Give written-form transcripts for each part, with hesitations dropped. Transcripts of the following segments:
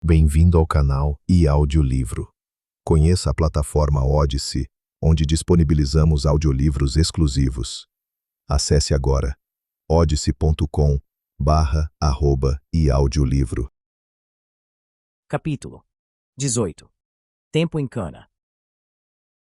Bem-vindo ao canal e audiolivro. Conheça a plataforma Odyssey, onde disponibilizamos audiolivros exclusivos. Acesse agora odyssey.com/e-audiolivro. Capítulo 18. Tempo em Cana.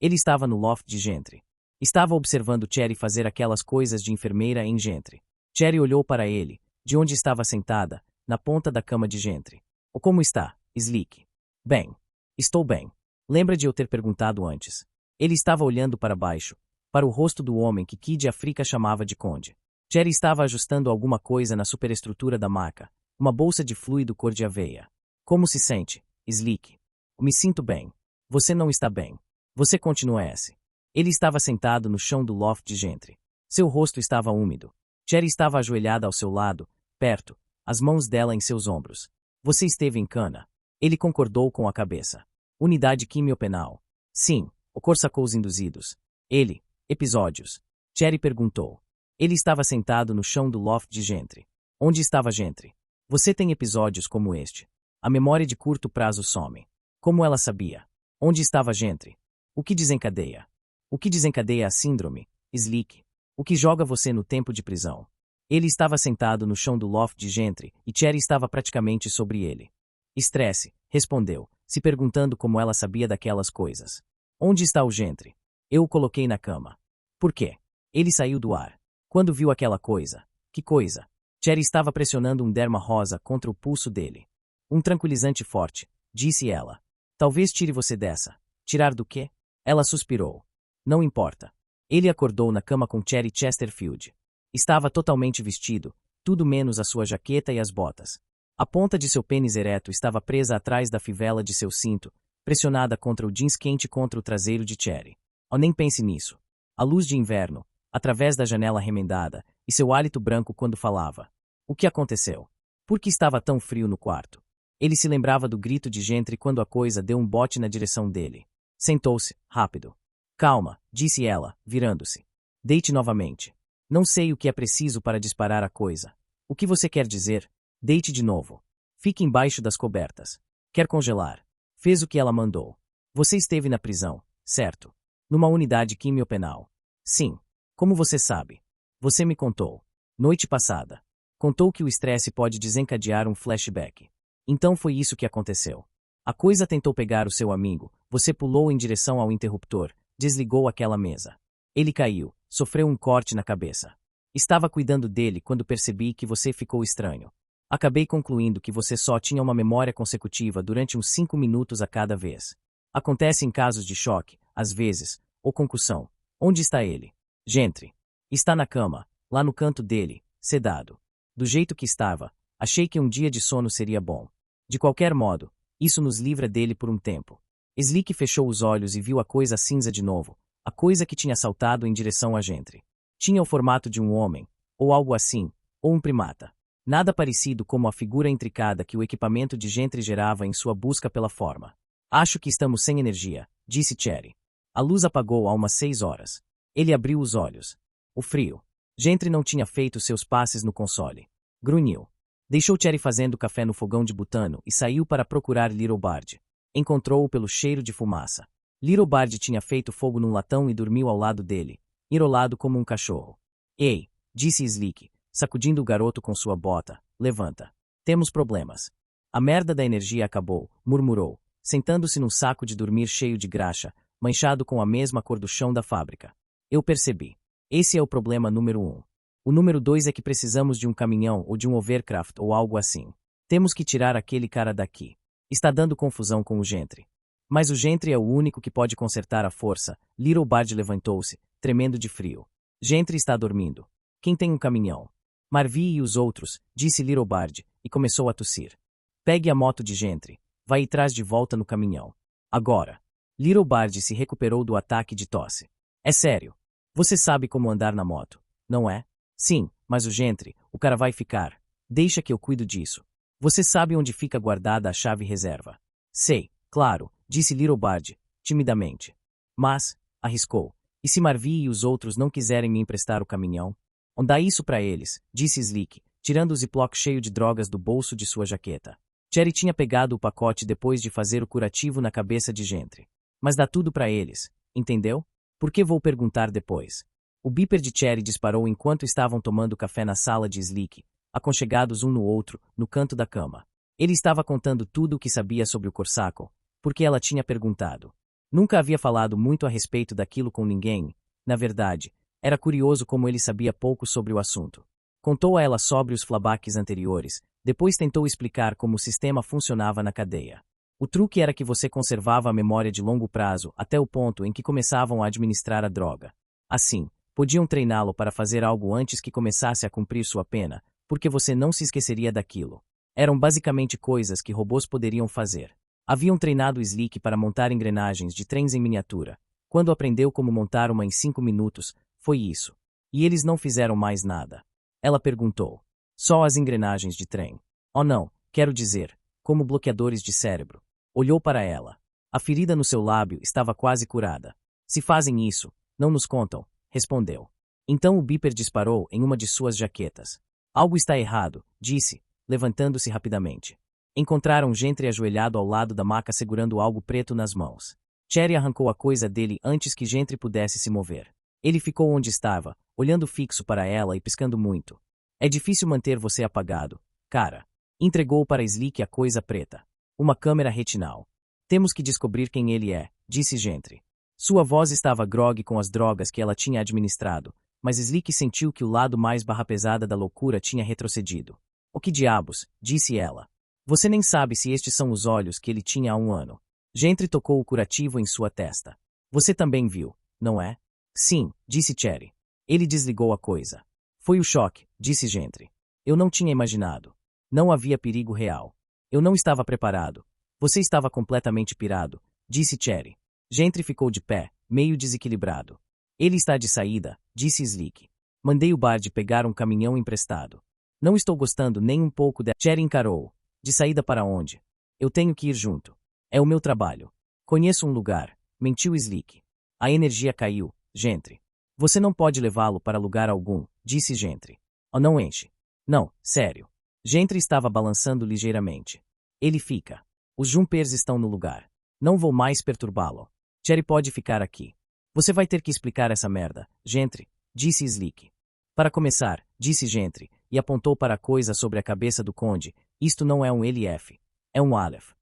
Ele estava no loft de Gentry. Estava observando Cherry fazer aquelas coisas de enfermeira em Gentry. Cherry olhou para ele, de onde estava sentada, na ponta da cama de Gentry. Como está, Slick? Bem. Estou bem. Lembra de eu ter perguntado antes. Ele estava olhando para baixo, para o rosto do homem que Kid Africa chamava de Conde. Cherry estava ajustando alguma coisa na superestrutura da maca, uma bolsa de fluido cor de aveia. Como se sente, Slick? Me sinto bem. Você não está bem. Você continua S. Ele estava sentado no chão do loft de Gentry. Seu rosto estava úmido. Cherry estava ajoelhada ao seu lado, perto, as mãos dela em seus ombros. Você esteve em Cana. Ele concordou com a cabeça. Unidade quimiopenal. Sim, o Corsacous induzidos. Ele, episódios. Cherry perguntou. Ele estava sentado no chão do loft de Gentry. Onde estava Gentry? Você tem episódios como este. A memória de curto prazo some. Como ela sabia? Onde estava Gentry? O que desencadeia? O que desencadeia a síndrome, Slick? O que joga você no tempo de prisão? Ele estava sentado no chão do loft de Gentry e Cherry estava praticamente sobre ele. Estresse, respondeu, se perguntando como ela sabia daquelas coisas. Onde está o Gentry? Eu o coloquei na cama. Por quê? Ele saiu do ar. Quando viu aquela coisa? Que coisa? Cherry estava pressionando um derma rosa contra o pulso dele. Um tranquilizante forte, disse ela. Talvez tire você dessa. Tirar do quê? Ela suspirou. Não importa. Ele acordou na cama com Cherry Chesterfield. Estava totalmente vestido, tudo menos a sua jaqueta e as botas. A ponta de seu pênis ereto estava presa atrás da fivela de seu cinto, pressionada contra o jeans quente contra o traseiro de Cherry. Oh, nem pense nisso. A luz de inverno, através da janela remendada, e seu hálito branco quando falava. O que aconteceu? Por que estava tão frio no quarto? Ele se lembrava do grito de Gentry quando a coisa deu um bote na direção dele. Sentou-se, rápido. Calma, disse ela, virando-se. Deite novamente. Não sei o que é preciso para disparar a coisa. O que você quer dizer? Deite de novo. Fique embaixo das cobertas. Quer congelar? Fez o que ela mandou. Você esteve na prisão, certo? Numa unidade quimiopenal. Sim. Como você sabe? Você me contou. Noite passada. Contou que o estresse pode desencadear um flashback. Então foi isso que aconteceu. A coisa tentou pegar o seu amigo, você pulou em direção ao interruptor, desligou aquela mesa. Ele caiu, sofreu um corte na cabeça. Estava cuidando dele quando percebi que você ficou estranho. Acabei concluindo que você só tinha uma memória consecutiva durante uns 5 minutos a cada vez. Acontece em casos de choque, às vezes, ou concussão. Onde está ele? Gentry. Está na cama, lá no canto dele, sedado. Do jeito que estava, achei que um dia de sono seria bom. De qualquer modo, isso nos livra dele por um tempo. Slick fechou os olhos e viu a coisa cinza de novo, a coisa que tinha saltado em direção a Gentry. Tinha o formato de um homem, ou algo assim, ou um primata. Nada parecido como a figura intricada que o equipamento de Gentry gerava em sua busca pela forma. Acho que estamos sem energia, disse Cherry. A luz apagou há umas 6 horas. Ele abriu os olhos. O frio. Gentry não tinha feito seus passes no console. Grunhiu. Deixou Cherry fazendo café no fogão de butano e saiu para procurar Little Bard. Encontrou-o pelo cheiro de fumaça. Little Bard tinha feito fogo num latão e dormiu ao lado dele, enrolado como um cachorro. Ei, disse Slick, sacudindo o garoto com sua bota, levanta. Temos problemas. A merda da energia acabou, murmurou, sentando-se num saco de dormir cheio de graxa, manchado com a mesma cor do chão da fábrica. Eu percebi. Esse é o problema número 1. O número 2 é que precisamos de um caminhão ou de um overcraft ou algo assim. Temos que tirar aquele cara daqui. Está dando confusão com o Gentry. Mas o Gentry é o único que pode consertar a força. Little Bard levantou-se, tremendo de frio. Gentry está dormindo. Quem tem um caminhão? Marvi e os outros, disse Little Bard, e começou a tossir. Pegue a moto de Gentry. Vai e traz de volta no caminhão. Agora. Little Bard se recuperou do ataque de tosse. É sério. Você sabe como andar na moto, não é? Sim, mas o Gentry, o cara vai ficar. Deixa que eu cuido disso. Você sabe onde fica guardada a chave reserva? Sei, claro, disse Little Bard, timidamente. Mas, arriscou, e se Marvi e os outros não quiserem me emprestar o caminhão? Dá isso pra eles, disse Slick, tirando o ziploc cheio de drogas do bolso de sua jaqueta. Cherry tinha pegado o pacote depois de fazer o curativo na cabeça de Gentry. Mas dá tudo pra eles, entendeu? Por que vou perguntar depois? O beeper de Cherry disparou enquanto estavam tomando café na sala de Slick, aconchegados um no outro, no canto da cama. Ele estava contando tudo o que sabia sobre o Corsacle, porque ela tinha perguntado. Nunca havia falado muito a respeito daquilo com ninguém. Na verdade, era curioso como ele sabia pouco sobre o assunto. Contou a ela sobre os flashbacks anteriores, depois tentou explicar como o sistema funcionava na cadeia. O truque era que você conservava a memória de longo prazo até o ponto em que começavam a administrar a droga. Assim, podiam treiná-lo para fazer algo antes que começasse a cumprir sua pena, porque você não se esqueceria daquilo. Eram basicamente coisas que robôs poderiam fazer. Haviam treinado Slick para montar engrenagens de trens em miniatura. Quando aprendeu como montar uma em 5 minutos, foi isso. E eles não fizeram mais nada. Ela perguntou. Só as engrenagens de trem. Oh não, quero dizer, como bloqueadores de cérebro. Olhou para ela. A ferida no seu lábio estava quase curada. Se fazem isso, não nos contam, respondeu. Então o beeper disparou em uma de suas jaquetas. Algo está errado, disse, levantando-se rapidamente. Encontraram Gentry ajoelhado ao lado da maca segurando algo preto nas mãos. Cherry arrancou a coisa dele antes que Gentry pudesse se mover. Ele ficou onde estava, olhando fixo para ela e piscando muito. É difícil manter você apagado, cara. Entregou para Slick a coisa preta. Uma câmera retinal. Temos que descobrir quem ele é, disse Gentry. Sua voz estava grogue com as drogas que ela tinha administrado, mas Slick sentiu que o lado mais barra pesada da loucura tinha retrocedido. O que diabos, disse ela. Você nem sabe se estes são os olhos que ele tinha há 1 ano. Gentry tocou o curativo em sua testa. Você também viu, não é? Sim, disse Cherry. Ele desligou a coisa. Foi o choque, disse Gentry. Eu não tinha imaginado. Não havia perigo real. Eu não estava preparado. Você estava completamente pirado, disse Cherry. Gentry ficou de pé, meio desequilibrado. Ele está de saída, disse Slick. Mandei o Bard pegar um caminhão emprestado. Não estou gostando nem um pouco de... Cherry encarou. De saída para onde? Eu tenho que ir junto. É o meu trabalho. Conheço um lugar, mentiu Slick. A energia caiu, Gentry. Você não pode levá-lo para lugar algum, disse Gentry. Oh, não enche. Não, sério. Gentry estava balançando ligeiramente. Ele fica. Os Jumpers estão no lugar. Não vou mais perturbá-lo. Cherry pode ficar aqui. Você vai ter que explicar essa merda, Gentry, disse Slick. Para começar, disse Gentry, e apontou para a coisa sobre a cabeça do conde, isto não é um LF. É um Aleph.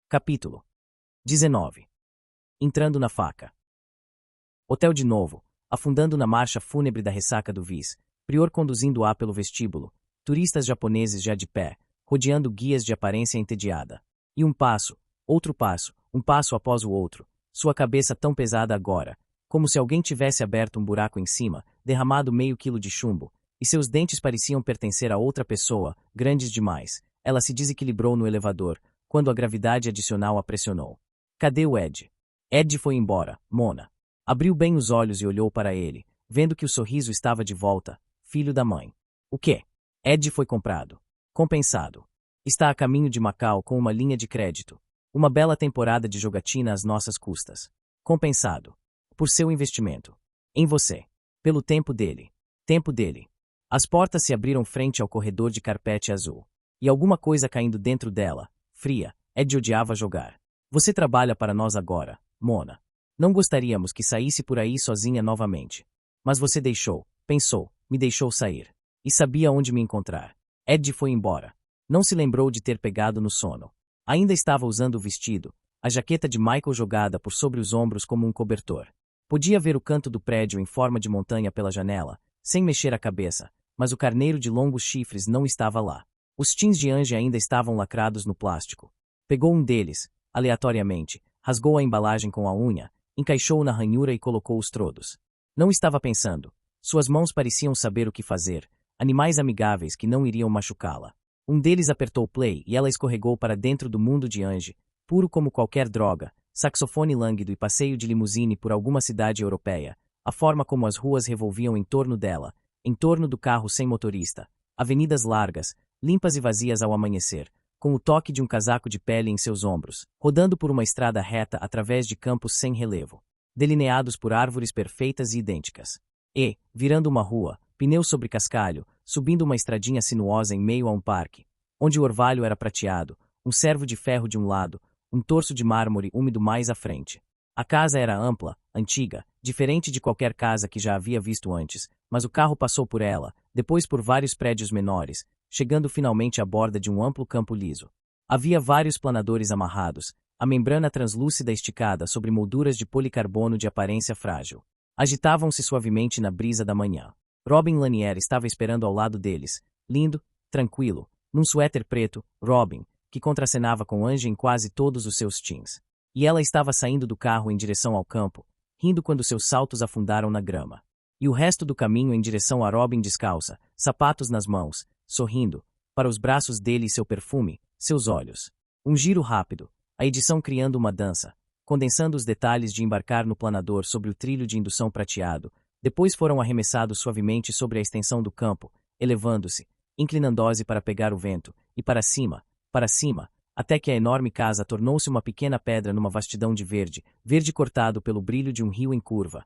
Capítulo 19. Entrando na faca. Hotel de novo, afundando na marcha fúnebre da ressaca do Viz, prior conduzindo-a pelo vestíbulo, turistas japoneses já de pé, rodeando guias de aparência entediada. E um passo, outro passo, um passo após o outro, sua cabeça tão pesada agora, como se alguém tivesse aberto um buraco em cima, derramado meio quilo de chumbo, e seus dentes pareciam pertencer a outra pessoa, grandes demais. Ela se desequilibrou no elevador, quando a gravidade adicional a pressionou. Cadê o Ed? Ed foi embora, Mona. Abriu bem os olhos e olhou para ele, vendo que o sorriso estava de volta, filho da mãe. O quê? Ed foi comprado. Compensado. Está a caminho de Macau com uma linha de crédito. Uma bela temporada de jogatina às nossas custas. Compensado. Por seu investimento. Em você. Pelo tempo dele. Tempo dele. As portas se abriram frente ao corredor de carpete azul. E alguma coisa caindo dentro dela, fria. Ed odiava jogar. Você trabalha para nós agora, Mona. Não gostaríamos que saísse por aí sozinha novamente. Mas você deixou, pensou, me deixou sair. E sabia onde me encontrar. Ed foi embora. Não se lembrou de ter pegado no sono. Ainda estava usando o vestido, a jaqueta de Michael jogada por sobre os ombros como um cobertor. Podia ver o canto do prédio em forma de montanha pela janela, sem mexer a cabeça, mas o carneiro de longos chifres não estava lá. Os tins de Ange ainda estavam lacrados no plástico. Pegou um deles, aleatoriamente, rasgou a embalagem com a unha, encaixou-o na ranhura e colocou os trodos. Não estava pensando. Suas mãos pareciam saber o que fazer, animais amigáveis que não iriam machucá-la. Um deles apertou play e ela escorregou para dentro do mundo de Ange, puro como qualquer droga, saxofone lânguido e passeio de limusine por alguma cidade europeia, a forma como as ruas revolviam em torno dela, em torno do carro sem motorista, avenidas largas, limpas e vazias ao amanhecer, com o toque de um casaco de pele em seus ombros, rodando por uma estrada reta através de campos sem relevo, delineados por árvores perfeitas e idênticas. E, virando uma rua, pneu sobre cascalho, subindo uma estradinha sinuosa em meio a um parque, onde o orvalho era prateado, um servo de ferro de um lado, um torso de mármore úmido mais à frente. A casa era ampla, antiga, diferente de qualquer casa que já havia visto antes, mas o carro passou por ela, depois por vários prédios menores, chegando finalmente à borda de um amplo campo liso. Havia vários planadores amarrados, a membrana translúcida esticada sobre molduras de policarbono de aparência frágil. Agitavam-se suavemente na brisa da manhã. Robin Lanier estava esperando ao lado deles, lindo, tranquilo, num suéter preto, Robin, que contracenava com Angie em quase todos os seus teens. E ela estava saindo do carro em direção ao campo, rindo quando seus saltos afundaram na grama. E o resto do caminho em direção a Robin descalça, sapatos nas mãos, sorrindo, para os braços dele e seu perfume, seus olhos. Um giro rápido, a edição criando uma dança, condensando os detalhes de embarcar no planador sobre o trilho de indução prateado, depois foram arremessados suavemente sobre a extensão do campo, elevando-se, inclinando-se para pegar o vento, e para cima, até que a enorme casa tornou-se uma pequena pedra numa vastidão de verde, verde cortado pelo brilho de um rio em curva.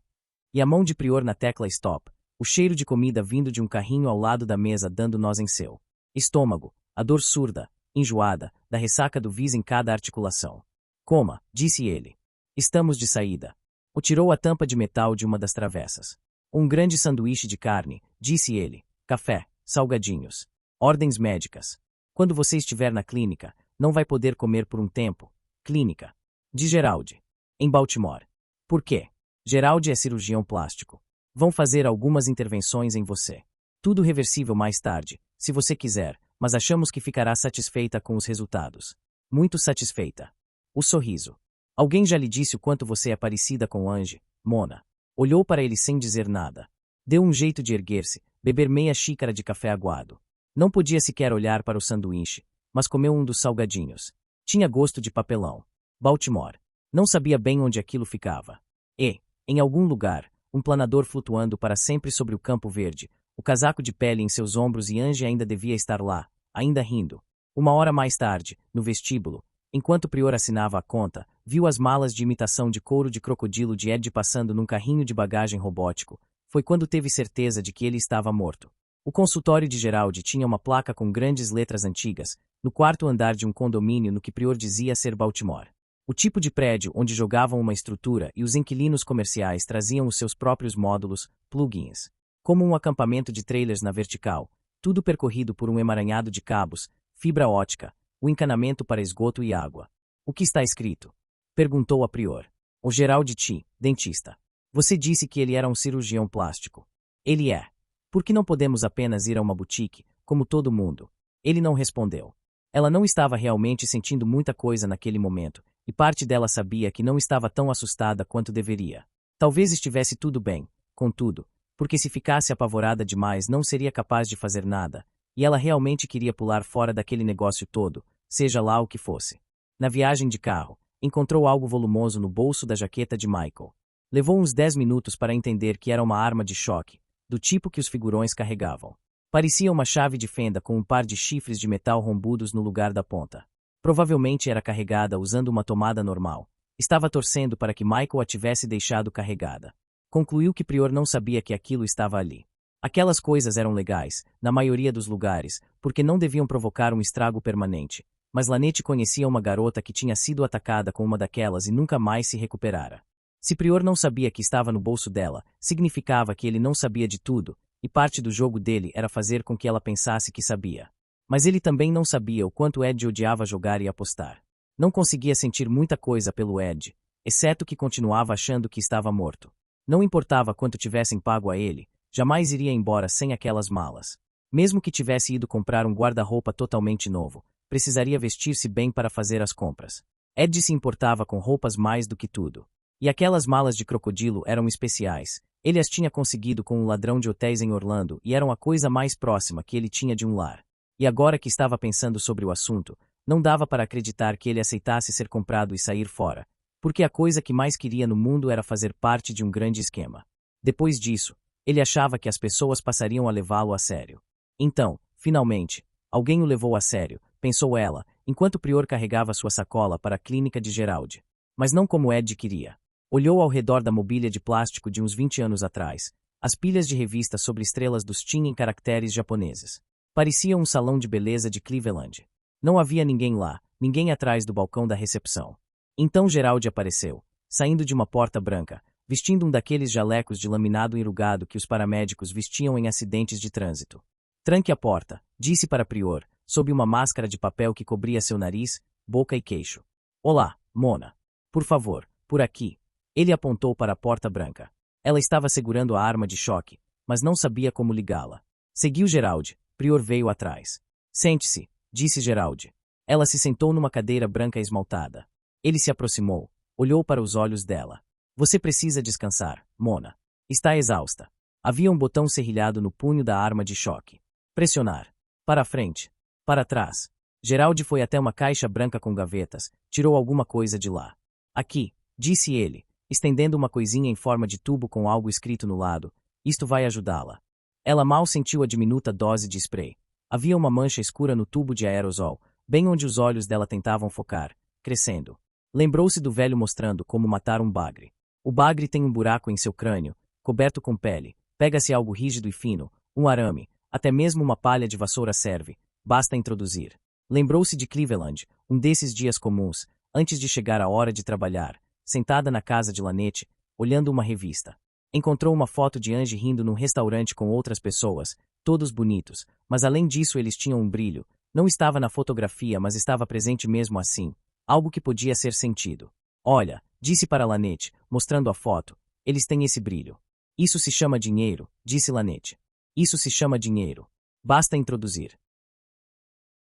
E a mão de Prior na tecla stop, o cheiro de comida vindo de um carrinho ao lado da mesa dando nós em seu estômago, a dor surda, enjoada, da ressaca do vis em cada articulação. Coma, disse ele. Estamos de saída. O tirou a tampa de metal de uma das travessas. Um grande sanduíche de carne, disse ele. Café, salgadinhos. Ordens médicas. Quando você estiver na clínica, não vai poder comer por um tempo. Clínica. De Gerald. Em Baltimore. Por quê? Gerald é cirurgião plástico. Vão fazer algumas intervenções em você. Tudo reversível mais tarde, se você quiser, mas achamos que ficará satisfeita com os resultados. Muito satisfeita. O sorriso. Alguém já lhe disse o quanto você é parecida com Angie, Mona. Olhou para ele sem dizer nada. Deu um jeito de erguer-se, beber meia xícara de café aguado. Não podia sequer olhar para o sanduíche, mas comeu um dos salgadinhos. Tinha gosto de papelão. Baltimore. Não sabia bem onde aquilo ficava. E, em algum lugar, um planador flutuando para sempre sobre o campo verde, o casaco de pele em seus ombros e Angie ainda devia estar lá, ainda rindo. Uma hora mais tarde, no vestíbulo, enquanto Prior assinava a conta, viu as malas de imitação de couro de crocodilo de Ed passando num carrinho de bagagem robótico. Foi quando teve certeza de que ele estava morto. O consultório de Gerald tinha uma placa com grandes letras antigas, no quarto andar de um condomínio no que Prior dizia ser Baltimore. O tipo de prédio onde jogavam uma estrutura e os inquilinos comerciais traziam os seus próprios módulos, plugins. Como um acampamento de trailers na vertical, tudo percorrido por um emaranhado de cabos, fibra ótica, o encanamento para esgoto e água. O que está escrito? Perguntou a Prior. O Gerald T, dentista. Você disse que ele era um cirurgião plástico. Ele é. Por que não podemos apenas ir a uma boutique, como todo mundo? Ele não respondeu. Ela não estava realmente sentindo muita coisa naquele momento, e parte dela sabia que não estava tão assustada quanto deveria. Talvez estivesse tudo bem, contudo, porque se ficasse apavorada demais não seria capaz de fazer nada, e ela realmente queria pular fora daquele negócio todo, seja lá o que fosse. Na viagem de carro, encontrou algo volumoso no bolso da jaqueta de Michael. Levou uns 10 minutos para entender que era uma arma de choque, do tipo que os figurões carregavam. Parecia uma chave de fenda com um par de chifres de metal rombudos no lugar da ponta. Provavelmente era carregada usando uma tomada normal. Estava torcendo para que Michael a tivesse deixado carregada. Concluiu que Prior não sabia que aquilo estava ali. Aquelas coisas eram legais, na maioria dos lugares, porque não deviam provocar um estrago permanente. Mas Lanete conhecia uma garota que tinha sido atacada com uma daquelas e nunca mais se recuperara. Se Prior não sabia que estava no bolso dela, significava que ele não sabia de tudo, e parte do jogo dele era fazer com que ela pensasse que sabia. Mas ele também não sabia o quanto Ed odiava jogar e apostar. Não conseguia sentir muita coisa pelo Ed, exceto que continuava achando que estava morto. Não importava quanto tivessem pago a ele, jamais iria embora sem aquelas malas. Mesmo que tivesse ido comprar um guarda-roupa totalmente novo, precisaria vestir-se bem para fazer as compras. Ed se importava com roupas mais do que tudo. E aquelas malas de crocodilo eram especiais. Ele as tinha conseguido com um ladrão de hotéis em Orlando e eram a coisa mais próxima que ele tinha de um lar. E agora que estava pensando sobre o assunto, não dava para acreditar que ele aceitasse ser comprado e sair fora, porque a coisa que mais queria no mundo era fazer parte de um grande esquema. Depois disso, ele achava que as pessoas passariam a levá-lo a sério. Então, finalmente, alguém o levou a sério, pensou ela, enquanto Prior carregava sua sacola para a clínica de Gerald. Mas não como Ed queria. Olhou ao redor da mobília de plástico de uns 20 anos atrás, as pilhas de revistas sobre estrelas dos Teen em caracteres japoneses. Parecia um salão de beleza de Cleveland. Não havia ninguém lá, ninguém atrás do balcão da recepção. Então Gerald apareceu, saindo de uma porta branca, vestindo um daqueles jalecos de laminado enrugado que os paramédicos vestiam em acidentes de trânsito. Tranque a porta, disse para Prior, sob uma máscara de papel que cobria seu nariz, boca e queixo. Olá, Mona. Por favor, por aqui. Ele apontou para a porta branca. Ela estava segurando a arma de choque, mas não sabia como ligá-la. Seguiu Gerald. Prior veio atrás. Sente-se, disse Gerald. Ela se sentou numa cadeira branca esmaltada. Ele se aproximou, olhou para os olhos dela. Você precisa descansar, Mona. Está exausta. Havia um botão serrilhado no punho da arma de choque. Pressionar. Para a frente. Para trás. Gerald foi até uma caixa branca com gavetas, tirou alguma coisa de lá. Aqui, disse ele, estendendo uma coisinha em forma de tubo com algo escrito no lado. Isto vai ajudá-la. Ela mal sentiu a diminuta dose de spray. Havia uma mancha escura no tubo de aerosol, bem onde os olhos dela tentavam focar, crescendo. Lembrou-se do velho mostrando como matar um bagre. O bagre tem um buraco em seu crânio, coberto com pele. Pega-se algo rígido e fino, um arame, até mesmo uma palha de vassoura serve. Basta introduzir. Lembrou-se de Cleveland, um desses dias comuns, antes de chegar a hora de trabalhar, sentada na casa de Lanette, olhando uma revista. Encontrou uma foto de Angie rindo num restaurante com outras pessoas, todos bonitos, mas além disso eles tinham um brilho. Não estava na fotografia, mas estava presente mesmo assim, algo que podia ser sentido. Olha, disse para Lanette, mostrando a foto, eles têm esse brilho. Isso se chama dinheiro, disse Lanette. Isso se chama dinheiro. Basta introduzir.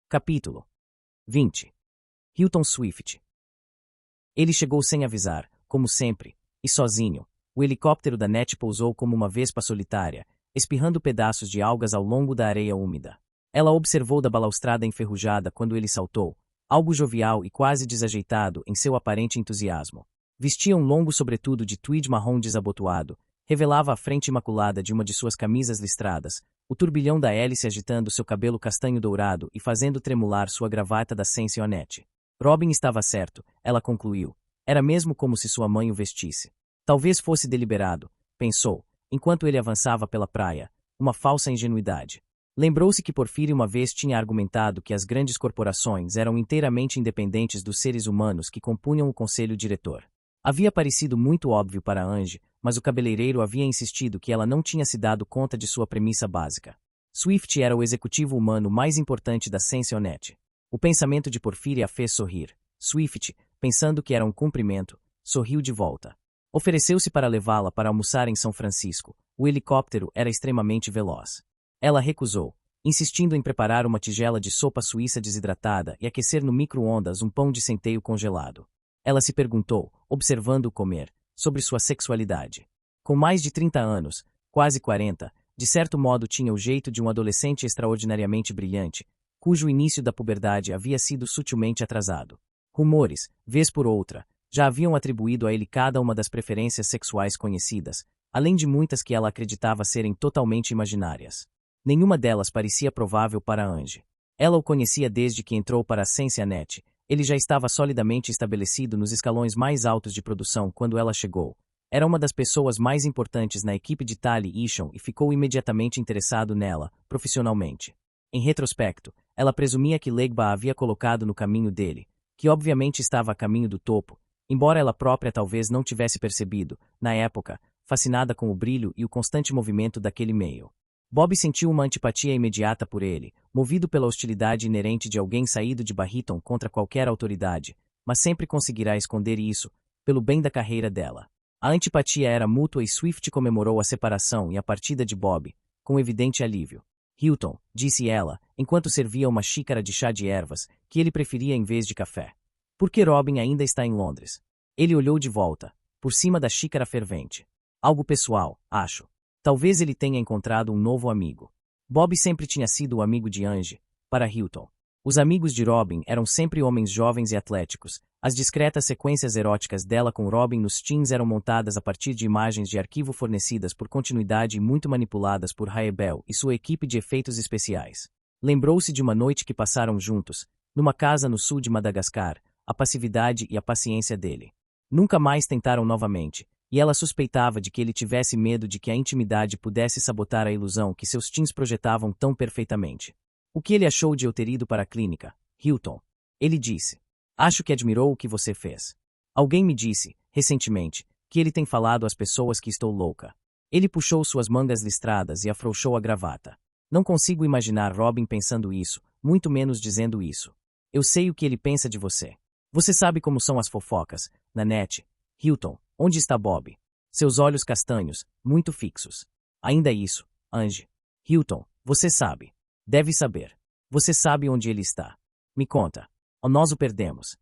Capítulo 20. Hilton Swift. Ele chegou sem avisar, como sempre, e sozinho. O helicóptero da NET pousou como uma vespa solitária, espirrando pedaços de algas ao longo da areia úmida. Ela observou da balaustrada enferrujada quando ele saltou, algo jovial e quase desajeitado em seu aparente entusiasmo. Vestia um longo sobretudo de tweed marrom desabotoado, revelava a frente imaculada de uma de suas camisas listradas, o turbilhão da hélice agitando seu cabelo castanho dourado e fazendo tremular sua gravata da Sensionette. Robin estava certo, ela concluiu. Era mesmo como se sua mãe o vestisse. Talvez fosse deliberado, pensou, enquanto ele avançava pela praia, uma falsa ingenuidade. Lembrou-se que Porfírio uma vez tinha argumentado que as grandes corporações eram inteiramente independentes dos seres humanos que compunham o conselho diretor. Havia parecido muito óbvio para Angie, mas o cabeleireiro havia insistido que ela não tinha se dado conta de sua premissa básica. Swift era o executivo humano mais importante da Sensionette. O pensamento de Porfírio a fez sorrir. Swift, pensando que era um cumprimento, sorriu de volta. Ofereceu-se para levá-la para almoçar em São Francisco. O helicóptero era extremamente veloz. Ela recusou, insistindo em preparar uma tigela de sopa suíça desidratada e aquecer no micro-ondas um pão de centeio congelado. Ela se perguntou, observando-o comer, sobre sua sexualidade. Com mais de 30 anos, quase 40, de certo modo tinha o jeito de um adolescente extraordinariamente brilhante, cujo início da puberdade havia sido sutilmente atrasado. Rumores, vez por outra, já haviam atribuído a ele cada uma das preferências sexuais conhecidas, além de muitas que ela acreditava serem totalmente imaginárias. Nenhuma delas parecia provável para Angie. Ela o conhecia desde que entrou para a Sensionette. Ele já estava solidamente estabelecido nos escalões mais altos de produção quando ela chegou. Era uma das pessoas mais importantes na equipe de Tali Isham e ficou imediatamente interessado nela, profissionalmente. Em retrospecto, ela presumia que Legba a havia colocado no caminho dele, que obviamente estava a caminho do topo, embora ela própria talvez não tivesse percebido, na época, fascinada com o brilho e o constante movimento daquele meio. Bob sentiu uma antipatia imediata por ele, movido pela hostilidade inerente de alguém saído de Barryton contra qualquer autoridade, mas sempre conseguirá esconder isso, pelo bem da carreira dela. A antipatia era mútua e Swift comemorou a separação e a partida de Bob, com evidente alívio. Hilton, disse ela, enquanto servia uma xícara de chá de ervas, que ele preferia em vez de café. Por que Robin ainda está em Londres? Ele olhou de volta, por cima da xícara fervente. Algo pessoal, acho. Talvez ele tenha encontrado um novo amigo. Bob sempre tinha sido o amigo de Angie, para Hilton. Os amigos de Robin eram sempre homens jovens e atléticos. As discretas sequências eróticas dela com Robin nos teens eram montadas a partir de imagens de arquivo fornecidas por continuidade e muito manipuladas por Haebel e sua equipe de efeitos especiais. Lembrou-se de uma noite que passaram juntos, numa casa no sul de Madagascar, a passividade e a paciência dele. Nunca mais tentaram novamente, e ela suspeitava de que ele tivesse medo de que a intimidade pudesse sabotar a ilusão que seus teens projetavam tão perfeitamente. O que ele achou de eu ter ido para a clínica, Hilton? Ele disse. Acho que admirou o que você fez. Alguém me disse, recentemente, que ele tem falado às pessoas que estou louca. Ele puxou suas mangas listradas e afrouxou a gravata. Não consigo imaginar Robin pensando isso, muito menos dizendo isso. Eu sei o que ele pensa de você. Você sabe como são as fofocas, na net. Hilton, onde está Bob? Seus olhos castanhos, muito fixos. Ainda isso, Angie. Hilton, você sabe. Deve saber. Você sabe onde ele está. Me conta. Ou nós o perdemos.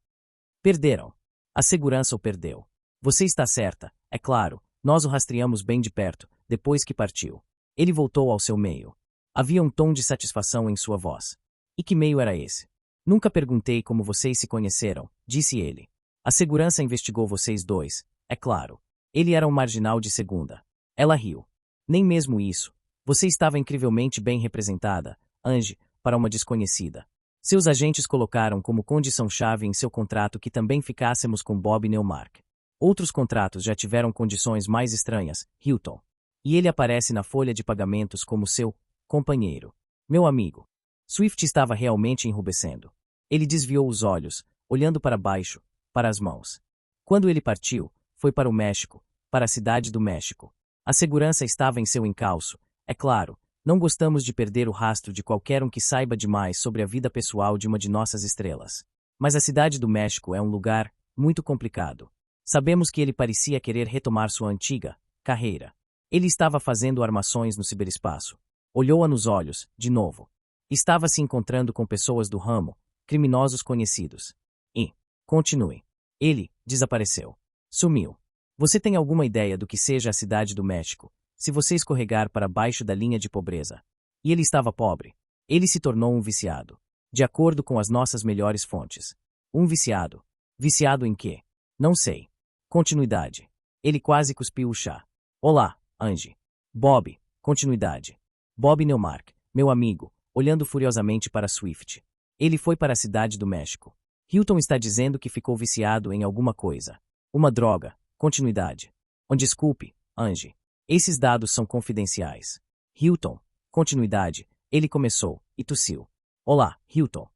Perderam. A segurança o perdeu. Você está certa, é claro. Nós o rastreamos bem de perto, depois que partiu. Ele voltou ao seu meio. Havia um tom de satisfação em sua voz. E que meio era esse? Nunca perguntei como vocês se conheceram, disse ele. A segurança investigou vocês dois, é claro. Ele era um marginal de segunda. Ela riu. Nem mesmo isso. Você estava incrivelmente bem representada, Angie, para uma desconhecida. Seus agentes colocaram como condição-chave em seu contrato que também ficássemos com Bob Newmark. Outros contratos já tiveram condições mais estranhas, Hilton. E ele aparece na folha de pagamentos como seu companheiro. Meu amigo. Swift estava realmente enrubescendo. Ele desviou os olhos, olhando para baixo, para as mãos. Quando ele partiu, foi para o México, para a cidade do México. A segurança estava em seu encalço, é claro. Não gostamos de perder o rastro de qualquer um que saiba demais sobre a vida pessoal de uma de nossas estrelas. Mas a cidade do México é um lugar muito complicado. Sabemos que ele parecia querer retomar sua antiga carreira. Ele estava fazendo armações no ciberespaço. Olhou-a nos olhos, de novo. Estava se encontrando com pessoas do ramo, criminosos conhecidos. E, continue. Ele desapareceu. Sumiu. Você tem alguma ideia do que seja a cidade do México? Se você escorregar para baixo da linha de pobreza. E ele estava pobre. Ele se tornou um viciado. De acordo com as nossas melhores fontes. Um viciado. Viciado em quê? Não sei. Continuidade. Ele quase cuspiu o chá. Olá, Angie. Bob. Continuidade. Bob Newmark, meu amigo, olhando furiosamente para Swift. Ele foi para a cidade do México. Hilton está dizendo que ficou viciado em alguma coisa. Uma droga. Continuidade. Desculpe, Angie. Esses dados são confidenciais. Hilton. Continuidade. Ele começou, e tossiu. Olá, Hilton.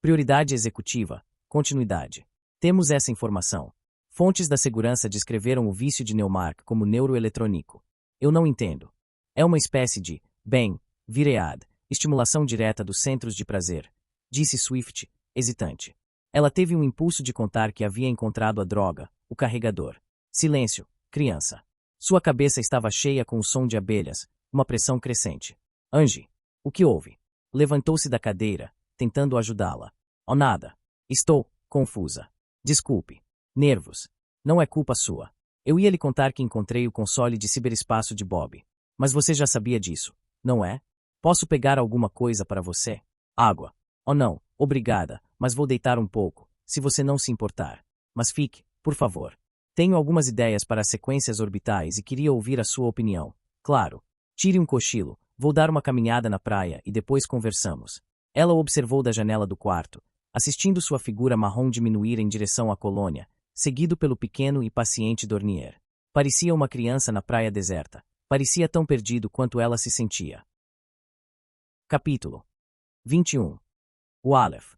Prioridade executiva. Continuidade. Temos essa informação. Fontes da segurança descreveram o vício de Newmark como neuroeletrônico. Eu não entendo. É uma espécie de, viread, estimulação direta dos centros de prazer, disse Swift, hesitante. Ela teve um impulso de contar que havia encontrado a droga, o carregador. Silêncio, criança. Sua cabeça estava cheia com o som de abelhas, uma pressão crescente. Angie, o que houve? Levantou-se da cadeira, tentando ajudá-la. Oh, nada. Estou confusa. Desculpe. Nervos. Não é culpa sua. Eu ia lhe contar que encontrei o console de ciberespaço de Bob. Mas você já sabia disso, não é? Posso pegar alguma coisa para você? Água. Oh não, obrigada, mas vou deitar um pouco, se você não se importar. Mas fique, por favor. Tenho algumas ideias para as sequências orbitais e queria ouvir a sua opinião. Claro. Tire um cochilo, vou dar uma caminhada na praia e depois conversamos. Ela o observou da janela do quarto, assistindo sua figura marrom diminuir em direção à colônia, seguido pelo pequeno e paciente Dornier. Parecia uma criança na praia deserta. Parecia tão perdido quanto ela se sentia. Capítulo 21. O Aleph.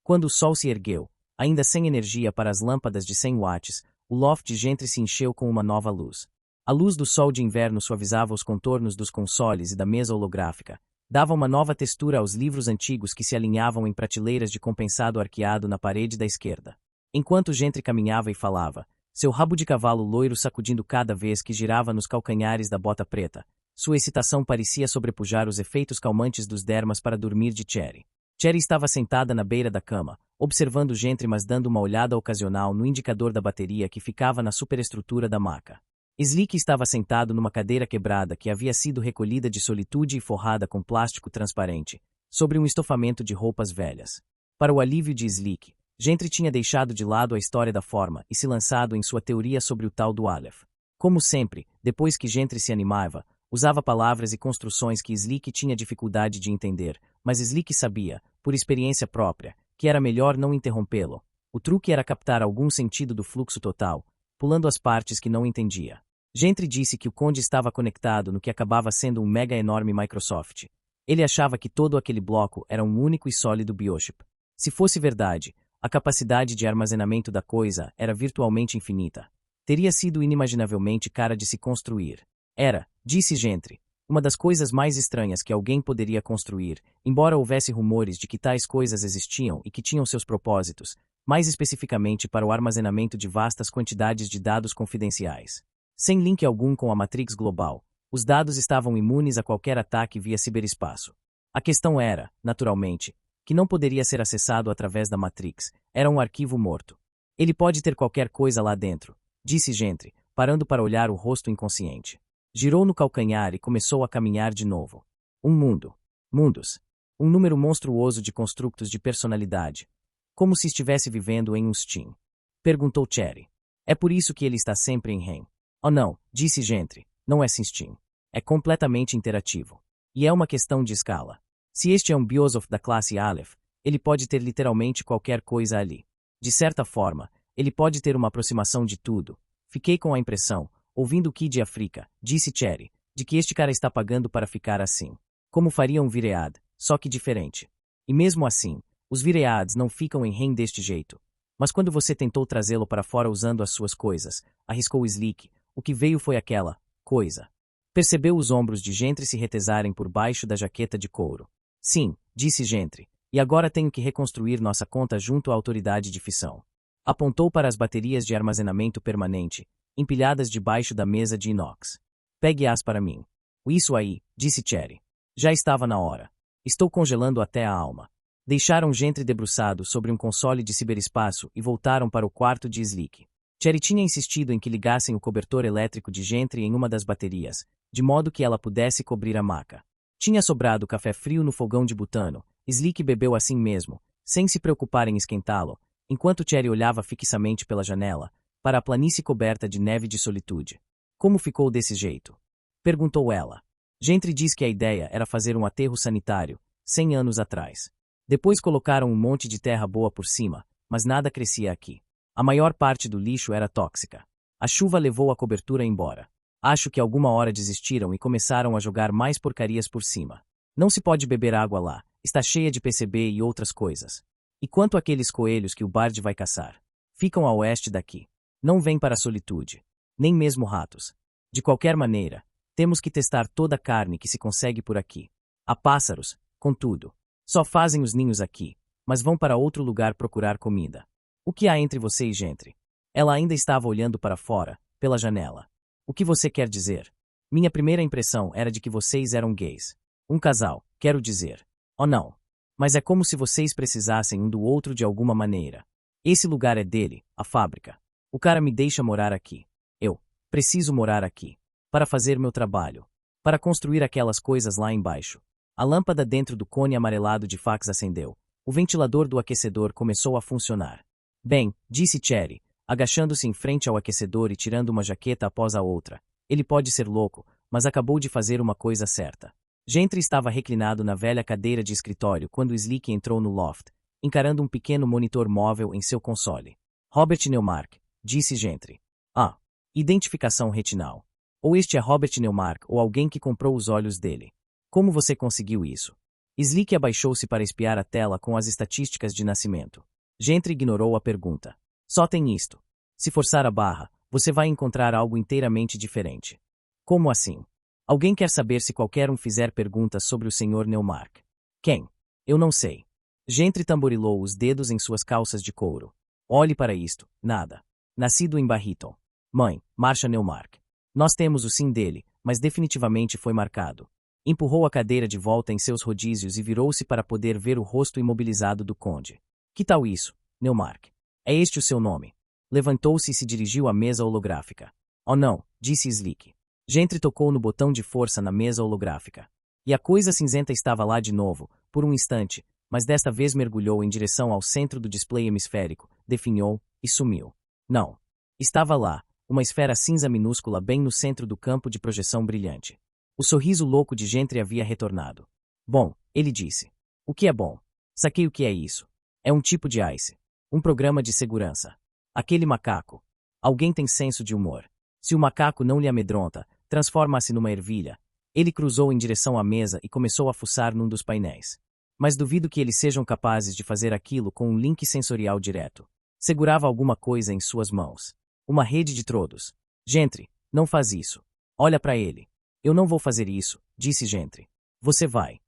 Quando o sol se ergueu, ainda sem energia para as lâmpadas de 100 watts, o loft de Gentry se encheu com uma nova luz. A luz do sol de inverno suavizava os contornos dos consoles e da mesa holográfica, dava uma nova textura aos livros antigos que se alinhavam em prateleiras de compensado arqueado na parede da esquerda. Enquanto Gentry caminhava e falava, seu rabo de cavalo loiro sacudindo cada vez que girava nos calcanhares da bota preta, sua excitação parecia sobrepujar os efeitos calmantes dos dermas para dormir de Cherry. Cherry estava sentada na beira da cama, observando Gentry mas dando uma olhada ocasional no indicador da bateria que ficava na superestrutura da maca. Slick estava sentado numa cadeira quebrada que havia sido recolhida de solitude e forrada com plástico transparente, sobre um estofamento de roupas velhas. Para o alívio de Slick, Gentry tinha deixado de lado a história da forma e se lançado em sua teoria sobre o tal do Aleph. Como sempre, depois que Gentry se animava, usava palavras e construções que Slick tinha dificuldade de entender, mas Slick sabia, por experiência própria, que era melhor não interrompê-lo. O truque era captar algum sentido do fluxo total, pulando as partes que não entendia. Gentry disse que o Conde estava conectado no que acabava sendo um mega enorme Microsoft. Ele achava que todo aquele bloco era um único e sólido biochip. Se fosse verdade, a capacidade de armazenamento da coisa era virtualmente infinita. Teria sido inimaginavelmente cara de se construir. Era, disse Gentry, uma das coisas mais estranhas que alguém poderia construir, embora houvesse rumores de que tais coisas existiam e que tinham seus propósitos, mais especificamente para o armazenamento de vastas quantidades de dados confidenciais. Sem link algum com a Matrix global, os dados estavam imunes a qualquer ataque via ciberespaço. A questão era, naturalmente, que não poderia ser acessado através da Matrix, era um arquivo morto. Ele pode ter qualquer coisa lá dentro, disse Gentry, parando para olhar o rosto inconsciente. Girou no calcanhar e começou a caminhar de novo. Um mundo. Mundos. Um número monstruoso de construtos de personalidade. Como se estivesse vivendo em um Steam. Perguntou Cherry. É por isso que ele está sempre em REM. Oh não, disse Gentry, não é Steam. É completamente interativo. E é uma questão de escala. Se este é um Biosoft da classe Aleph, ele pode ter literalmente qualquer coisa ali. De certa forma, ele pode ter uma aproximação de tudo. Fiquei com a impressão, ouvindo o Kid Africa, disse Cherry, de que este cara está pagando para ficar assim. Como faria um Viread, só que diferente. E mesmo assim, os Vireads não ficam em REM deste jeito. Mas quando você tentou trazê-lo para fora usando as suas coisas, arriscou Slick, o que veio foi aquela coisa. Percebeu os ombros de Gentry se retesarem por baixo da jaqueta de couro. Sim, disse Gentry, e agora tenho que reconstruir nossa conta junto à autoridade de fissão. Apontou para as baterias de armazenamento permanente, empilhadas debaixo da mesa de inox. Pegue-as para mim. Isso aí, disse Cherry. Já estava na hora. Estou congelando até a alma. Deixaram Gentry debruçado sobre um console de ciberespaço e voltaram para o quarto de Slick. Cherry tinha insistido em que ligassem o cobertor elétrico de Gentry em uma das baterias, de modo que ela pudesse cobrir a maca. Tinha sobrado café frio no fogão de butano. Slick bebeu assim mesmo, sem se preocupar em esquentá-lo, enquanto Cherry olhava fixamente pela janela, para a planície coberta de neve de solitude. Como ficou desse jeito? Perguntou ela. Gentry diz que a ideia era fazer um aterro sanitário, 100 anos atrás. Depois colocaram um monte de terra boa por cima, mas nada crescia aqui. A maior parte do lixo era tóxica. A chuva levou a cobertura embora. Acho que alguma hora desistiram e começaram a jogar mais porcarias por cima. Não se pode beber água lá, está cheia de PCB e outras coisas. E quanto àqueles coelhos que o Bard vai caçar? Ficam a oeste daqui. Não vêm para a solitude. Nem mesmo ratos. De qualquer maneira, temos que testar toda a carne que se consegue por aqui. Há pássaros, contudo. Só fazem os ninhos aqui, mas vão para outro lugar procurar comida. O que há entre você e Gentry? Ela ainda estava olhando para fora, pela janela. O que você quer dizer? Minha primeira impressão era de que vocês eram gays. Um casal, quero dizer. Oh não. Mas é como se vocês precisassem um do outro de alguma maneira. Esse lugar é dele, a fábrica. O cara me deixa morar aqui. Eu preciso morar aqui. Para fazer meu trabalho. Para construir aquelas coisas lá embaixo. A lâmpada dentro do cone amarelado de fax acendeu. O ventilador do aquecedor começou a funcionar. Bem, disse Cherry, agachando-se em frente ao aquecedor e tirando uma jaqueta após a outra. Ele pode ser louco, mas acabou de fazer uma coisa certa. Gentry estava reclinado na velha cadeira de escritório quando Slick entrou no loft, encarando um pequeno monitor móvel em seu console. Robert Neumark, disse Gentry. Ah, identificação retinal. Ou este é Robert Neumark ou alguém que comprou os olhos dele. Como você conseguiu isso? Slick abaixou-se para espiar a tela com as estatísticas de nascimento. Gentry ignorou a pergunta. Só tem isto. Se forçar a barra, você vai encontrar algo inteiramente diferente. Como assim? Alguém quer saber se qualquer um fizer perguntas sobre o Sr. Neumark. Quem? Eu não sei. Gentry tamborilou os dedos em suas calças de couro. Olhe para isto. Nada. Nascido em Barryton. Mãe, Marcia Neumark. Nós temos o sim dele, mas definitivamente foi marcado. Empurrou a cadeira de volta em seus rodízios e virou-se para poder ver o rosto imobilizado do conde. Que tal isso, Neumark? É este o seu nome? Levantou-se e se dirigiu à mesa holográfica. Oh não, disse Slick. Gentry tocou no botão de força na mesa holográfica. E a coisa cinzenta estava lá de novo, por um instante, mas desta vez mergulhou em direção ao centro do display hemisférico, definhou e sumiu. Não. Estava lá, uma esfera cinza minúscula bem no centro do campo de projeção brilhante. O sorriso louco de Gentry havia retornado. Bom, ele disse. O que é bom? Saquei o que é isso. É um tipo de ICE. Um programa de segurança. Aquele macaco. Alguém tem senso de humor. Se o macaco não lhe amedronta, transforma-se numa ervilha. Ele cruzou em direção à mesa e começou a fuçar num dos painéis. Mas duvido que eles sejam capazes de fazer aquilo com um link sensorial direto. Segurava alguma coisa em suas mãos. Uma rede de trodos. Gentry, não faz isso. Olha para ele. Eu não vou fazer isso, disse Gentry. Você vai.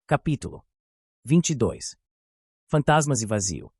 Capítulo 22. Fantasmas e vazio.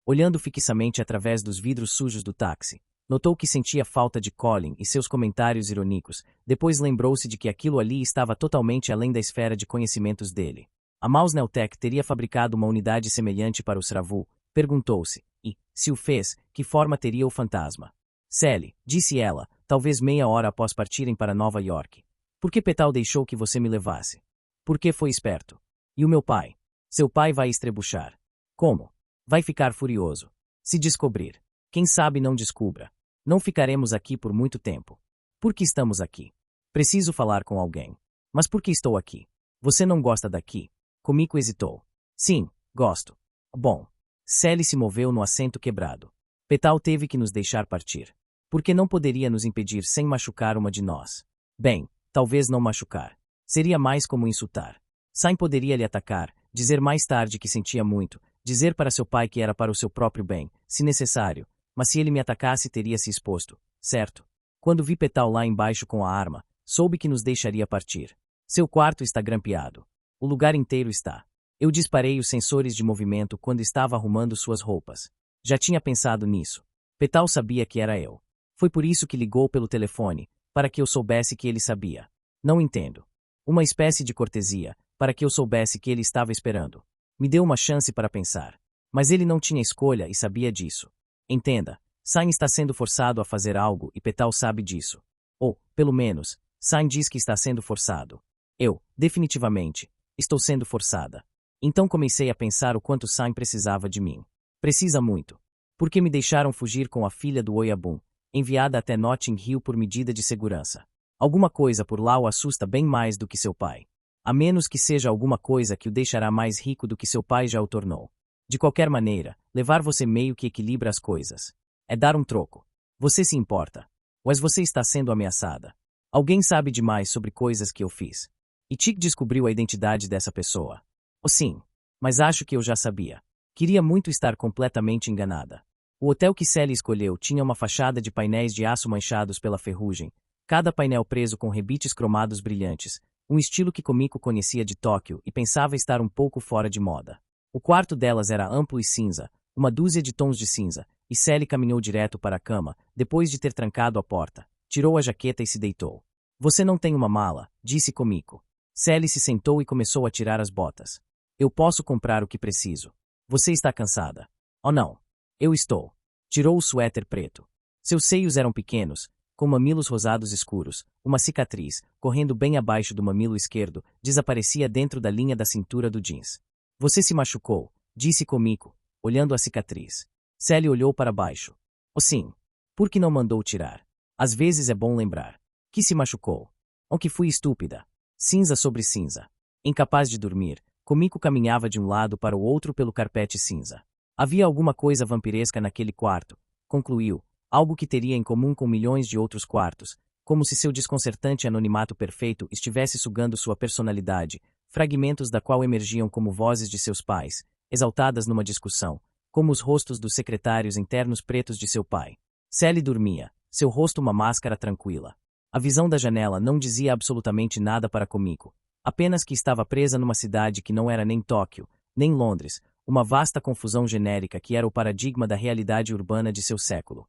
Olhando fixamente através dos vidros sujos do táxi, notou que sentia falta de Colin e seus comentários irônicos, depois lembrou-se de que aquilo ali estava totalmente além da esfera de conhecimentos dele. A Mausneltec teria fabricado uma unidade semelhante para o Sravu, perguntou-se, e, se o fez, que forma teria o fantasma? Sally, disse ela, talvez meia hora após partirem para Nova York. Por que Petal deixou que você me levasse? Por que foi esperto? E o meu pai? Seu pai vai estrebuchar. Como? Vai ficar furioso. Se descobrir. Quem sabe não descubra. Não ficaremos aqui por muito tempo. Por que estamos aqui? Preciso falar com alguém. Mas por que estou aqui? Você não gosta daqui? Comico hesitou. Sim, gosto. Bom. Sally se moveu no assento quebrado. Petal teve que nos deixar partir. Porque não poderia nos impedir sem machucar uma de nós. Bem, talvez não machucar. Seria mais como insultar. Sain poderia lhe atacar, dizer mais tarde que sentia muito, dizer para seu pai que era para o seu próprio bem, se necessário, mas se ele me atacasse teria se exposto, certo? Quando vi Petal lá embaixo com a arma, soube que nos deixaria partir. Seu quarto está grampeado. O lugar inteiro está. Eu disparei os sensores de movimento quando estava arrumando suas roupas. Já tinha pensado nisso. Petal sabia que era eu. Foi por isso que ligou pelo telefone, para que eu soubesse que ele sabia. Não entendo. Uma espécie de cortesia, para que eu soubesse que ele estava esperando. Me deu uma chance para pensar. Mas ele não tinha escolha e sabia disso. Entenda, Sain está sendo forçado a fazer algo e Petal sabe disso. Ou, pelo menos, Sain diz que está sendo forçado. Eu, definitivamente, estou sendo forçada. Então comecei a pensar o quanto Sain precisava de mim. Precisa muito. Porque me deixaram fugir com a filha do Oyabun, enviada até Notting Hill por medida de segurança. Alguma coisa por lá o assusta bem mais do que seu pai. A menos que seja alguma coisa que o deixará mais rico do que seu pai já o tornou. De qualquer maneira, levar você meio que equilibra as coisas. É dar um troco. Você se importa. Mas você está sendo ameaçada. Alguém sabe demais sobre coisas que eu fiz. E Chick descobriu a identidade dessa pessoa. Oh sim. Mas acho que eu já sabia. Queria muito estar completamente enganada. O hotel que Sally escolheu tinha uma fachada de painéis de aço manchados pela ferrugem, cada painel preso com rebites cromados brilhantes, um estilo que Komiko conhecia de Tóquio e pensava estar um pouco fora de moda. O quarto delas era amplo e cinza, uma dúzia de tons de cinza, e Sally caminhou direto para a cama, depois de ter trancado a porta, tirou a jaqueta e se deitou. Você não tem uma mala, disse Komiko. Sally se sentou e começou a tirar as botas. Eu posso comprar o que preciso. Você está cansada. Oh não. Eu estou. Tirou o suéter preto. Seus seios eram pequenos, com mamilos rosados escuros, uma cicatriz, correndo bem abaixo do mamilo esquerdo, desaparecia dentro da linha da cintura do jeans. Você se machucou, disse Komiko, olhando a cicatriz. Sally olhou para baixo. Oh sim. Por que não mandou tirar? Às vezes é bom lembrar. Que se machucou. Oh que fui estúpida. Cinza sobre cinza. Incapaz de dormir, Komiko caminhava de um lado para o outro pelo carpete cinza. Havia alguma coisa vampiresca naquele quarto, concluiu, algo que teria em comum com milhões de outros quartos, como se seu desconcertante anonimato perfeito estivesse sugando sua personalidade, fragmentos da qual emergiam como vozes de seus pais, exaltadas numa discussão, como os rostos dos secretários internos pretos de seu pai. Sally dormia, seu rosto uma máscara tranquila. A visão da janela não dizia absolutamente nada para Komiko, apenas que estava presa numa cidade que não era nem Tóquio, nem Londres, uma vasta confusão genérica que era o paradigma da realidade urbana de seu século.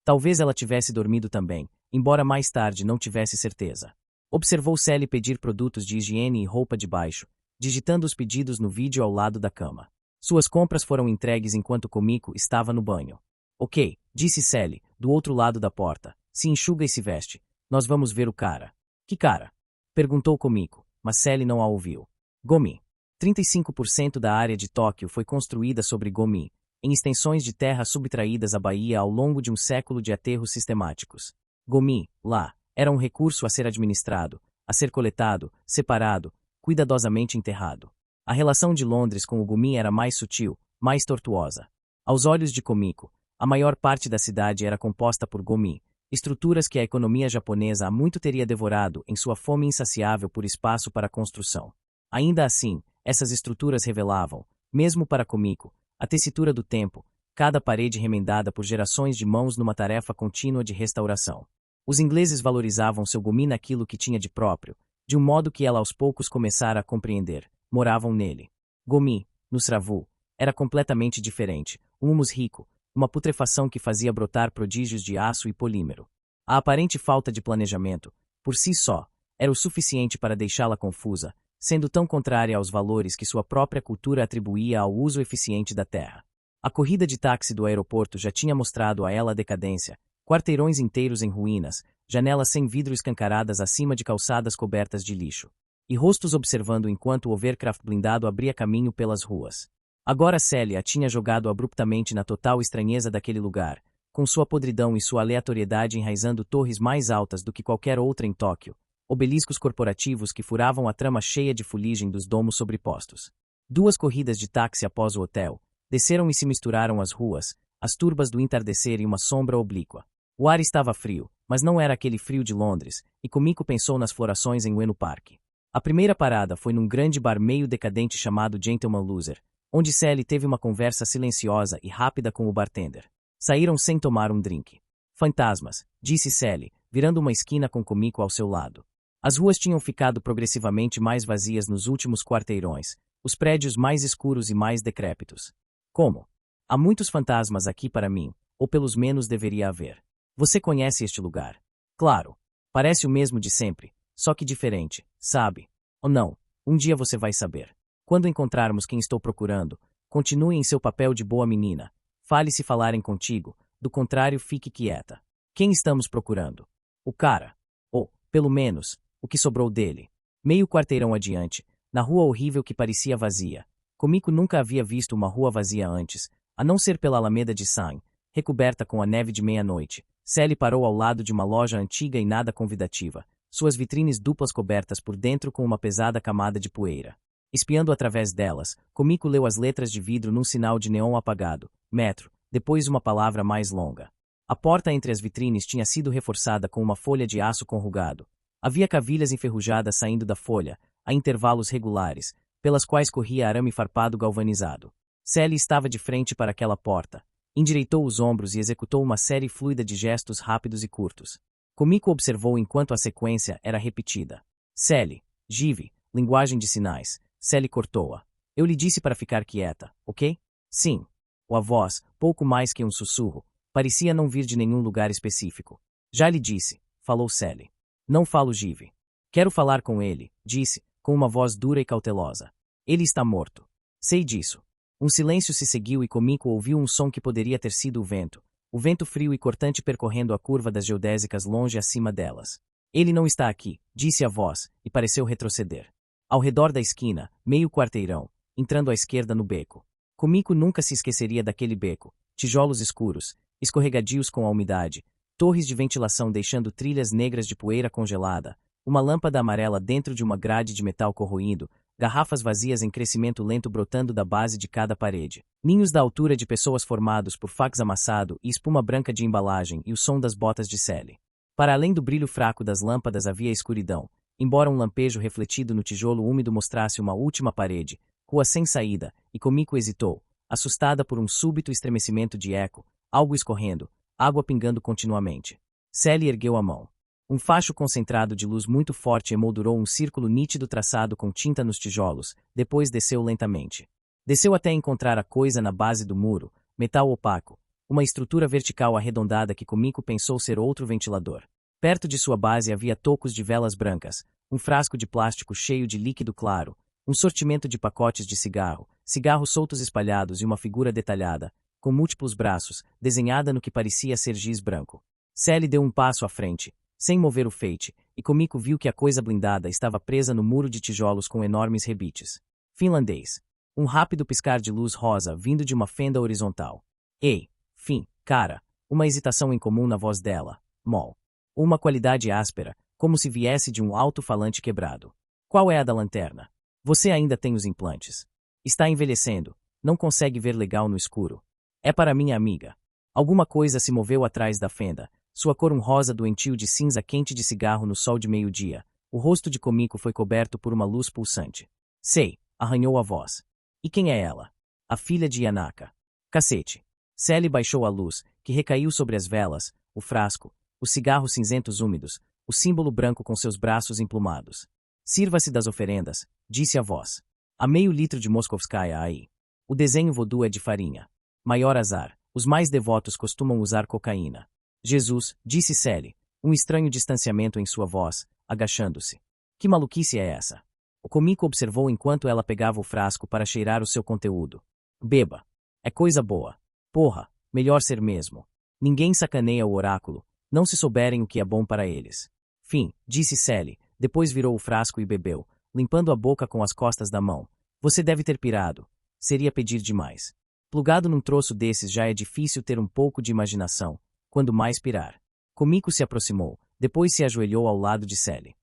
Talvez ela tivesse dormido também, embora mais tarde não tivesse certeza. Observou Sally pedir produtos de higiene e roupa de baixo, digitando os pedidos no vídeo ao lado da cama. Suas compras foram entregues enquanto Komiko estava no banho. Ok, disse Sally, do outro lado da porta. Se enxuga e se veste. Nós vamos ver o cara. Que cara? Perguntou Komiko, mas Sally não a ouviu. Gomi. 35% da área de Tóquio foi construída sobre Gomi, em extensões de terra subtraídas à Bahia ao longo de um século de aterros sistemáticos. Gomi, lá, era um recurso a ser administrado, a ser coletado, separado, cuidadosamente enterrado. A relação de Londres com o Gomi era mais sutil, mais tortuosa. Aos olhos de Komiko, a maior parte da cidade era composta por Gomi, estruturas que a economia japonesa há muito teria devorado em sua fome insaciável por espaço para construção. Ainda assim, essas estruturas revelavam, mesmo para Kumiko, a tessitura do tempo, cada parede remendada por gerações de mãos numa tarefa contínua de restauração. Os ingleses valorizavam seu gumi naquilo que tinha de próprio, de um modo que ela aos poucos começara a compreender. Moravam nele. Gumi, no Sravu, era completamente diferente, um humus rico, uma putrefação que fazia brotar prodígios de aço e polímero. A aparente falta de planejamento, por si só, era o suficiente para deixá-la confusa, sendo tão contrária aos valores que sua própria cultura atribuía ao uso eficiente da terra. A corrida de táxi do aeroporto já tinha mostrado a ela a decadência, quarteirões inteiros em ruínas, janelas sem vidro escancaradas acima de calçadas cobertas de lixo, e rostos observando enquanto o overcraft blindado abria caminho pelas ruas. Agora Sally a tinha jogado abruptamente na total estranheza daquele lugar, com sua podridão e sua aleatoriedade enraizando torres mais altas do que qualquer outra em Tóquio, obeliscos corporativos que furavam a trama cheia de fuligem dos domos sobrepostos. 2 corridas de táxi após o hotel, desceram e se misturaram as ruas, as turbas do entardecer e uma sombra oblíqua. O ar estava frio, mas não era aquele frio de Londres, e Kumiko pensou nas florações em Ueno Park. A primeira parada foi num grande bar meio decadente chamado Gentleman Loser, onde Sally teve uma conversa silenciosa e rápida com o bartender. Saíram sem tomar um drink. Fantasmas, disse Sally, virando uma esquina com Kumiko ao seu lado. As ruas tinham ficado progressivamente mais vazias nos últimos quarteirões, os prédios mais escuros e mais decrépitos. Como? Há muitos fantasmas aqui para mim, ou pelo menos deveria haver. Você conhece este lugar? Claro. Parece o mesmo de sempre, só que diferente, sabe? Ou não, um dia você vai saber. Quando encontrarmos quem estou procurando, continue em seu papel de boa menina. Fale se falarem contigo, do contrário fique quieta. Quem estamos procurando? O cara. Ou, pelo menos, o que sobrou dele. Meio quarteirão adiante, na rua horrível que parecia vazia. Kumiko nunca havia visto uma rua vazia antes, a não ser pela Alameda de San, recoberta com a neve de meia-noite. Sally parou ao lado de uma loja antiga e nada convidativa, suas vitrines duplas cobertas por dentro com uma pesada camada de poeira. Espiando através delas, Kumiko leu as letras de vidro num sinal de neon apagado, metro, depois uma palavra mais longa. A porta entre as vitrines tinha sido reforçada com uma folha de aço corrugado. Havia cavilhas enferrujadas saindo da folha, a intervalos regulares, pelas quais corria arame farpado galvanizado. Sally estava de frente para aquela porta. Endireitou os ombros e executou uma série fluida de gestos rápidos e curtos. Kumiko observou enquanto a sequência era repetida. Sally, Give, linguagem de sinais. Sally cortou-a. Eu lhe disse para ficar quieta, ok? Sim. A voz, pouco mais que um sussurro, parecia não vir de nenhum lugar específico. Já lhe disse, falou Sally. Não falo Give. Quero falar com ele, disse, com uma voz dura e cautelosa. Ele está morto. Sei disso. Um silêncio se seguiu e Kumiko ouviu um som que poderia ter sido o vento frio e cortante percorrendo a curva das geodésicas longe acima delas. Ele não está aqui, disse a voz, e pareceu retroceder. Ao redor da esquina, meio quarteirão, entrando à esquerda no beco. Kumiko nunca se esqueceria daquele beco, tijolos escuros, escorregadios com a umidade, torres de ventilação deixando trilhas negras de poeira congelada, uma lâmpada amarela dentro de uma grade de metal corroído, garrafas vazias em crescimento lento brotando da base de cada parede, ninhos da altura de pessoas formados por fax amassado e espuma branca de embalagem e o som das botas de Sally. Para além do brilho fraco das lâmpadas havia escuridão, embora um lampejo refletido no tijolo úmido mostrasse uma última parede, rua sem saída, e Kumiko hesitou, assustada por um súbito estremecimento de eco, algo escorrendo, água pingando continuamente. Sally ergueu a mão. Um facho concentrado de luz muito forte emoldurou um círculo nítido traçado com tinta nos tijolos, depois desceu lentamente. Desceu até encontrar a coisa na base do muro, metal opaco, uma estrutura vertical arredondada que Kumiko pensou ser outro ventilador. Perto de sua base havia tocos de velas brancas, um frasco de plástico cheio de líquido claro, um sortimento de pacotes de cigarro, cigarros soltos espalhados e uma figura detalhada, com múltiplos braços, desenhada no que parecia ser giz branco. Sally deu um passo à frente, sem mover o feite, e Kumiko viu que a coisa blindada estava presa no muro de tijolos com enormes rebites. Finlandês. Um rápido piscar de luz rosa vindo de uma fenda horizontal. Ei, fim, cara, uma hesitação incomum na voz dela, mol. Uma qualidade áspera, como se viesse de um alto-falante quebrado. Qual é a da lanterna? Você ainda tem os implantes. Está envelhecendo, não consegue ver legal no escuro. É para minha amiga. Alguma coisa se moveu atrás da fenda, sua cor um rosa doentio de cinza quente de cigarro no sol de meio-dia. O rosto de Komiko foi coberto por uma luz pulsante. Sei, arranhou a voz. E quem é ela? A filha de Yanaka. Cacete. Sally baixou a luz, que recaiu sobre as velas, o frasco, os cigarros cinzentos úmidos, o símbolo branco com seus braços emplumados. Sirva-se das oferendas, disse a voz. Há meio litro de Moskovskaya aí. O desenho voodoo é de farinha. Maior azar, os mais devotos costumam usar cocaína. Jesus, disse Sally, um estranho distanciamento em sua voz, agachando-se. Que maluquice é essa? O Komiko observou enquanto ela pegava o frasco para cheirar o seu conteúdo. Beba. É coisa boa. Porra, melhor ser mesmo. Ninguém sacaneia o oráculo, não se souberem o que é bom para eles. Fim, disse Sally, depois virou o frasco e bebeu, limpando a boca com as costas da mão. Você deve ter pirado. Seria pedir demais. Plugado num troço desses já é difícil ter um pouco de imaginação, quando mais pirar. Komiko se aproximou, depois se ajoelhou ao lado de Sally.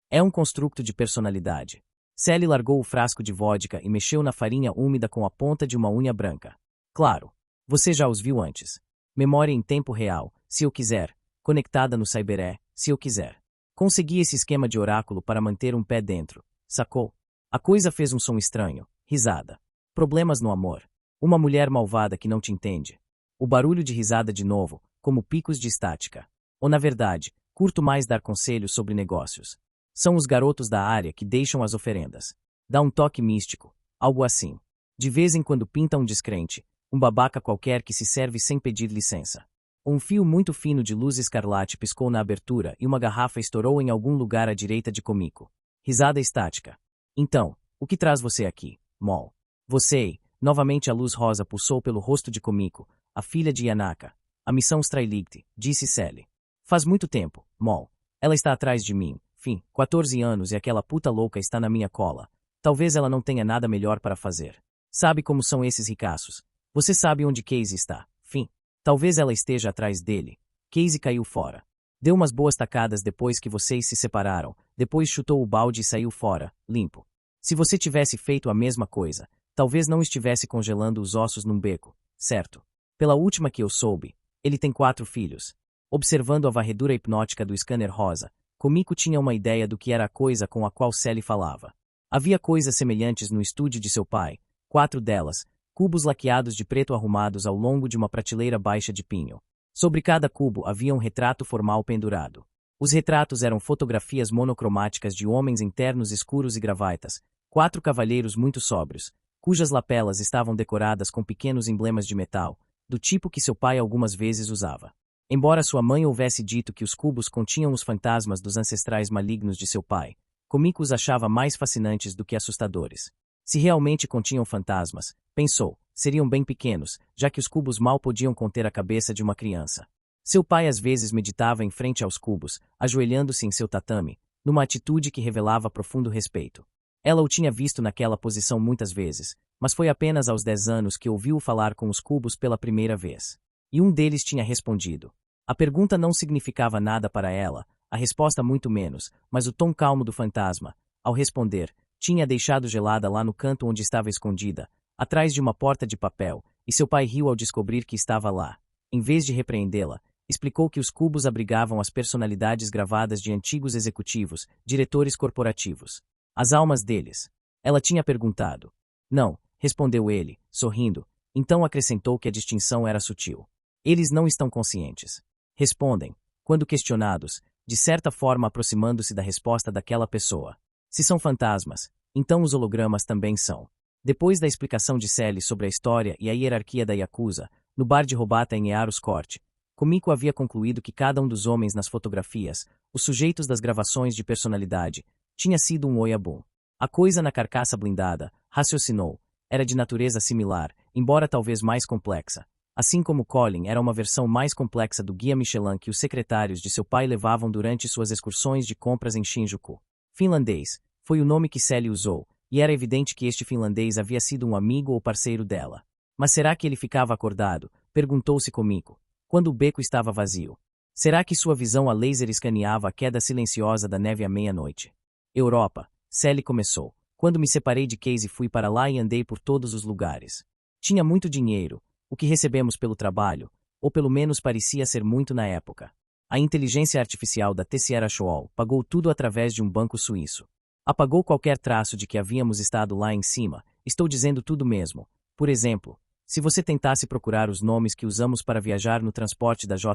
É um construto de personalidade. Sally largou o frasco de vodka e mexeu na farinha úmida com a ponta de uma unha branca. Claro. Você já os viu antes. Memória em tempo real, se eu quiser. Conectada no Cyberé, se eu quiser. Consegui esse esquema de oráculo para manter um pé dentro. Sacou? A coisa fez um som estranho. Risada. Problemas no amor. Uma mulher malvada que não te entende. O barulho de risada de novo, como picos de estática. Ou na verdade, curto mais dar conselhos sobre negócios. São os garotos da área que deixam as oferendas. Dá um toque místico, algo assim. De vez em quando pinta um descrente, um babaca qualquer que se serve sem pedir licença. Um fio muito fino de luz escarlate piscou na abertura e uma garrafa estourou em algum lugar à direita de Komiko. Risada estática. Então, o que traz você aqui, Mol? Você, novamente a luz rosa pulsou pelo rosto de Komiko, a filha de Yanaka. A missão Strailigte, disse Sally. Faz muito tempo, Mol. Ela está atrás de mim. Fim, 14 anos e aquela puta louca está na minha cola. Talvez ela não tenha nada melhor para fazer. Sabe como são esses ricaços? Você sabe onde Casey está. Fim. Talvez ela esteja atrás dele. Casey caiu fora. Deu umas boas tacadas depois que vocês se separaram, depois chutou o balde e saiu fora, limpo. Se você tivesse feito a mesma coisa, talvez não estivesse congelando os ossos num beco, certo? Pela última que eu soube, ele tem 4 filhos. Observando a varredura hipnótica do scanner rosa, Komiko tinha uma ideia do que era a coisa com a qual Sally falava. Havia coisas semelhantes no estúdio de seu pai, 4 delas, cubos laqueados de preto arrumados ao longo de uma prateleira baixa de pinho. Sobre cada cubo havia um retrato formal pendurado. Os retratos eram fotografias monocromáticas de homens internos escuros e gravaitas, 4 cavalheiros muito sóbrios, cujas lapelas estavam decoradas com pequenos emblemas de metal, do tipo que seu pai algumas vezes usava. Embora sua mãe houvesse dito que os cubos continham os fantasmas dos ancestrais malignos de seu pai, Komiko os achava mais fascinantes do que assustadores. Se realmente continham fantasmas, pensou, seriam bem pequenos, já que os cubos mal podiam conter a cabeça de uma criança. Seu pai às vezes meditava em frente aos cubos, ajoelhando-se em seu tatame, numa atitude que revelava profundo respeito. Ela o tinha visto naquela posição muitas vezes, mas foi apenas aos 10 anos que ouviu falar com os cubos pela primeira vez. E um deles tinha respondido. A pergunta não significava nada para ela, a resposta muito menos, mas o tom calmo do fantasma, ao responder, tinha deixado gelada lá no canto onde estava escondida, atrás de uma porta de papel, e seu pai riu ao descobrir que estava lá. Em vez de repreendê-la, explicou que os cubos abrigavam as personalidades gravadas de antigos executivos, diretores corporativos. As almas deles. Ela tinha perguntado. Não, respondeu ele, sorrindo, então acrescentou que a distinção era sutil. Eles não estão conscientes. Respondem, quando questionados, de certa forma aproximando-se da resposta daquela pessoa. Se são fantasmas, então os hologramas também são. Depois da explicação de Sally sobre a história e a hierarquia da Yakuza, no bar de Robata em Earos Court, Komiko havia concluído que cada um dos homens nas fotografias, os sujeitos das gravações de personalidade, tinha sido um Oyabun. A coisa na carcaça blindada, raciocinou, era de natureza similar, embora talvez mais complexa. Assim como Colin era uma versão mais complexa do guia Michelin que os secretários de seu pai levavam durante suas excursões de compras em Shinjuku. Finlandês, foi o nome que Sally usou, e era evidente que este finlandês havia sido um amigo ou parceiro dela. Mas será que ele ficava acordado? Perguntou-se Komiko, quando o beco estava vazio. Será que sua visão a laser escaneava a queda silenciosa da neve à meia-noite? Europa, Sally começou. Quando me separei de Casey fui para lá e andei por todos os lugares. Tinha muito dinheiro, o que recebemos pelo trabalho, ou pelo menos parecia ser muito na época. A inteligência artificial da Tessiera Shoal pagou tudo através de um banco suíço. Apagou qualquer traço de que havíamos estado lá em cima, estou dizendo tudo mesmo. Por exemplo, se você tentasse procurar os nomes que usamos para viajar no transporte da JAL,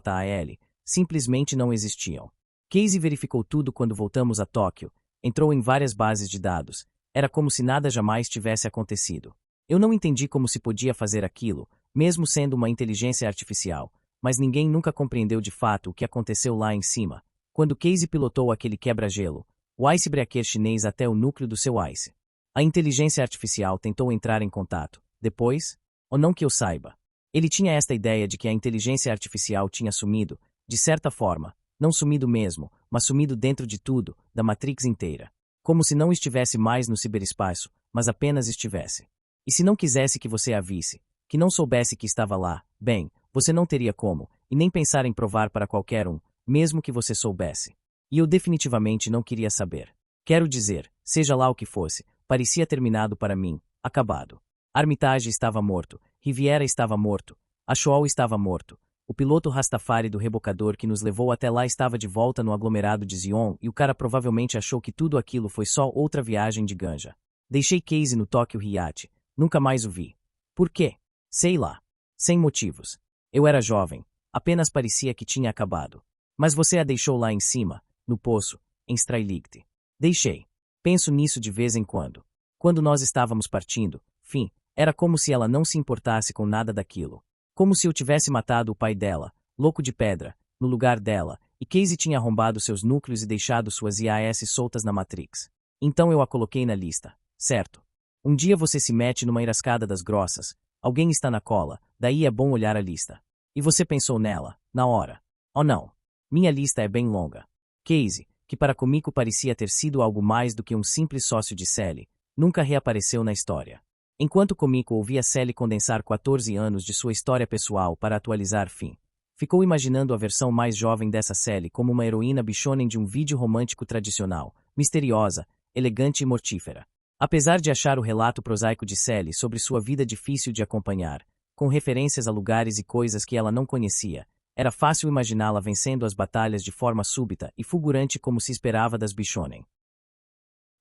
simplesmente não existiam. Casey verificou tudo quando voltamos a Tóquio, entrou em várias bases de dados. Era como se nada jamais tivesse acontecido. Eu não entendi como se podia fazer aquilo, mesmo sendo uma inteligência artificial, mas ninguém nunca compreendeu de fato o que aconteceu lá em cima, quando Casey pilotou aquele quebra-gelo, o icebreaker chinês até o núcleo do seu ice. A inteligência artificial tentou entrar em contato. Depois, ou não que eu saiba, ele tinha esta ideia de que a inteligência artificial tinha sumido, de certa forma, não sumido mesmo, mas sumido dentro de tudo, da Matrix inteira. Como se não estivesse mais no ciberespaço, mas apenas estivesse. E se não quisesse que você a visse, que não soubesse que estava lá, bem, você não teria como, e nem pensar em provar para qualquer um, mesmo que você soubesse. E eu definitivamente não queria saber. Quero dizer, seja lá o que fosse, parecia terminado para mim, acabado. Armitage estava morto, Riviera estava morto, a Shoal estava morto, o piloto Rastafari do rebocador que nos levou até lá estava de volta no aglomerado de Zion e o cara provavelmente achou que tudo aquilo foi só outra viagem de ganja. Deixei Casey no Tokyo Riat, nunca mais o vi. Por quê? Sei lá. Sem motivos. Eu era jovem, apenas parecia que tinha acabado. Mas você a deixou lá em cima, no poço, em Strailigte. Deixei. Penso nisso de vez em quando. Quando nós estávamos partindo, fim, era como se ela não se importasse com nada daquilo. Como se eu tivesse matado o pai dela, louco de pedra, no lugar dela, e Casey tinha arrombado seus núcleos e deixado suas IAS soltas na Matrix. Então eu a coloquei na lista, certo? Um dia você se mete numa enrascada das grossas, alguém está na cola, daí é bom olhar a lista. E você pensou nela, na hora. Oh não. Minha lista é bem longa. Casey, que para Kumiko parecia ter sido algo mais do que um simples sócio de Sally, nunca reapareceu na história. Enquanto Kumiko ouvia Sally condensar 14 anos de sua história pessoal para atualizar Finn, ficou imaginando a versão mais jovem dessa Sally como uma heroína bichonem de um vídeo romântico tradicional, misteriosa, elegante e mortífera. Apesar de achar o relato prosaico de Sally sobre sua vida difícil de acompanhar, com referências a lugares e coisas que ela não conhecia, era fácil imaginá-la vencendo as batalhas de forma súbita e fulgurante como se esperava das bichonem.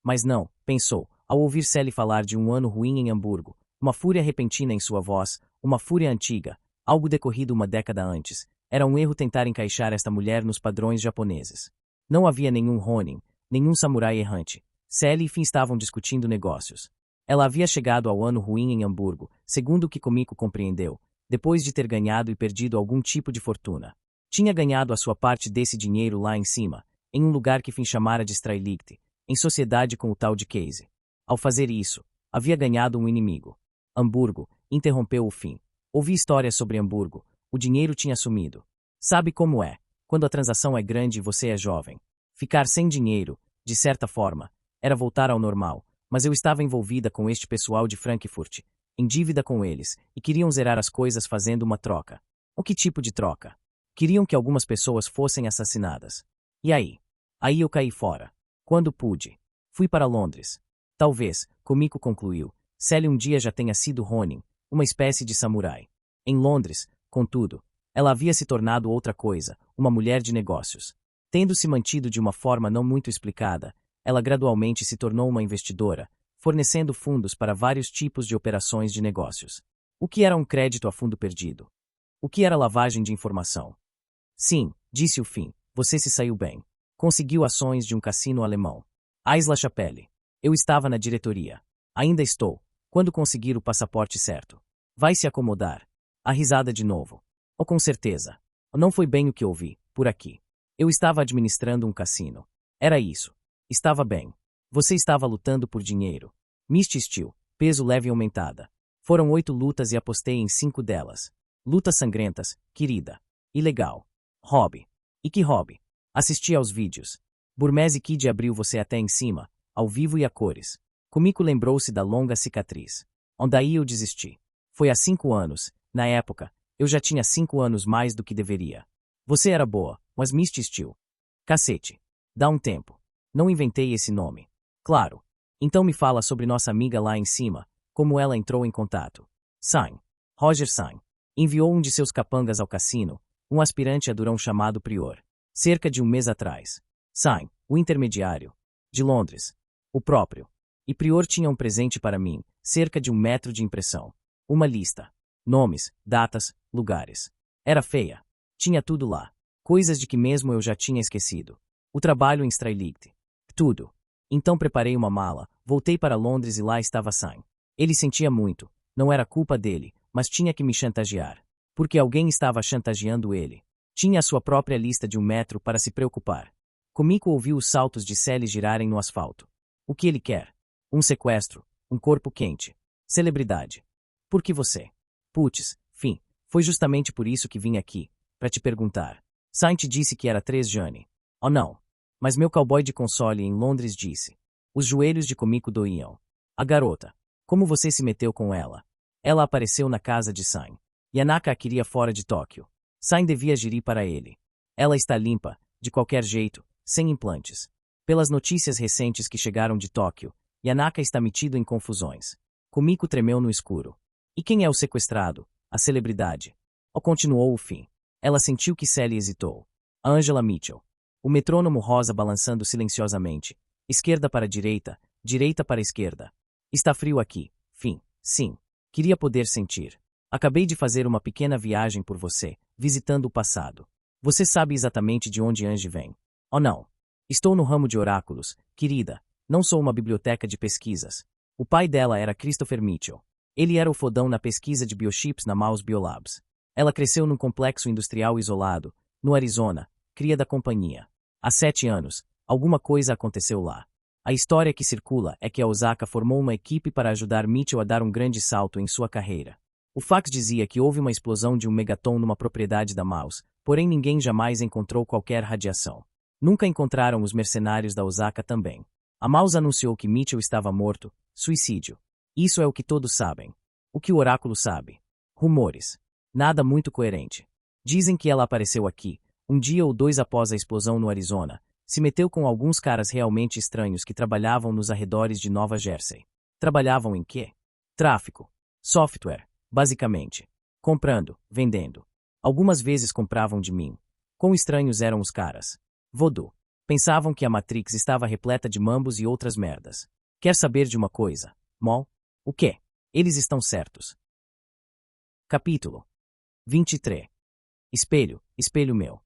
Mas não, pensou, ao ouvir Sally falar de um ano ruim em Hamburgo, uma fúria repentina em sua voz, uma fúria antiga, algo decorrido uma década antes, era um erro tentar encaixar esta mulher nos padrões japoneses. Não havia nenhum Ronin, nenhum samurai errante. Sally e Finn estavam discutindo negócios. Ela havia chegado ao ano ruim em Hamburgo, segundo o que Kumiko compreendeu, depois de ter ganhado e perdido algum tipo de fortuna. Tinha ganhado a sua parte desse dinheiro lá em cima, em um lugar que Finn chamara de Strailigte, em sociedade com o tal de Casey. Ao fazer isso, havia ganhado um inimigo. Hamburgo, interrompeu o Finn. Ouvi histórias sobre Hamburgo, o dinheiro tinha sumido. Sabe como é, quando a transação é grande e você é jovem. Ficar sem dinheiro, de certa forma, era voltar ao normal, mas eu estava envolvida com este pessoal de Frankfurt, em dívida com eles, e queriam zerar as coisas fazendo uma troca. O que tipo de troca? Queriam que algumas pessoas fossem assassinadas. E aí? Aí eu caí fora. Quando pude. Fui para Londres. Talvez, Kumiko concluiu, Sally um dia já tenha sido Ronin, uma espécie de samurai. Em Londres, contudo, ela havia se tornado outra coisa, uma mulher de negócios. Tendo se mantido de uma forma não muito explicada, ela gradualmente se tornou uma investidora, fornecendo fundos para vários tipos de operações de negócios. O que era um crédito a fundo perdido? O que era lavagem de informação? Sim, disse o Finn, você se saiu bem. Conseguiu ações de um cassino alemão. Aix-la-Chapelle. Eu estava na diretoria. Ainda estou, quando conseguir o passaporte certo. Vai se acomodar. A risada de novo. Oh, com certeza. Não foi bem o que ouvi, por aqui. Eu estava administrando um cassino. Era isso. Estava bem. Você estava lutando por dinheiro. Misty Steel, peso leve aumentada. Foram 8 lutas e apostei em 5 delas. Lutas sangrentas, querida. Ilegal. Hobby. E que hobby? Assisti aos vídeos. Burmese Kid abriu você até em cima, ao vivo e a cores. Kumiko lembrou-se da longa cicatriz. Daí eu desisti. Foi há 5 anos, na época, eu já tinha 5 anos mais do que deveria. Você era boa, mas Misty Steel. Cacete. Dá um tempo. Não inventei esse nome. Claro. Então me fala sobre nossa amiga lá em cima, como ela entrou em contato. Sain. Roger Sain. Enviou um de seus capangas ao cassino, um aspirante a durão chamado Prior. Cerca de um mês atrás. Sain, o intermediário. De Londres. O próprio. E Prior tinha um presente para mim, cerca de 1 metro de impressão. Uma lista. Nomes, datas, lugares. Era feia. Tinha tudo lá. Coisas de que mesmo eu já tinha esquecido. O trabalho em Straight. Tudo. Então preparei uma mala, voltei para Londres e lá estava Sain. Ele sentia muito. Não era culpa dele, mas tinha que me chantagear. Porque alguém estava chantageando ele. Tinha a sua própria lista de 1 metro para se preocupar. Comigo ouviu os saltos de Sally girarem no asfalto. O que ele quer? Um sequestro, um corpo quente. Celebridade. Por que você? Putz, fim. Foi justamente por isso que vim aqui, para te perguntar. Saint disse que era 3 Jane. Oh não. Mas meu cowboy de console em Londres disse. Os joelhos de Comico doíam. A garota. Como você se meteu com ela? Ela apareceu na casa de Sain. Yanaka a queria fora de Tóquio. Sain devia girir para ele. Ela está limpa, de qualquer jeito, sem implantes. Pelas notícias recentes que chegaram de Tóquio, Yanaka está metido em confusões. Kumiko tremeu no escuro. E quem é o sequestrado? A celebridade. Ou continuou o fim. Ela sentiu que Sally hesitou. A Angela Mitchell. O metrônomo rosa balançando silenciosamente. Esquerda para direita para esquerda. Está frio aqui. Fim. Sim. Queria poder sentir. Acabei de fazer uma pequena viagem por você, visitando o passado. Você sabe exatamente de onde Angie vem. Oh não. Estou no ramo de oráculos, querida. Não sou uma biblioteca de pesquisas. O pai dela era Christopher Mitchell. Ele era o fodão na pesquisa de biochips na Mouse Biolabs. Ela cresceu num complexo industrial isolado, no Arizona, cria da companhia. Há 7 anos, alguma coisa aconteceu lá. A história que circula é que a Osaka formou uma equipe para ajudar Mitchell a dar um grande salto em sua carreira. O fax dizia que houve uma explosão de 1 megaton numa propriedade da Mouse, porém ninguém jamais encontrou qualquer radiação. Nunca encontraram os mercenários da Osaka também. A Mouse anunciou que Mitchell estava morto, suicídio. Isso é o que todos sabem. O que o oráculo sabe? Rumores. Nada muito coerente. Dizem que ela apareceu aqui, um dia ou 2 após a explosão no Arizona, se meteu com alguns caras realmente estranhos que trabalhavam nos arredores de Nova Jersey. Trabalhavam em quê? Tráfico. Software, basicamente. Comprando, vendendo. Algumas vezes compravam de mim. Quão estranhos eram os caras. Voodoo. Pensavam que a Matrix estava repleta de mambos e outras merdas. Quer saber de uma coisa? Mol? O quê? Eles estão certos. Capítulo 23. Espelho, espelho meu.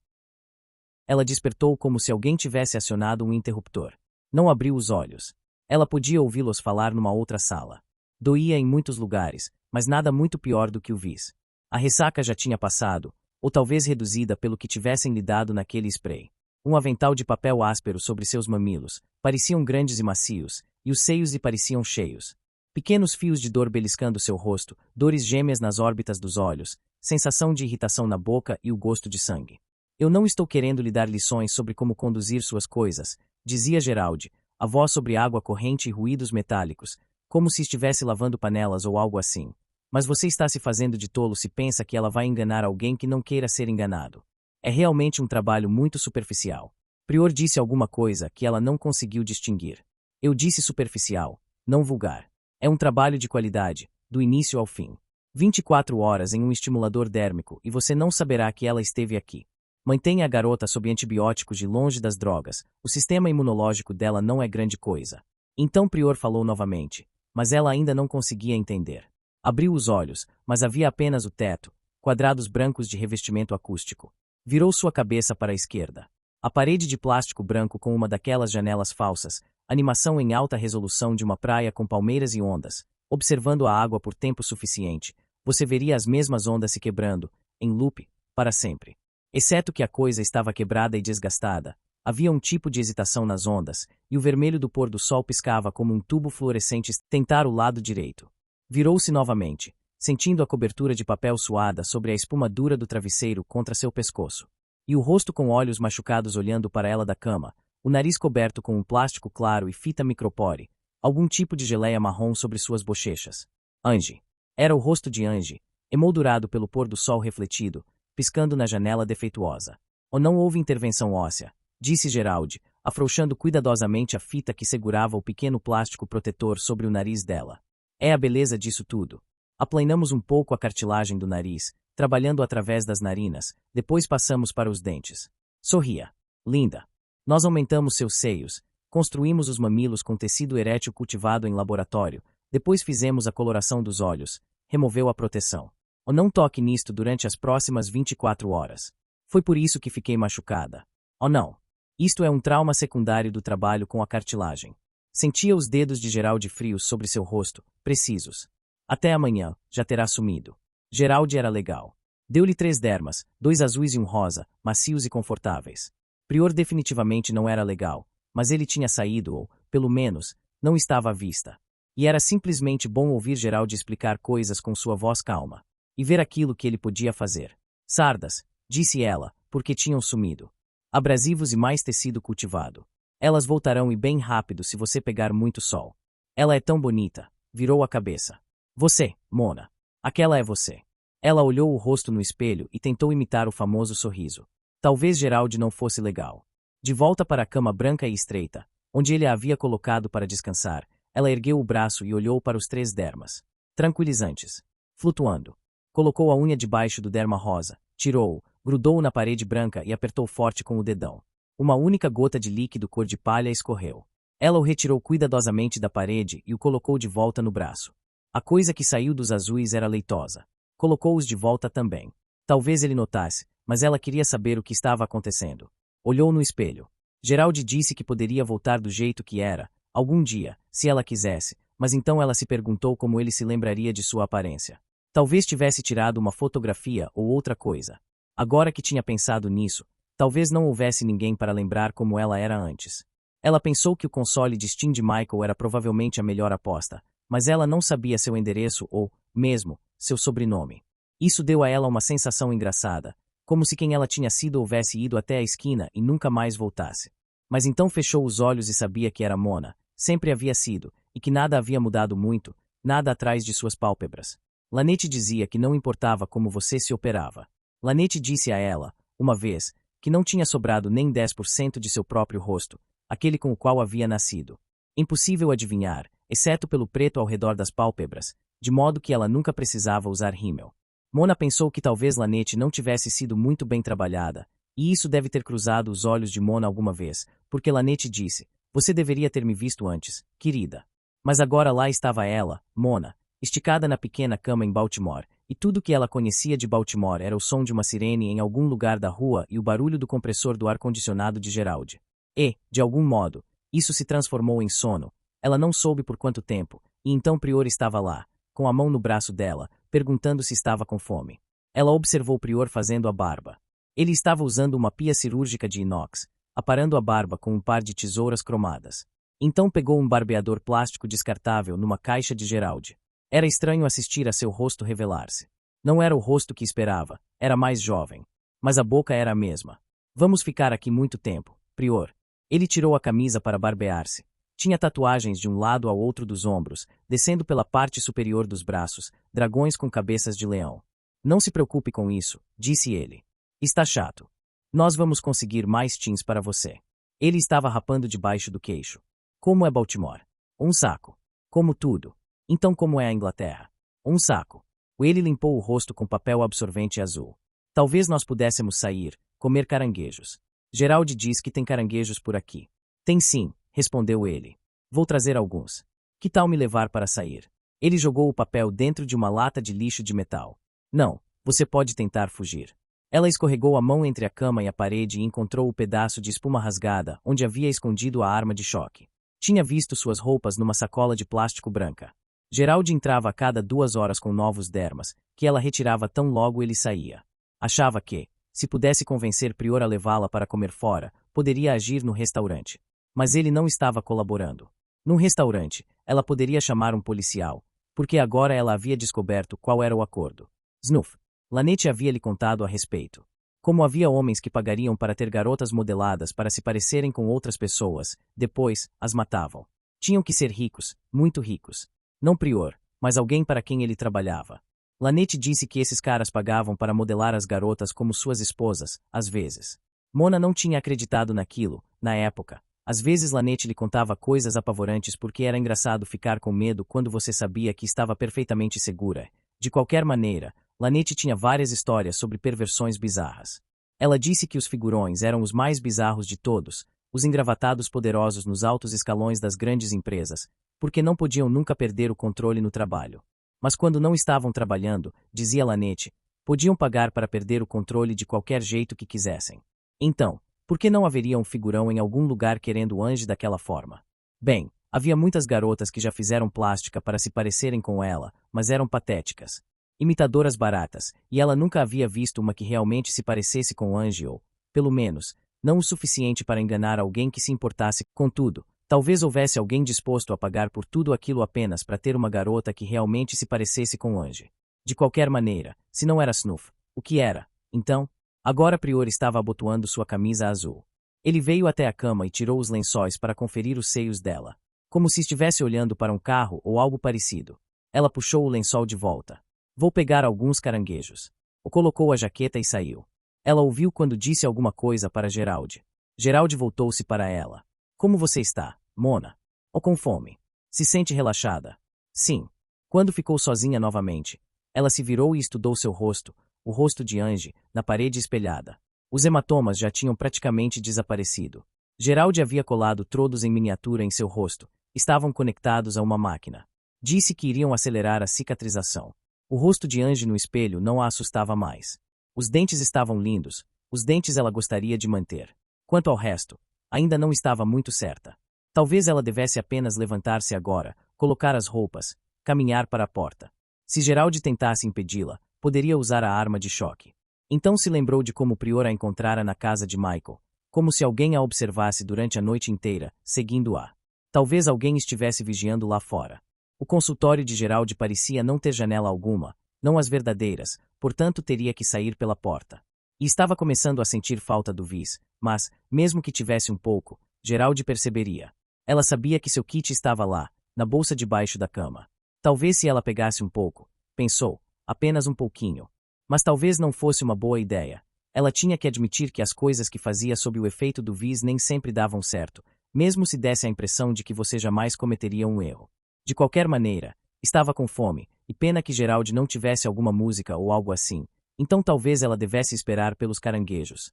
Ela despertou como se alguém tivesse acionado um interruptor. Não abriu os olhos. Ela podia ouvi-los falar numa outra sala. Doía em muitos lugares, mas nada muito pior do que o vis. A ressaca já tinha passado, ou talvez reduzida pelo que tivessem lhe dado naquele spray. Um avental de papel áspero sobre seus mamilos, pareciam grandes e macios, e os seios lhe pareciam cheios. Pequenos fios de dor beliscando seu rosto, dores gêmeas nas órbitas dos olhos, sensação de irritação na boca e o gosto de sangue. Eu não estou querendo lhe dar lições sobre como conduzir suas coisas, dizia Gerald, a voz sobre água corrente e ruídos metálicos, como se estivesse lavando panelas ou algo assim. Mas você está se fazendo de tolo se pensa que ela vai enganar alguém que não queira ser enganado. É realmente um trabalho muito superficial. Prior disse alguma coisa que ela não conseguiu distinguir. Eu disse superficial, não vulgar. É um trabalho de qualidade, do início ao fim. 24 horas em um estimulador dérmico e você não saberá que ela esteve aqui. Mantenha a garota sob antibióticos de longe das drogas, o sistema imunológico dela não é grande coisa. Então Prior falou novamente, mas ela ainda não conseguia entender. Abriu os olhos, mas havia apenas o teto, quadrados brancos de revestimento acústico. Virou sua cabeça para a esquerda. A parede de plástico branco com uma daquelas janelas falsas, animação em alta resolução de uma praia com palmeiras e ondas. Observando a água por tempo suficiente, você veria as mesmas ondas se quebrando, em loop, para sempre. Exceto que a coisa estava quebrada e desgastada, havia um tipo de hesitação nas ondas, e o vermelho do pôr do sol piscava como um tubo fluorescente tentar o lado direito. Virou-se novamente, sentindo a cobertura de papel suada sobre a espuma dura do travesseiro contra seu pescoço. E o rosto com olhos machucados olhando para ela da cama, o nariz coberto com um plástico claro e fita micropore, algum tipo de geleia marrom sobre suas bochechas. Angie. Era o rosto de Angie, emoldurado pelo pôr do sol refletido, piscando na janela defeituosa. Ou não houve intervenção óssea, disse Gerald, afrouxando cuidadosamente a fita que segurava o pequeno plástico protetor sobre o nariz dela. É a beleza disso tudo. Aplanamos um pouco a cartilagem do nariz, trabalhando através das narinas, depois passamos para os dentes. Sorria. Linda. Nós aumentamos seus seios, construímos os mamilos com tecido erétil cultivado em laboratório, depois fizemos a coloração dos olhos, removeu a proteção. Ou não toque nisto durante as próximas 24 horas. Foi por isso que fiquei machucada. Oh não. Isto é um trauma secundário do trabalho com a cartilagem. Sentia os dedos de Gerald frios sobre seu rosto, precisos. Até amanhã, já terá sumido. Gerald era legal. Deu-lhe 3 dermas, 2 azuis e um rosa, macios e confortáveis. Prior definitivamente não era legal, mas ele tinha saído ou, pelo menos, não estava à vista. E era simplesmente bom ouvir Gerald explicar coisas com sua voz calma. E ver aquilo que ele podia fazer. Sardas, disse ela, porque tinham sumido. Abrasivos e mais tecido cultivado. Elas voltarão e bem rápido se você pegar muito sol. Ela é tão bonita. Virou a cabeça. Você, Mona. Aquela é você. Ela olhou o rosto no espelho e tentou imitar o famoso sorriso. Talvez Gerald não fosse legal. De volta para a cama branca e estreita, onde ele a havia colocado para descansar, ela ergueu o braço e olhou para os 3 dermas. Tranquilizantes. Flutuando. Colocou a unha debaixo do derma rosa, tirou-o, grudou-o na parede branca e apertou forte com o dedão. Uma única gota de líquido cor de palha escorreu. Ela o retirou cuidadosamente da parede e o colocou de volta no braço. A coisa que saiu dos azuis era leitosa. Colocou-os de volta também. Talvez ele notasse, mas ela queria saber o que estava acontecendo. Olhou no espelho. Gerald disse que poderia voltar do jeito que era, algum dia, se ela quisesse, mas então ela se perguntou como ele se lembraria de sua aparência. Talvez tivesse tirado uma fotografia ou outra coisa. Agora que tinha pensado nisso, talvez não houvesse ninguém para lembrar como ela era antes. Ela pensou que o console de Steam de Michael era provavelmente a melhor aposta, mas ela não sabia seu endereço ou, mesmo, seu sobrenome. Isso deu a ela uma sensação engraçada, como se quem ela tinha sido houvesse ido até a esquina e nunca mais voltasse. Mas então fechou os olhos e sabia que era Mona, sempre havia sido, e que nada havia mudado muito, nada atrás de suas pálpebras. Lanete dizia que não importava como você se operava. Lanete disse a ela, uma vez, que não tinha sobrado nem 10% de seu próprio rosto, aquele com o qual havia nascido. Impossível adivinhar, exceto pelo preto ao redor das pálpebras, de modo que ela nunca precisava usar rímel. Mona pensou que talvez Lanete não tivesse sido muito bem trabalhada, e isso deve ter cruzado os olhos de Mona alguma vez, porque Lanete disse, você deveria ter me visto antes, querida. Mas agora lá estava ela, Mona, esticada na pequena cama em Baltimore, e tudo que ela conhecia de Baltimore era o som de uma sirene em algum lugar da rua e o barulho do compressor do ar-condicionado de Gerald. E, de algum modo, isso se transformou em sono. Ela não soube por quanto tempo, e então Prior estava lá, com a mão no braço dela, perguntando se estava com fome. Ela observou Prior fazendo a barba. Ele estava usando uma pia cirúrgica de inox, aparando a barba com um par de tesouras cromadas. Então pegou um barbeador plástico descartável numa caixa de Gerald. Era estranho assistir a seu rosto revelar-se. Não era o rosto que esperava, era mais jovem. Mas a boca era a mesma. Vamos ficar aqui muito tempo, Prior. Ele tirou a camisa para barbear-se. Tinha tatuagens de um lado ao outro dos ombros, descendo pela parte superior dos braços, dragões com cabeças de leão. Não se preocupe com isso, disse ele. Está chato. Nós vamos conseguir mais teens para você. Ele estava rapando debaixo do queixo. Como é Baltimore? Um saco. Como tudo. Então como é a Inglaterra? Um saco. Ele limpou o rosto com papel absorvente azul. Talvez nós pudéssemos sair, comer caranguejos. Gerald diz que tem caranguejos por aqui. Tem sim, respondeu ele. Vou trazer alguns. Que tal me levar para sair? Ele jogou o papel dentro de uma lata de lixo de metal. Não, você pode tentar fugir. Ela escorregou a mão entre a cama e a parede e encontrou o pedaço de espuma rasgada onde havia escondido a arma de choque. Tinha visto suas roupas numa sacola de plástico branca. Gerald entrava a cada 2 horas com novos dermas, que ela retirava tão logo ele saía. Achava que, se pudesse convencer Prior a levá-la para comer fora, poderia agir no restaurante. Mas ele não estava colaborando. Num restaurante, ela poderia chamar um policial, porque agora ela havia descoberto qual era o acordo. Snuff. Lanete havia lhe contado a respeito. Como havia homens que pagariam para ter garotas modeladas para se parecerem com outras pessoas, depois, as matavam. Tinham que ser ricos, muito ricos. Não Prior, mas alguém para quem ele trabalhava. Lanete disse que esses caras pagavam para modelar as garotas como suas esposas, às vezes. Mona não tinha acreditado naquilo, na época. Às vezes Lanete lhe contava coisas apavorantes porque era engraçado ficar com medo quando você sabia que estava perfeitamente segura. De qualquer maneira, Lanete tinha várias histórias sobre perversões bizarras. Ela disse que os figurões eram os mais bizarros de todos, os engravatados poderosos nos altos escalões das grandes empresas, porque não podiam nunca perder o controle no trabalho. Mas quando não estavam trabalhando, dizia Lanete, podiam pagar para perder o controle de qualquer jeito que quisessem. Então, por que não haveria um figurão em algum lugar querendo o Ange daquela forma? Bem, havia muitas garotas que já fizeram plástica para se parecerem com ela, mas eram patéticas. Imitadoras baratas, e ela nunca havia visto uma que realmente se parecesse com Ange ou, pelo menos, não o suficiente para enganar alguém que se importasse. Contudo, talvez houvesse alguém disposto a pagar por tudo aquilo apenas para ter uma garota que realmente se parecesse com Ange. De qualquer maneira, se não era Snuff, o que era? Então, agora Prior estava abotoando sua camisa azul. Ele veio até a cama e tirou os lençóis para conferir os seios dela. Como se estivesse olhando para um carro ou algo parecido. Ela puxou o lençol de volta. Vou pegar alguns caranguejos. O colocou a jaqueta e saiu. Ela ouviu quando disse alguma coisa para Gerald. Gerald voltou-se para ela. Como você está, Mona? Ou com fome? Se sente relaxada? Sim. Quando ficou sozinha novamente, ela se virou e estudou seu rosto, o rosto de Ange, na parede espelhada. Os hematomas já tinham praticamente desaparecido. Gerald havia colado trodos em miniatura em seu rosto. Estavam conectados a uma máquina. Disse que iriam acelerar a cicatrização. O rosto de Ange no espelho não a assustava mais. Os dentes estavam lindos, os dentes ela gostaria de manter. Quanto ao resto, ainda não estava muito certa. Talvez ela devesse apenas levantar-se agora, colocar as roupas, caminhar para a porta. Se Gerald tentasse impedi-la, poderia usar a arma de choque. Então se lembrou de como o Prior a encontrara na casa de Michael, como se alguém a observasse durante a noite inteira, seguindo-a. Talvez alguém estivesse vigiando lá fora. O consultório de Gerald parecia não ter janela alguma, não as verdadeiras, portanto teria que sair pela porta. E estava começando a sentir falta do Viz, mas, mesmo que tivesse um pouco, Gerald perceberia. Ela sabia que seu kit estava lá, na bolsa debaixo da cama. Talvez se ela pegasse um pouco, pensou, apenas um pouquinho. Mas talvez não fosse uma boa ideia. Ela tinha que admitir que as coisas que fazia sob o efeito do Viz nem sempre davam certo, mesmo se desse a impressão de que você jamais cometeria um erro. De qualquer maneira, estava com fome, e pena que Gerald não tivesse alguma música ou algo assim, então talvez ela devesse esperar pelos caranguejos.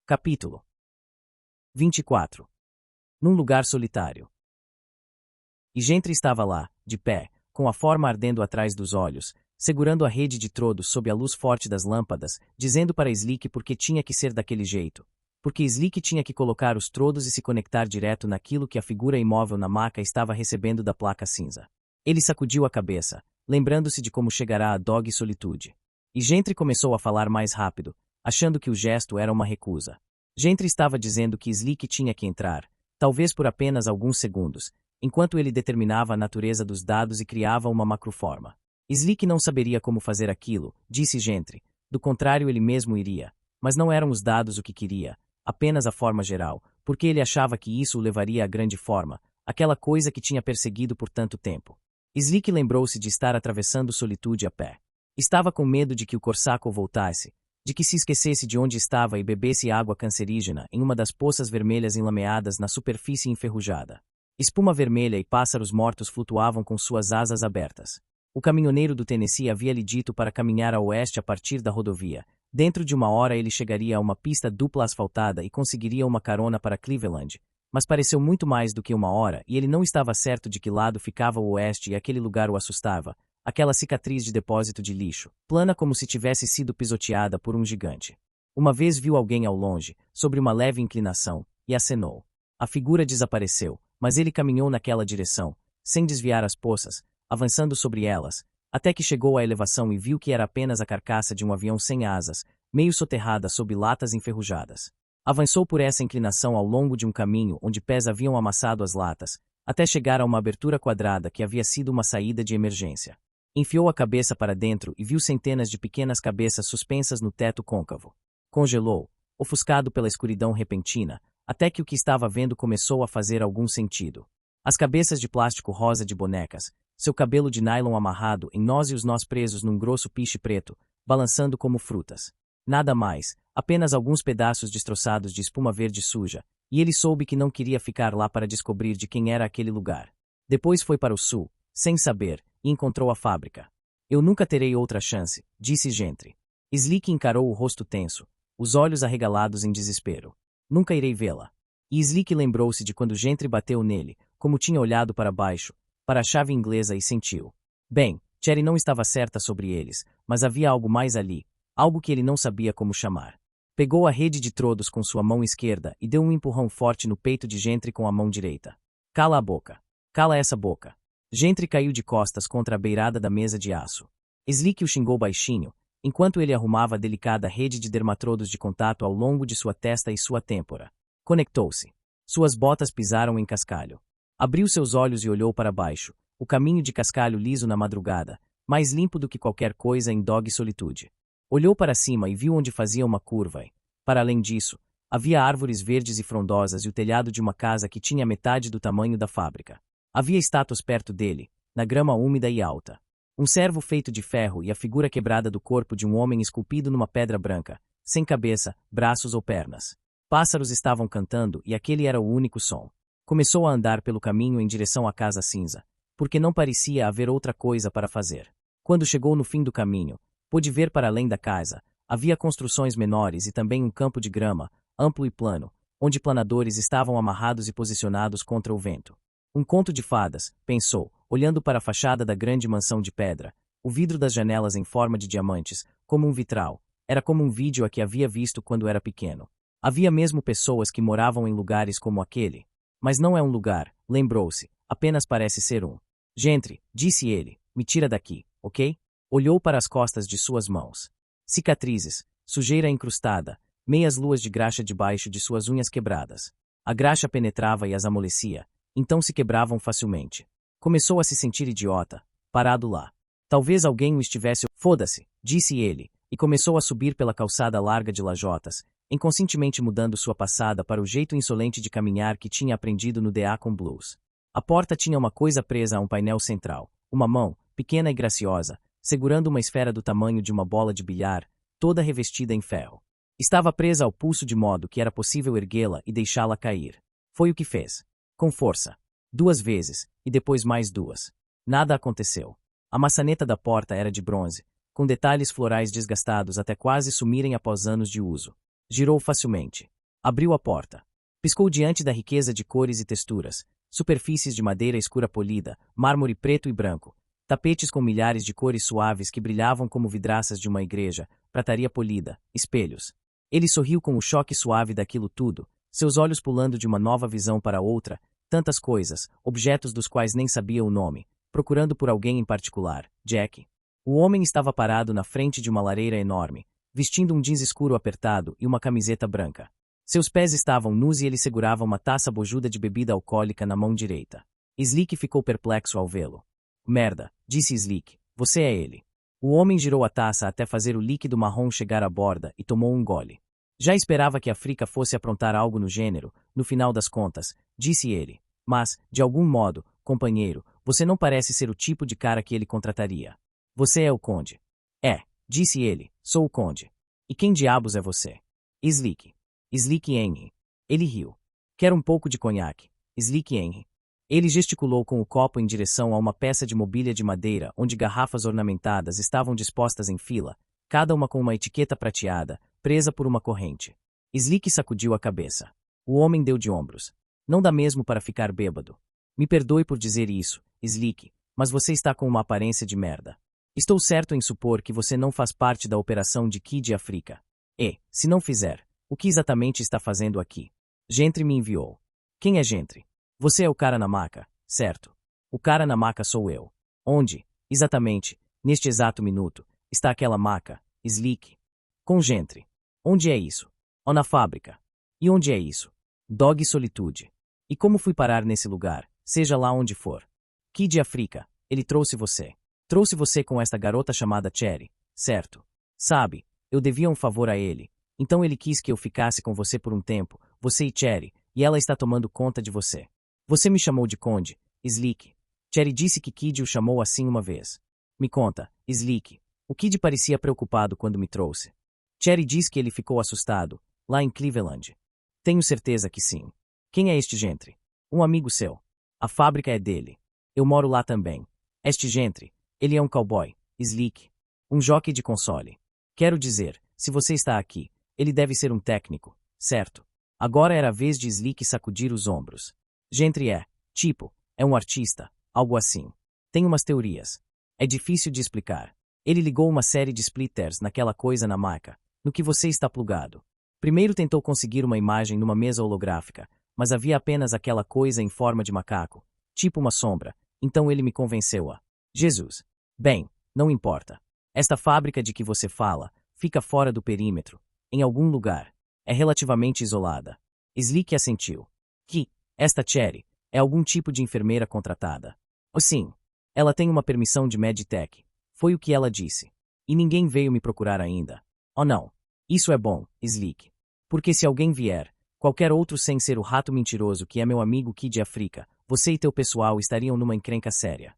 Capítulo 24. Num lugar solitário. E Gentry estava lá, de pé, com a forma ardendo atrás dos olhos, segurando a rede de trodos sob a luz forte das lâmpadas, dizendo para Slick porque tinha que ser daquele jeito. Porque Slick tinha que colocar os trodos e se conectar direto naquilo que a figura imóvel na maca estava recebendo da placa cinza. Ele sacudiu a cabeça, lembrando-se de como chegará a Dog Solitude. E Gentry começou a falar mais rápido, achando que o gesto era uma recusa. Gentry estava dizendo que Slick tinha que entrar, talvez por apenas alguns segundos, enquanto ele determinava a natureza dos dados e criava uma macroforma. Slick não saberia como fazer aquilo, disse Gentry. Do contrário, ele mesmo iria. Mas não eram os dados o que queria, apenas a forma geral, porque ele achava que isso o levaria à grande forma, aquela coisa que tinha perseguido por tanto tempo. Slick lembrou-se de estar atravessando Solitude a pé. Estava com medo de que o Corsaco voltasse, de que se esquecesse de onde estava e bebesse água cancerígena em uma das poças vermelhas enlameadas na superfície enferrujada. Espuma vermelha e pássaros mortos flutuavam com suas asas abertas. O caminhoneiro do Tennessee havia-lhe dito para caminhar a oeste a partir da rodovia. Dentro de uma hora ele chegaria a uma pista dupla asfaltada e conseguiria uma carona para Cleveland. Mas pareceu muito mais do que uma hora e ele não estava certo de que lado ficava o oeste e aquele lugar o assustava. Aquela cicatriz de depósito de lixo, plana como se tivesse sido pisoteada por um gigante. Uma vez viu alguém ao longe, sobre uma leve inclinação, e acenou. A figura desapareceu, mas ele caminhou naquela direção, sem desviar as poças, avançando sobre elas, até que chegou à elevação e viu que era apenas a carcaça de um avião sem asas, meio soterrada sob latas enferrujadas. Avançou por essa inclinação ao longo de um caminho onde pés haviam amassado as latas, até chegar a uma abertura quadrada que havia sido uma saída de emergência. Enfiou a cabeça para dentro e viu centenas de pequenas cabeças suspensas no teto côncavo. Congelou, ofuscado pela escuridão repentina, até que o que estava vendo começou a fazer algum sentido. As cabeças de plástico rosa de bonecas, seu cabelo de nylon amarrado em nós e os nós presos num grosso piche preto, balançando como frutas. Nada mais, apenas alguns pedaços destroçados de espuma verde suja, e ele soube que não queria ficar lá para descobrir de quem era aquele lugar. Depois foi para o sul, sem saber, e encontrou a fábrica. Eu nunca terei outra chance, disse Gentry. Slick encarou o rosto tenso, os olhos arregalados em desespero. Nunca irei vê-la. E Slick lembrou-se de quando Gentry bateu nele, como tinha olhado para baixo, para a chave inglesa e sentiu. Bem, Cherry não estava certa sobre eles, mas havia algo mais ali, algo que ele não sabia como chamar. Pegou a rede de trodos com sua mão esquerda e deu um empurrão forte no peito de Gentry com a mão direita. Cala a boca. Cala essa boca. Gentry caiu de costas contra a beirada da mesa de aço. Slick o xingou baixinho, enquanto ele arrumava a delicada rede de dermatrodos de contato ao longo de sua testa e sua têmpora. Conectou-se. Suas botas pisaram em cascalho. Abriu seus olhos e olhou para baixo, o caminho de cascalho liso na madrugada, mais limpo do que qualquer coisa em Dog Solitude. Olhou para cima e viu onde fazia uma curva e, para além disso, havia árvores verdes e frondosas e o telhado de uma casa que tinha metade do tamanho da fábrica. Havia estátuas perto dele, na grama úmida e alta. Um servo feito de ferro e a figura quebrada do corpo de um homem esculpido numa pedra branca, sem cabeça, braços ou pernas. Pássaros estavam cantando e aquele era o único som. Começou a andar pelo caminho em direção à casa cinza, porque não parecia haver outra coisa para fazer. Quando chegou no fim do caminho, pôde ver para além da casa. Havia construções menores e também um campo de grama, amplo e plano, onde planadores estavam amarrados e posicionados contra o vento. Um conto de fadas, pensou, olhando para a fachada da grande mansão de pedra, o vidro das janelas em forma de diamantes, como um vitral. Era como um vídeo a que havia visto quando era pequeno. Havia mesmo pessoas que moravam em lugares como aquele. Mas não é um lugar, lembrou-se, apenas parece ser um. Gentry, disse ele, me tira daqui, ok? Olhou para as costas de suas mãos. Cicatrizes, sujeira encrustada, meias luas de graxa debaixo de suas unhas quebradas. A graxa penetrava e as amolecia, então se quebravam facilmente. Começou a se sentir idiota, parado lá. Talvez alguém o estivesse... Foda-se, disse ele, e começou a subir pela calçada larga de lajotas, inconscientemente mudando sua passada para o jeito insolente de caminhar que tinha aprendido no Deacon Blues. A porta tinha uma coisa presa a um painel central, uma mão, pequena e graciosa, segurando uma esfera do tamanho de uma bola de bilhar, toda revestida em ferro. Estava presa ao pulso de modo que era possível erguê-la e deixá-la cair. Foi o que fez. Com força. 2 vezes, e depois mais 2. Nada aconteceu. A maçaneta da porta era de bronze, com detalhes florais desgastados até quase sumirem após anos de uso. Girou facilmente. Abriu a porta. Piscou diante da riqueza de cores e texturas, superfícies de madeira escura polida, mármore preto e branco, tapetes com milhares de cores suaves que brilhavam como vidraças de uma igreja, prataria polida, espelhos. Ele sorriu com o choque suave daquilo tudo, seus olhos pulando de uma nova visão para outra, tantas coisas, objetos dos quais nem sabia o nome, procurando por alguém em particular, Jack. O homem estava parado na frente de uma lareira enorme, vestindo um jeans escuro apertado e uma camiseta branca. Seus pés estavam nus e ele segurava uma taça bojuda de bebida alcoólica na mão direita. Slick ficou perplexo ao vê-lo. Merda, disse Slick, você é ele. O homem girou a taça até fazer o líquido marrom chegar à borda e tomou um gole. Já esperava que a Frica fosse aprontar algo no gênero, no final das contas, disse ele. Mas, de algum modo, companheiro, você não parece ser o tipo de cara que ele contrataria. Você é o conde. É, disse ele, sou o conde. E quem diabos é você? Slick. Slick Henry. Ele riu. Quer um pouco de conhaque. Slick Henry. Ele gesticulou com o copo em direção a uma peça de mobília de madeira onde garrafas ornamentadas estavam dispostas em fila, cada uma com uma etiqueta prateada, presa por uma corrente. Slick sacudiu a cabeça. O homem deu de ombros. Não dá mesmo para ficar bêbado. Me perdoe por dizer isso, Slick, mas você está com uma aparência de merda. Estou certo em supor que você não faz parte da operação de Kid Africa. E, se não fizer, o que exatamente está fazendo aqui? Gentry me enviou. Quem é Gentry? Você é o cara na maca, certo? O cara na maca sou eu. Onde, exatamente, neste exato minuto, está aquela maca, Slick? Com Gentry. Onde é isso? Ou na fábrica? E onde é isso? Dog Solitude. E como fui parar nesse lugar, seja lá onde for? Kid Africa, ele trouxe você. Trouxe você com esta garota chamada Cherry, certo? Sabe, eu devia um favor a ele, então ele quis que eu ficasse com você por um tempo, você e Cherry, e ela está tomando conta de você. Você me chamou de conde, Slick. Cherry disse que Kid o chamou assim uma vez. Me conta, Slick, o Kid parecia preocupado quando me trouxe. Cherry diz que ele ficou assustado, lá em Cleveland. Tenho certeza que sim. Quem é este Gentry? Um amigo seu. A fábrica é dele. Eu moro lá também. Este Gentry, ele é um cowboy, Slick. Um jockey de console. Quero dizer, se você está aqui, Ele deve ser um técnico, certo? Agora era a vez de Slick sacudir os ombros. Gentry é um artista, algo assim. Tem umas teorias. É difícil de explicar. Ele ligou uma série de splitters naquela coisa na maca, no que você está plugado. Primeiro tentou conseguir uma imagem numa mesa holográfica, mas havia apenas aquela coisa em forma de macaco, tipo uma sombra, então ele me convenceu a... Jesus. Bem, não importa. Esta fábrica de que você fala fica fora do perímetro, em algum lugar. É relativamente isolada. Slick assentiu. Que, esta Cherry, é algum tipo de enfermeira contratada. Oh, sim. Ela tem uma permissão de Meditech. Foi o que ela disse. E ninguém veio me procurar ainda. Oh não. Isso é bom, Slick. Porque se alguém vier, qualquer outro sem ser o rato mentiroso que é meu amigo Kid Africa, você e teu pessoal estariam numa encrenca séria.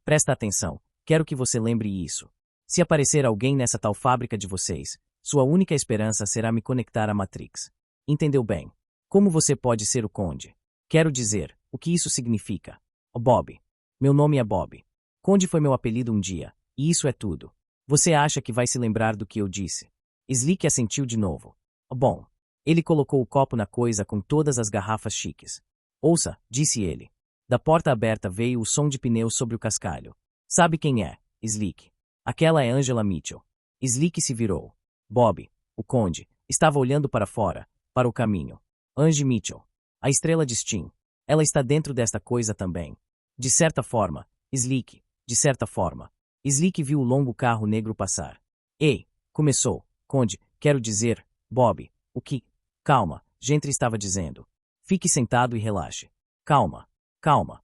Presta atenção. Quero que você lembre isso. Se aparecer alguém nessa tal fábrica de vocês, sua única esperança será me conectar à Matrix. Entendeu bem? Como você pode ser o Conde? Quero dizer, o que isso significa? Oh, Bob. Meu nome é Bob. Conde foi meu apelido um dia, e isso é tudo. Você acha que vai se lembrar do que eu disse? Slick assentiu de novo. Oh, bom. Ele colocou o copo na coisa com todas as garrafas chiques. Ouça, disse ele. Da porta aberta veio o som de pneus sobre o cascalho. Sabe quem é, Slick? Aquela é Angela Mitchell. Slick se virou. Bob, o Conde, estava olhando para fora, para o caminho. Angie Mitchell. A estrela de Steam. Ela está dentro desta coisa também. De certa forma, Slick, de certa forma. Slick viu o longo carro negro passar. Ei, começou, Conde, quero dizer, Bob, o que? Calma, Gentry estava dizendo. Fique sentado e relaxe. Calma. Calma.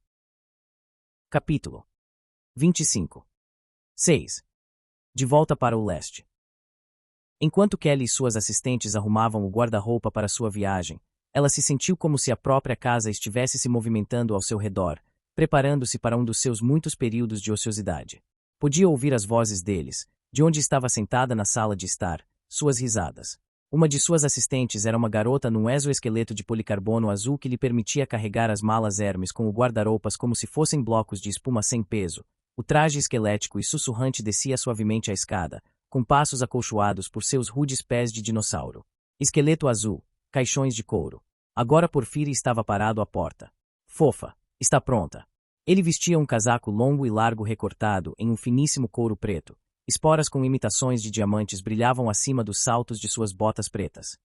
Capítulo 25. 6. De volta para o leste. Enquanto Kelly e suas assistentes arrumavam o guarda-roupa para sua viagem, ela se sentiu como se a própria casa estivesse se movimentando ao seu redor, preparando-se para um dos seus muitos períodos de ociosidade. Podia ouvir as vozes deles, de onde estava sentada na sala de estar, suas risadas. Uma de suas assistentes era uma garota num exoesqueleto de policarbono azul que lhe permitia carregar as malas Hermes com o guarda-roupas como se fossem blocos de espuma sem peso. O traje esquelético e sussurrante descia suavemente a escada, com passos acolchoados por seus rudes pés de dinossauro. Esqueleto azul, caixões de couro. Agora Porfírio estava parado à porta. Fofa, está pronta. Ele vestia um casaco longo e largo recortado em um finíssimo couro preto. Esporas com imitações de diamantes brilhavam acima dos saltos de suas botas pretas.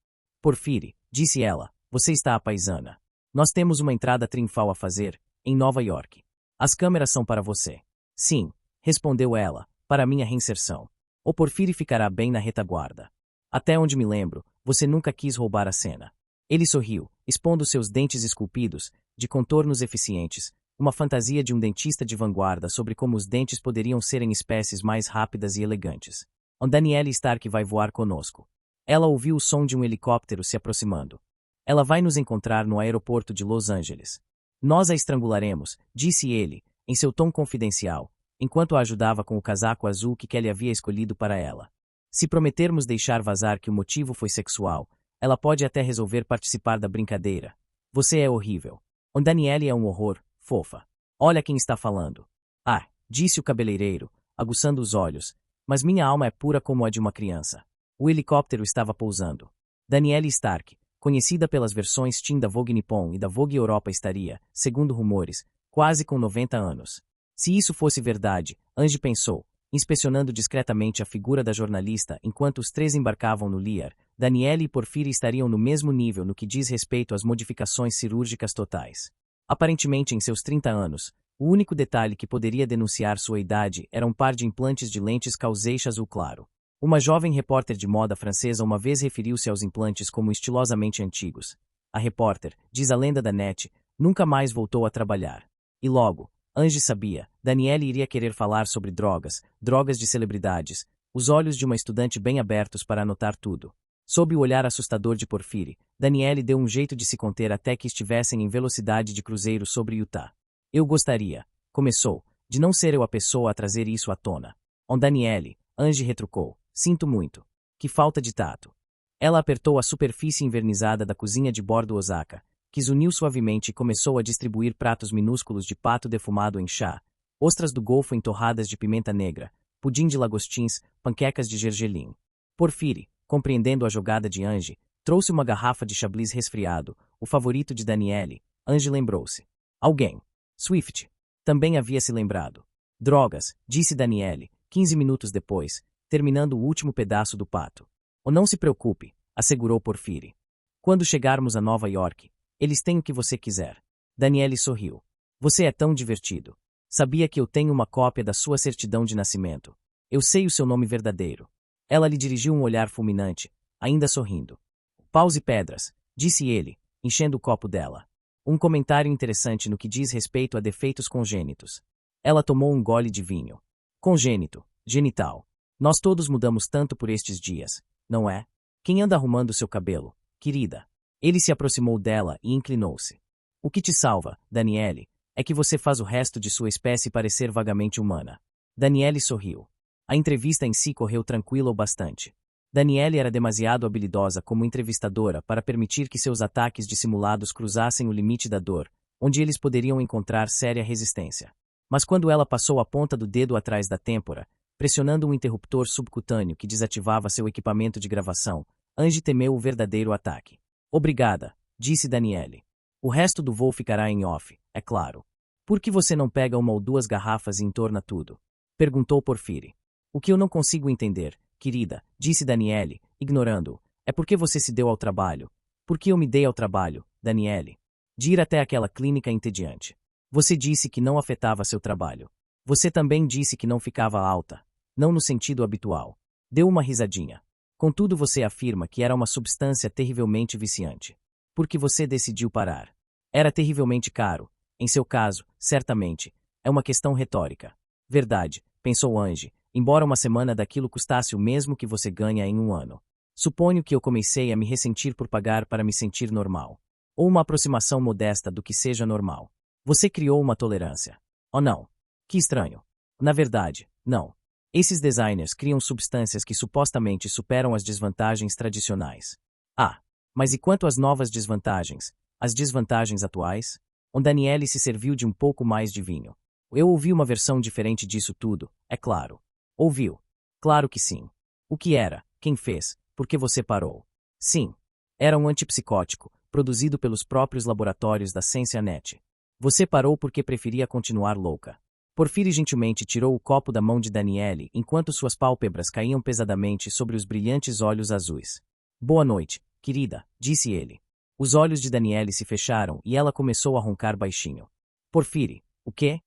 Porfírio, disse ela, você está à paisana. Nós temos uma entrada triunfal a fazer, em Nova York. As câmeras são para você. Sim, respondeu ela, para minha reinserção. O Porfírio ficará bem na retaguarda. Até onde me lembro, você nunca quis roubar a cena. Ele sorriu, expondo seus dentes esculpidos, de contornos eficientes, uma fantasia de um dentista de vanguarda sobre como os dentes poderiam serem espécies mais rápidas e elegantes. Danielle Stark vai voar conosco. Ela ouviu o som de um helicóptero se aproximando. Ela vai nos encontrar no aeroporto de Los Angeles. Nós a estrangularemos, disse ele, em seu tom confidencial, enquanto a ajudava com o casaco azul que Kelly havia escolhido para ela. Se prometermos deixar vazar que o motivo foi sexual, ela pode até resolver participar da brincadeira. Você é horrível. Danielle é um horror, fofa. Olha quem está falando. Ah, disse o cabeleireiro, aguçando os olhos, mas minha alma é pura como a de uma criança. O helicóptero estava pousando. Danielle Stark, conhecida pelas versões Teen da Vogue Nippon e da Vogue Europa estaria, segundo rumores, quase com 90 anos. Se isso fosse verdade, Angie pensou, inspecionando discretamente a figura da jornalista enquanto os três embarcavam no Lear, Danielle e Porfírio estariam no mesmo nível no que diz respeito às modificações cirúrgicas totais. Aparentemente em seus 30 anos, o único detalhe que poderia denunciar sua idade era um par de implantes de lentes causeixa azul claro. Uma jovem repórter de moda francesa uma vez referiu-se aos implantes como estilosamente antigos. A repórter, diz a lenda da net, nunca mais voltou a trabalhar. E logo, Angie sabia, Danielle iria querer falar sobre drogas de celebridades, os olhos de uma estudante bem abertos para anotar tudo. Sob o olhar assustador de Porfírio, Danielle deu um jeito de se conter até que estivessem em velocidade de cruzeiro sobre Utah. Eu gostaria, começou, de não ser eu a pessoa a trazer isso à tona. Danielle, Angie retrucou, sinto muito. Que falta de tato. Ela apertou a superfície envernizada da cozinha de bordo Osaka, que zuniu suavemente e começou a distribuir pratos minúsculos de pato defumado em chá, ostras do Golfo em torradas de pimenta negra, pudim de lagostins, panquecas de gergelim. Porfírio, compreendendo a jogada de Angie, trouxe uma garrafa de Chablis resfriado, o favorito de Daniele. Angie lembrou-se. Alguém. Swift. Também havia se lembrado. Drogas, disse Daniele, 15 minutos depois, terminando o último pedaço do pato. Oh, não se preocupe, assegurou Porfiri. Quando chegarmos a Nova York, eles têm o que você quiser. Daniele sorriu. Você é tão divertido. Sabia que eu tenho uma cópia da sua certidão de nascimento. Eu sei o seu nome verdadeiro. Ela lhe dirigiu um olhar fulminante, ainda sorrindo. Paus e pedras, disse ele, enchendo o copo dela. Um comentário interessante no que diz respeito a defeitos congênitos. Ela tomou um gole de vinho. Congênito, genital. Nós todos mudamos tanto por estes dias, não é? Quem anda arrumando seu cabelo, querida? Ele se aproximou dela e inclinou-se. O que te salva, Daniele, é que você faz o resto de sua espécie parecer vagamente humana. Daniele sorriu. A entrevista em si correu tranquila o bastante. Daniele era demasiado habilidosa como entrevistadora para permitir que seus ataques dissimulados cruzassem o limite da dor, onde eles poderiam encontrar séria resistência. Mas quando ela passou a ponta do dedo atrás da têmpora, pressionando um interruptor subcutâneo que desativava seu equipamento de gravação, Angie temeu o verdadeiro ataque. Obrigada, disse Daniele. O resto do voo ficará em off, é claro. Por que você não pega uma ou duas garrafas e entorna tudo? Perguntou Porfiri. O que eu não consigo entender, querida, disse Daniele, ignorando-o, é porque você se deu ao trabalho. Por que eu me dei ao trabalho, Daniele? De ir até aquela clínica entediante. Você disse que não afetava seu trabalho. Você também disse que não ficava alta. Não no sentido habitual. Deu uma risadinha. Contudo, você afirma que era uma substância terrivelmente viciante. Por que você decidiu parar? Era terrivelmente caro. Em seu caso, certamente. É uma questão retórica. Verdade, pensou Angie, embora uma semana daquilo custasse o mesmo que você ganha em um ano. Suponho que eu comecei a me ressentir por pagar para me sentir normal. Ou uma aproximação modesta do que seja normal. Você criou uma tolerância. Oh não. Que estranho. Na verdade, não. Esses designers criam substâncias que supostamente superam as desvantagens tradicionais. Ah, mas e quanto às novas desvantagens? As desvantagens atuais? Daniele se serviu de um pouco mais de vinho. Eu ouvi uma versão diferente disso tudo, é claro. Ouviu? Claro que sim. O que era? Quem fez? Por que você parou? Sim. Era um antipsicótico, produzido pelos próprios laboratórios da Cincinnati. Você parou porque preferia continuar louca. Porfiri gentilmente tirou o copo da mão de Daniele enquanto suas pálpebras caíam pesadamente sobre os brilhantes olhos azuis. Boa noite, querida, disse ele. Os olhos de Daniele se fecharam e ela começou a roncar baixinho. Porfiri, o quê?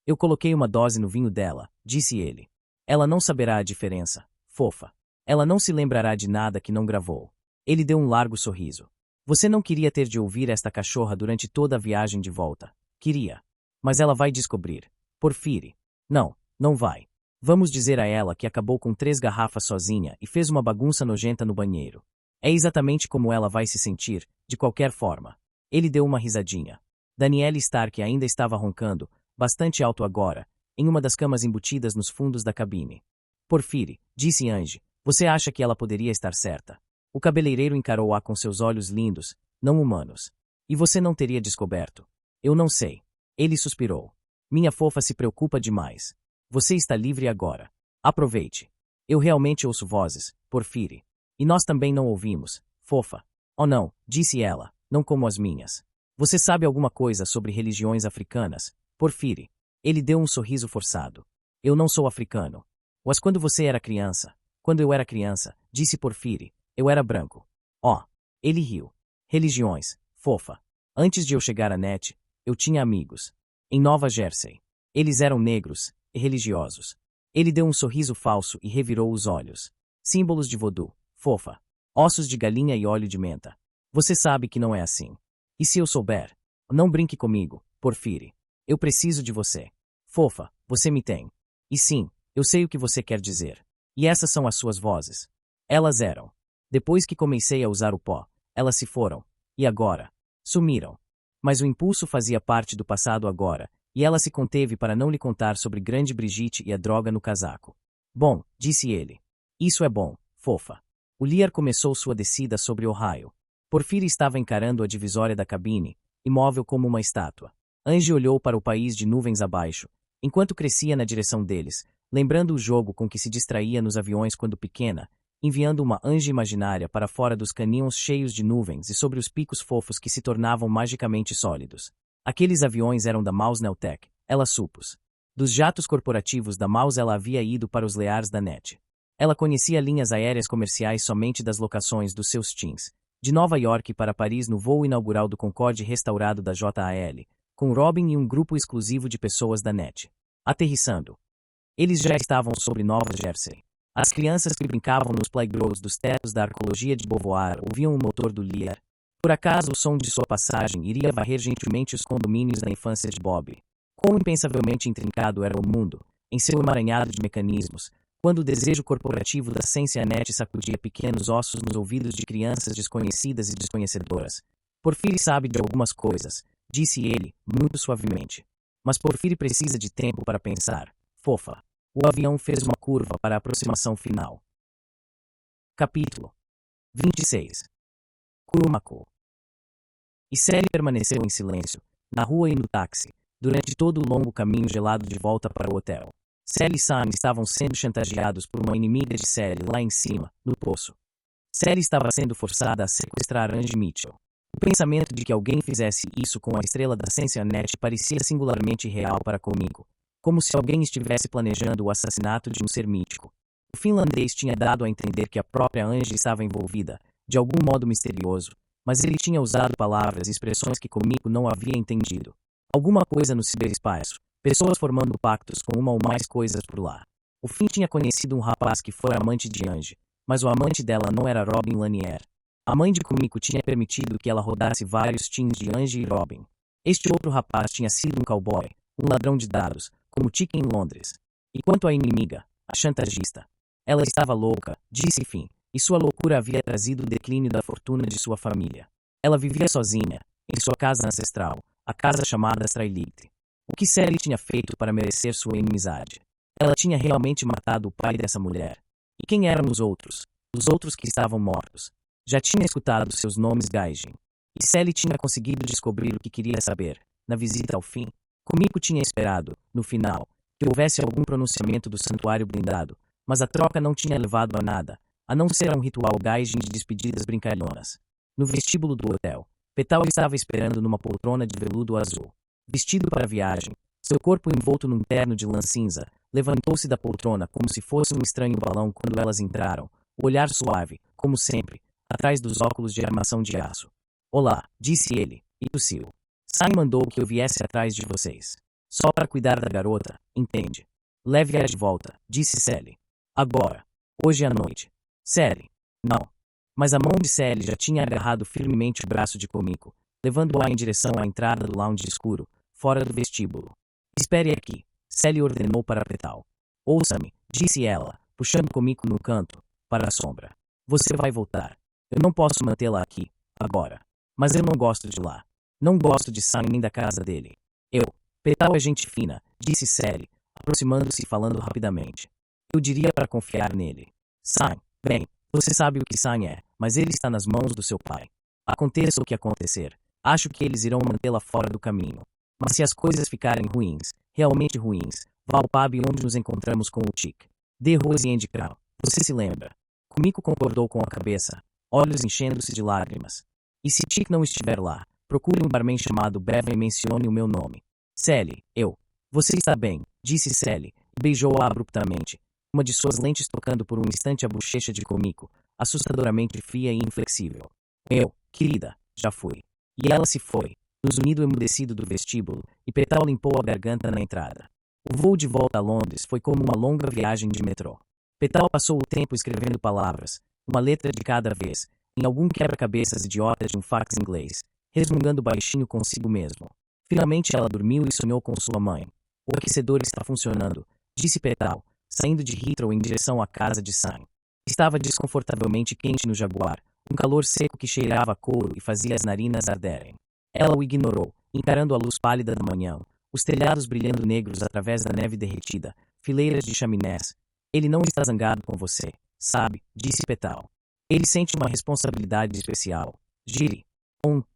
Eu coloquei uma dose no vinho dela, disse ele. Ela não saberá a diferença, fofa. Ela não se lembrará de nada que não gravou. Ele deu um largo sorriso. Você não queria ter de ouvir esta cachorra durante toda a viagem de volta. Queria. Mas ela vai descobrir. Porfiri. Não, não vai. Vamos dizer a ela que acabou com 3 garrafas sozinha e fez uma bagunça nojenta no banheiro. É exatamente como ela vai se sentir, de qualquer forma. Ele deu uma risadinha. Daniele Stark ainda estava roncando, bastante alto agora, em uma das camas embutidas nos fundos da cabine. Porfiri, disse Angie, você acha que ela poderia estar certa? O cabeleireiro encarou-a com seus olhos lindos, não humanos. E você não teria descoberto? Eu não sei. Ele suspirou. Minha fofa se preocupa demais. Você está livre agora. Aproveite. Eu realmente ouço vozes, Porfiri. E nós também não ouvimos, fofa. Oh não, disse ela, não como as minhas. Você sabe alguma coisa sobre religiões africanas, Porfiri? Ele deu um sorriso forçado. Eu não sou africano. Mas quando você era criança? Quando eu era criança, disse Porfiri, eu era branco. Oh, ele riu. Religiões, fofa. Antes de eu chegar a Net, eu tinha amigos. Em Nova Jersey. Eles eram negros e religiosos. Ele deu um sorriso falso e revirou os olhos. Símbolos de voodoo, fofa. Ossos de galinha e óleo de menta. Você sabe que não é assim. E se eu souber? Não brinque comigo, Porfiri. Eu preciso de você. Fofa, você me tem. E sim, eu sei o que você quer dizer. E essas são as suas vozes. Elas eram. Depois que comecei a usar o pó, elas se foram. E agora? Sumiram. Mas o impulso fazia parte do passado agora, e ela se conteve para não lhe contar sobre Grande Brigitte e a droga no casaco. Bom, disse ele. Isso é bom, fofa. O Lear começou sua descida sobre Ohio. Porfiri estava encarando a divisória da cabine, imóvel como uma estátua. Angie olhou para o país de nuvens abaixo, enquanto crescia na direção deles, lembrando o jogo com que se distraía nos aviões quando pequena, enviando uma anja imaginária para fora dos canyons cheios de nuvens e sobre os picos fofos que se tornavam magicamente sólidos. Aqueles aviões eram da Maus Neotech, ela supôs. Dos jatos corporativos da Maus ela havia ido para os Lears da NET. Ela conhecia linhas aéreas comerciais somente das locações dos seus teams, de Nova York para Paris no voo inaugural do Concorde restaurado da JAL, com Robin e um grupo exclusivo de pessoas da NET. Aterrissando. Eles já estavam sobre Nova Jersey. As crianças que brincavam nos playgrounds dos tetos da arcologia de Beauvoir ouviam o motor do Lear. Por acaso o som de sua passagem iria varrer gentilmente os condomínios da infância de Bob. Quão impensavelmente intrincado era o mundo, em seu emaranhado de mecanismos, quando o desejo corporativo da Cincinnati sacudia pequenos ossos nos ouvidos de crianças desconhecidas e desconhecedoras. Porfiri sabe de algumas coisas, disse ele, muito suavemente. Mas Porfiri precisa de tempo para pensar, fofa. O avião fez uma curva para a aproximação final. Capítulo 26. Kurumako. E Sally permaneceu em silêncio, na rua e no táxi, durante todo o longo caminho gelado de volta para o hotel. Sally e Sam estavam sendo chantageados por uma inimiga de Sally lá em cima, no poço. Sally estava sendo forçada a sequestrar Angie Mitchell. O pensamento de que alguém fizesse isso com a estrela da Cincinnati parecia singularmente real para comigo, como se alguém estivesse planejando o assassinato de um ser mítico. O finlandês tinha dado a entender que a própria Angie estava envolvida, de algum modo misterioso, mas ele tinha usado palavras e expressões que comigo não havia entendido. Alguma coisa no ciberespaço, pessoas formando pactos com uma ou mais coisas por lá. O Finn tinha conhecido um rapaz que foi amante de Angie, mas o amante dela não era Robin Lanier. A mãe de Kumiko tinha permitido que ela rodasse vários teams de Angie e Robin. Este outro rapaz tinha sido um cowboy, um ladrão de dados, como Chick em Londres. E quanto à inimiga, a chantagista, ela estava louca, disse Finn, e sua loucura havia trazido o declínio da fortuna de sua família. Ela vivia sozinha, em sua casa ancestral, a casa chamada Strailite. O que Sally tinha feito para merecer sua inimizade? Ela tinha realmente matado o pai dessa mulher. E quem eram os outros? Os outros que estavam mortos. Já tinha escutado seus nomes Gaijin. E Sally tinha conseguido descobrir o que queria saber, na visita ao fim. Kumiko tinha esperado, no final, que houvesse algum pronunciamento do santuário blindado, mas a troca não tinha levado a nada, a não ser a um ritual Gaijin de despedidas brincalhonas. No vestíbulo do hotel, Petal estava esperando numa poltrona de veludo azul. Vestido para a viagem, seu corpo envolto num terno de lã cinza, levantou-se da poltrona como se fosse um estranho balão quando elas entraram, o olhar suave, como sempre, atrás dos óculos de armação de aço. Olá, disse ele, e tossiu. Sai mandou que eu viesse atrás de vocês. Só para cuidar da garota, entende? Leve-a de volta, disse Sally. Agora. Hoje à noite. Sally. Não. Mas a mão de Sally já tinha agarrado firmemente o braço de Kumiko, levando-a em direção à entrada do lounge escuro, fora do vestíbulo. Espere aqui, Sally ordenou para Petal. Ouça-me, disse ela, puxando Kumiko num canto, para a sombra. Você vai voltar. Eu não posso mantê-la aqui, agora. Mas eu não gosto de lá. Não gosto de Sam nem da casa dele. Petal é gente fina, disse Sally, aproximando-se e falando rapidamente. Eu diria para confiar nele. Sam, bem, você sabe o que Sam é, mas ele está nas mãos do seu pai. Aconteça o que acontecer, acho que eles irão mantê-la fora do caminho. Mas se as coisas ficarem ruins, realmente ruins, vá ao pub onde nos encontramos com o Chick. Dê Rose e Andy Crown. Você se lembra? Kumiko concordou com a cabeça, olhos enchendo-se de lágrimas. E se Chick não estiver lá, procure um barman chamado Bevan e mencione o meu nome. Sally, Você está bem, disse Sally, e beijou-a abruptamente, uma de suas lentes tocando por um instante a bochecha de Kumiko, assustadoramente fria e inflexível. Querida, já fui. E ela se foi, no zunido emudecido do vestíbulo, e Petal limpou a garganta na entrada. O voo de volta a Londres foi como uma longa viagem de metrô. Petal passou o tempo escrevendo palavras, uma letra de cada vez, em algum quebra-cabeças idiota de um fax inglês, resmungando baixinho consigo mesmo. Finalmente ela dormiu e sonhou com sua mãe. O aquecedor está funcionando, disse Petal, saindo de Heathrow em direção à casa de Sam. Estava desconfortavelmente quente no Jaguar, um calor seco que cheirava a couro e fazia as narinas arderem. Ela o ignorou, encarando a luz pálida da manhã, os telhados brilhando negros através da neve derretida, fileiras de chaminés. Ele não está zangado com você, sabe, disse Petal. Ele sente uma responsabilidade especial. Gire.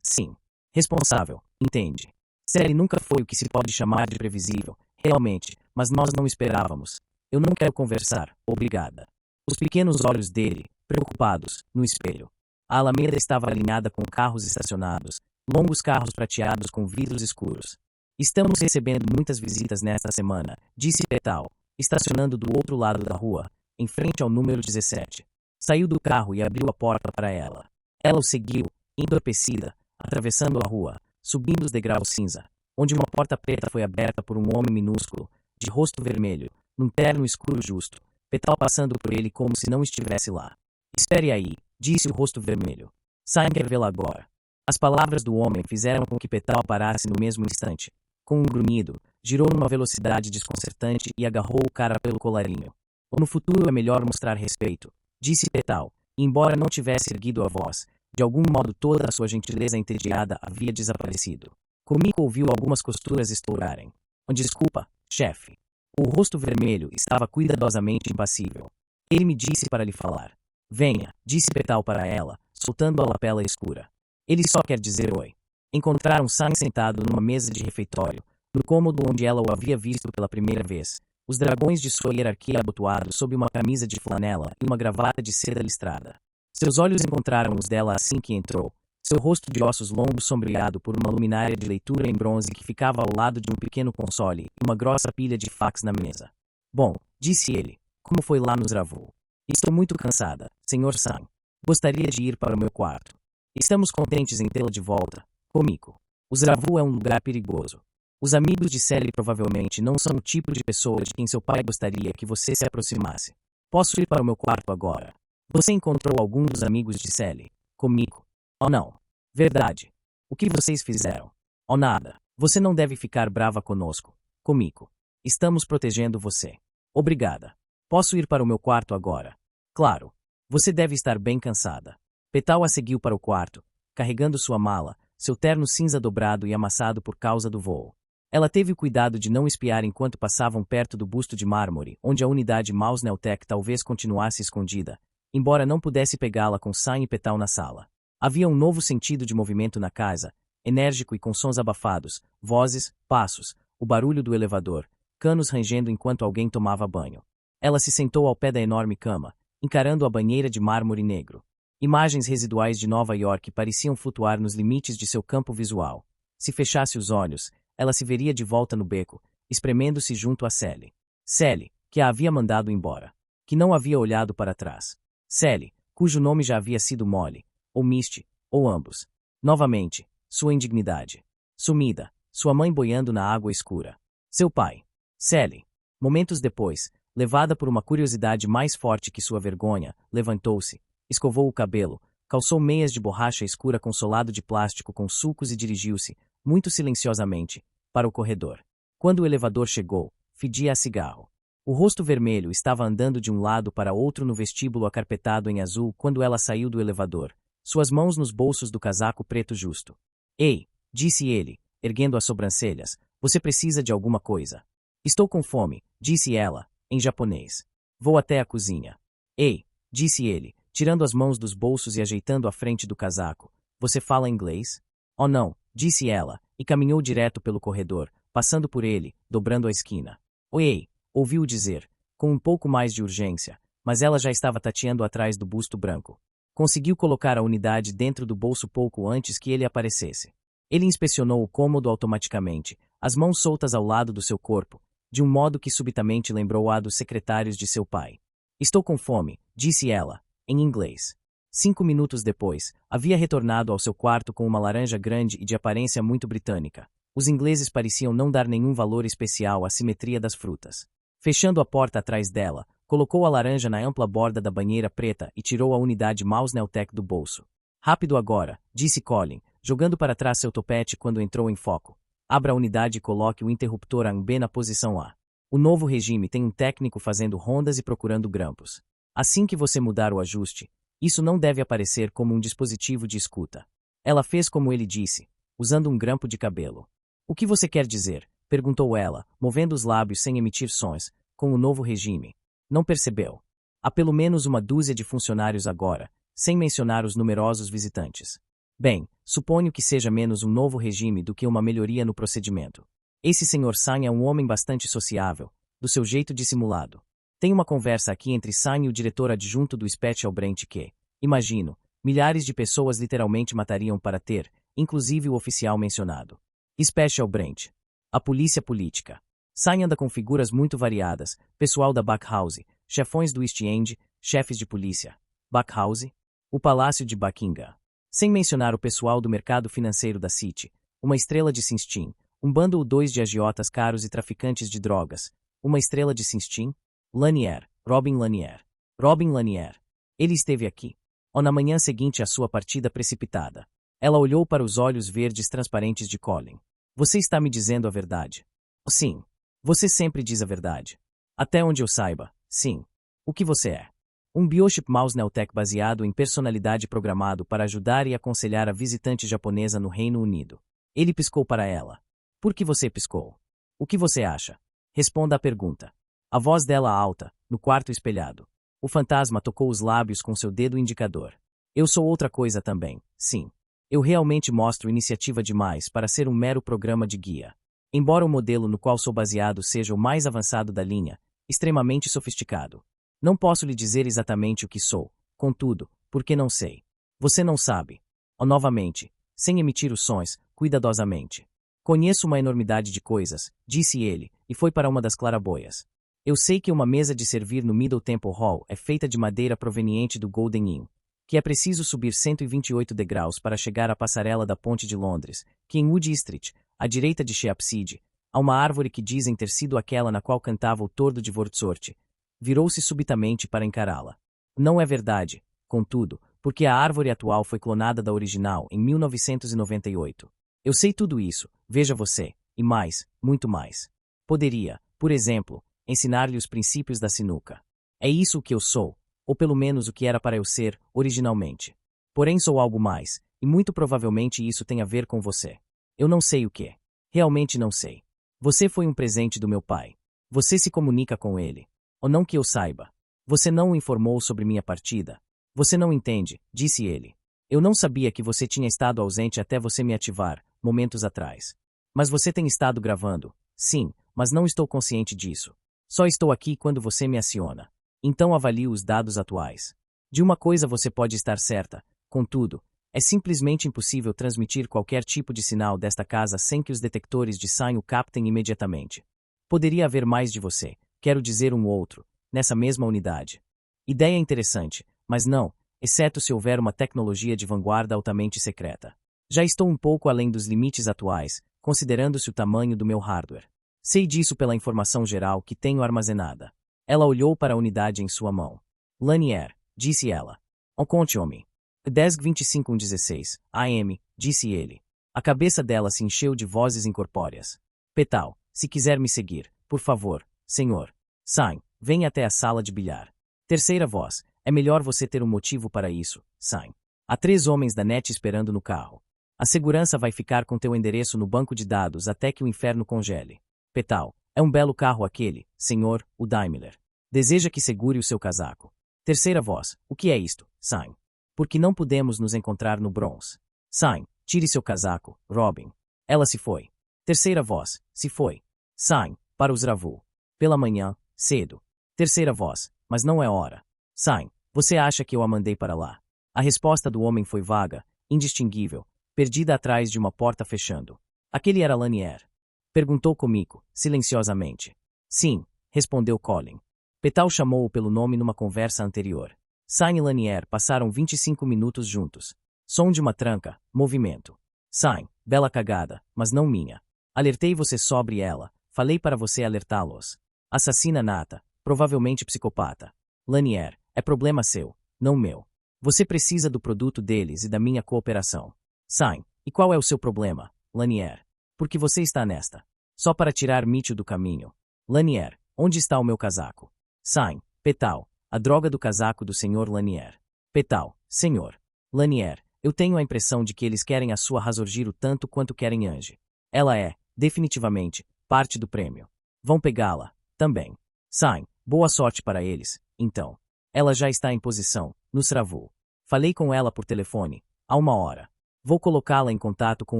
Sim. Responsável, entende? Sally nunca foi o que se pode chamar de previsível, realmente, mas nós não esperávamos. Eu não quero conversar, obrigada. Os pequenos olhos dele, preocupados, no espelho. A alameda estava alinhada com carros estacionados, longos carros prateados com vidros escuros. Estamos recebendo muitas visitas nesta semana, disse Petal, estacionando do outro lado da rua, em frente ao número 17. Saiu do carro e abriu a porta para ela. Ela o seguiu, entorpecida, atravessando a rua, subindo os degraus cinza, onde uma porta preta foi aberta por um homem minúsculo, de rosto vermelho, num terno escuro justo, Petal passando por ele como se não estivesse lá. Espere aí, disse o rosto vermelho. Saem quer vê-la agora. As palavras do homem fizeram com que Petal parasse no mesmo instante. Com um grunhido, girou numa velocidade desconcertante e agarrou o cara pelo colarinho. No futuro é melhor mostrar respeito, disse Petal, e embora não tivesse erguido a voz, de algum modo toda a sua gentileza entediada havia desaparecido. Kumiko ouviu algumas costuras estourarem. Desculpa, chefe. O rosto vermelho estava cuidadosamente impassível. Ele me disse para lhe falar. Venha, disse Petal para ela, soltando a lapela escura. Ele só quer dizer oi. Encontraram Sam sentado numa mesa de refeitório, no cômodo onde ela o havia visto pela primeira vez, os dragões de sua hierarquia abotoados sob uma camisa de flanela e uma gravata de seda listrada. Seus olhos encontraram os dela assim que entrou, seu rosto de ossos longos sombreado por uma luminária de leitura em bronze que ficava ao lado de um pequeno console e uma grossa pilha de fax na mesa. Bom, disse ele, como foi lá nos Ravu? Estou muito cansada, Sr. Sam. Gostaria de ir para o meu quarto. Estamos contentes em tê-la de volta. Kumiko. Os Ravu é um lugar perigoso. Os amigos de Sally provavelmente não são o tipo de pessoa de quem seu pai gostaria que você se aproximasse. Posso ir para o meu quarto agora? Você encontrou algum dos amigos de Sally? Kumiko. Oh não. Verdade. O que vocês fizeram? Oh nada. Você não deve ficar brava conosco. Kumiko. Estamos protegendo você. Obrigada. Posso ir para o meu quarto agora? Claro. Você deve estar bem cansada. Petal a seguiu para o quarto, carregando sua mala, seu terno cinza dobrado e amassado por causa do voo. Ela teve o cuidado de não espiar enquanto passavam perto do busto de mármore, onde a unidade Maus Neotech talvez continuasse escondida, embora não pudesse pegá-la com Sam e Petal na sala. Havia um novo sentido de movimento na casa, enérgico e com sons abafados, vozes, passos, o barulho do elevador, canos rangendo enquanto alguém tomava banho. Ela se sentou ao pé da enorme cama, encarando a banheira de mármore negro. Imagens residuais de Nova York pareciam flutuar nos limites de seu campo visual. Se fechasse os olhos, ela se veria de volta no beco, espremendo-se junto a Sally. Sally, que a havia mandado embora. Que não havia olhado para trás. Sally, cujo nome já havia sido Molly, ou Misty, ou ambos. Novamente, sua indignidade. Sumida, sua mãe boiando na água escura. Seu pai. Sally. Momentos depois, levada por uma curiosidade mais forte que sua vergonha, levantou-se, escovou o cabelo, calçou meias de borracha escura com solado de plástico com sulcos e dirigiu-se, muito silenciosamente, para o corredor. Quando o elevador chegou, fedia a cigarro. O rosto vermelho estava andando de um lado para outro no vestíbulo acarpetado em azul quando ela saiu do elevador, suas mãos nos bolsos do casaco preto justo. Ei, disse ele, erguendo as sobrancelhas, você precisa de alguma coisa. Estou com fome, disse ela, em japonês. Vou até a cozinha. Ei, disse ele, tirando as mãos dos bolsos e ajeitando a frente do casaco. Você fala inglês? Oh não, disse ela, e caminhou direto pelo corredor, passando por ele, dobrando a esquina. Oi, ouviu dizer, com um pouco mais de urgência, mas ela já estava tateando atrás do busto branco. Conseguiu colocar a unidade dentro do bolso pouco antes que ele aparecesse. Ele inspecionou o cômodo automaticamente, as mãos soltas ao lado do seu corpo, de um modo que subitamente lembrou a dos secretários de seu pai. Estou com fome, disse ela, em inglês. 5 minutos depois, havia retornado ao seu quarto com uma laranja grande e de aparência muito britânica. Os ingleses pareciam não dar nenhum valor especial à simetria das frutas. Fechando a porta atrás dela, colocou a laranja na ampla borda da banheira preta e tirou a unidade Maus Neotech do bolso. Rápido agora, disse Colin, jogando para trás seu topete quando entrou em foco. Abra a unidade e coloque o interruptor ANB na posição A. O novo regime tem um técnico fazendo rondas e procurando grampos. Assim que você mudar o ajuste, isso não deve aparecer como um dispositivo de escuta. Ela fez como ele disse, usando um grampo de cabelo. O que você quer dizer? Perguntou ela, movendo os lábios sem emitir sons, com o novo regime. Não percebeu. Há pelo menos uma dúzia de funcionários agora, sem mencionar os numerosos visitantes. Bem, suponho que seja menos um novo regime do que uma melhoria no procedimento. Esse Sr. Sam é um homem bastante sociável, do seu jeito dissimulado. Tem uma conversa aqui entre Sign e o diretor adjunto do Special Branch que, imagino, milhares de pessoas literalmente matariam para ter, inclusive o oficial mencionado. Special Branch. A polícia política. Sign anda com figuras muito variadas, pessoal da Backhouse, chefões do East End, chefes de polícia. Backhouse? O Palácio de Buckingham. Sem mencionar o pessoal do mercado financeiro da City, uma estrela de Sinstin, um bando ou dois de agiotas caros e traficantes de drogas, uma estrela de Sinstin? Lanier, Robin Lanier. Robin Lanier. Ele esteve aqui. Ou na manhã seguinte à sua partida precipitada. Ela olhou para os olhos verdes transparentes de Colin. Você está me dizendo a verdade? Sim. Você sempre diz a verdade. Até onde eu saiba, sim. O que você é? Um Biochip Mouse Neotech baseado em personalidade programado para ajudar e aconselhar a visitante japonesa no Reino Unido. Ele piscou para ela. Por que você piscou? O que você acha? Responda à pergunta. A voz dela alta, no quarto espelhado. O fantasma tocou os lábios com seu dedo indicador. Eu sou outra coisa também, sim. Eu realmente mostro iniciativa demais para ser um mero programa de guia. Embora o modelo no qual sou baseado seja o mais avançado da linha, extremamente sofisticado. Não posso lhe dizer exatamente o que sou, contudo, porque não sei. Você não sabe. Ou novamente, sem emitir os sons, cuidadosamente. Conheço uma enormidade de coisas, disse ele, e foi para uma das claraboias. Eu sei que uma mesa de servir no Middle Temple Hall é feita de madeira proveniente do Golden Inn, que é preciso subir 128 degraus para chegar à passarela da Ponte de Londres, que em Wood Street, à direita de Sheepshead, há uma árvore que dizem ter sido aquela na qual cantava o tordo de Wordsworth. Virou-se subitamente para encará-la. Não é verdade, contudo, porque a árvore atual foi clonada da original em 1998. Eu sei tudo isso, veja você, e mais, muito mais. Poderia, por exemplo, ensinar-lhe os princípios da sinuca. É isso o que eu sou, ou pelo menos o que era para eu ser, originalmente. Porém sou algo mais, e muito provavelmente isso tem a ver com você. Eu não sei o que. Realmente não sei. Você foi um presente do meu pai. Você se comunica com ele. Ou não que eu saiba. Você não o informou sobre minha partida. Você não entende, disse ele. Eu não sabia que você tinha estado ausente até você me ativar, momentos atrás. Mas você tem estado gravando. Sim, mas não estou consciente disso. Só estou aqui quando você me aciona. Então avalio os dados atuais. De uma coisa você pode estar certa, contudo, é simplesmente impossível transmitir qualquer tipo de sinal desta casa sem que os detectores de Sign o captem imediatamente. Poderia haver mais de você, quero dizer um outro, nessa mesma unidade. Ideia interessante, mas não, exceto se houver uma tecnologia de vanguarda altamente secreta. Já estou um pouco além dos limites atuais, considerando-se o tamanho do meu hardware. Sei disso pela informação geral que tenho armazenada. Ela olhou para a unidade em sua mão. Lanier, disse ela. Conte-me. 10:25:16 AM, disse ele. A cabeça dela se encheu de vozes incorpóreas. Petal, se quiser me seguir, por favor, senhor. Sign, venha até a sala de bilhar. Terceira voz, é melhor você ter um motivo para isso, Sign. Há 3 homens da NET esperando no carro. A segurança vai ficar com teu endereço no banco de dados até que o inferno congele. Petal, é um belo carro aquele, senhor, o Daimler. Deseja que segure o seu casaco. Terceira voz, o que é isto, Sign? Porque não podemos nos encontrar no Bronx. Sign, tire seu casaco, Robin. Ela se foi. Terceira voz, se foi. Sign, para os Ravu. Pela manhã, cedo. Terceira voz, mas não é hora. Sign, você acha que eu a mandei para lá? A resposta do homem foi vaga, indistinguível, perdida atrás de uma porta fechando. Aquele era Lanier. Perguntou comigo, silenciosamente. Sim, respondeu Colin. Petal chamou-o pelo nome numa conversa anterior. Sign e Lanier passaram 25 minutos juntos. Som de uma tranca, movimento. Sign, bela cagada, mas não minha. Alertei você sobre ela, falei para você alertá-los. Assassina nata, provavelmente psicopata. Lanier, é problema seu, não meu. Você precisa do produto deles e da minha cooperação. Sign, e qual é o seu problema, Lanier? Porque você está nesta. Só para tirar Mitchell do caminho. Lanier, onde está o meu casaco? Sign, Petal, a droga do casaco do Sr. Lanier. Petal, senhor. Lanier, eu tenho a impressão de que eles querem a sua Razorgiro tanto quanto querem Ange. Ela é, definitivamente, parte do prêmio. Vão pegá-la, também. Sign, boa sorte para eles, então. Ela já está em posição, no Sravu. Falei com ela por telefone, há 1 hora. Vou colocá-la em contato com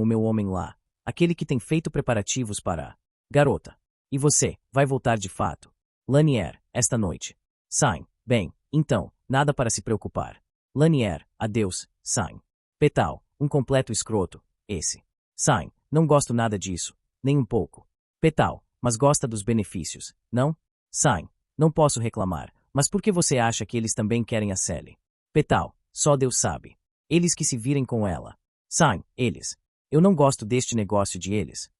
o meu homem lá. Aquele que tem feito preparativos para... Garota. E você, vai voltar de fato? Lanier, esta noite. Sain, bem, então, nada para se preocupar. Lanier, adeus, Sain. Petal, um completo escroto, esse. Sain, não gosto nada disso, nem um pouco. Petal, mas gosta dos benefícios, não? Sain, não posso reclamar, mas por que você acha que eles também querem a Sally? Petal, só Deus sabe. Eles que se virem com ela. Sain, eles. Eu não gosto deste negócio de eles.